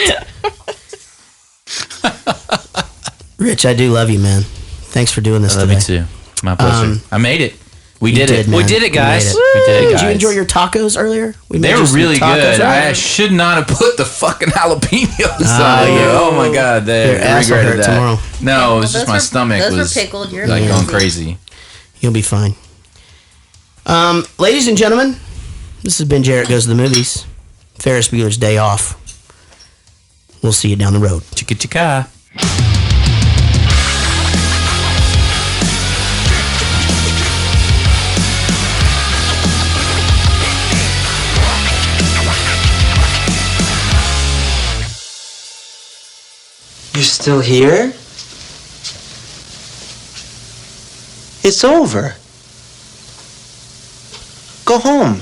A: Rich, I do love you, man. Thanks for doing this
F: I love
A: today.
F: you too. My pleasure. I made it. We did it.
A: man.
H: We did it, guys.
A: We
F: We did it,
A: Did
F: guys.
A: you enjoy your tacos earlier? We
F: They
A: made
F: were
A: you some
F: really
A: tacos
F: good.
A: earlier.
F: I should not have put the fucking jalapenos
A: Ah,
F: on you.
A: yeah.
F: Oh my god,
A: Your
F: I
A: ass will
F: regretted
A: hurt
F: that.
A: tomorrow.
F: No, it was just
G: Those
F: my
G: were-
F: stomach
G: those were
F: was
G: pickled. You're
F: like going
G: amazing.
F: crazy.
A: You'll be fine. Ladies and gentlemen, this has been Jaret Goes to the Movies. Ferris Bueller's Day Off. We'll see you down the road.
F: Chicka chicka.
J: You're still here? It's over. Go home.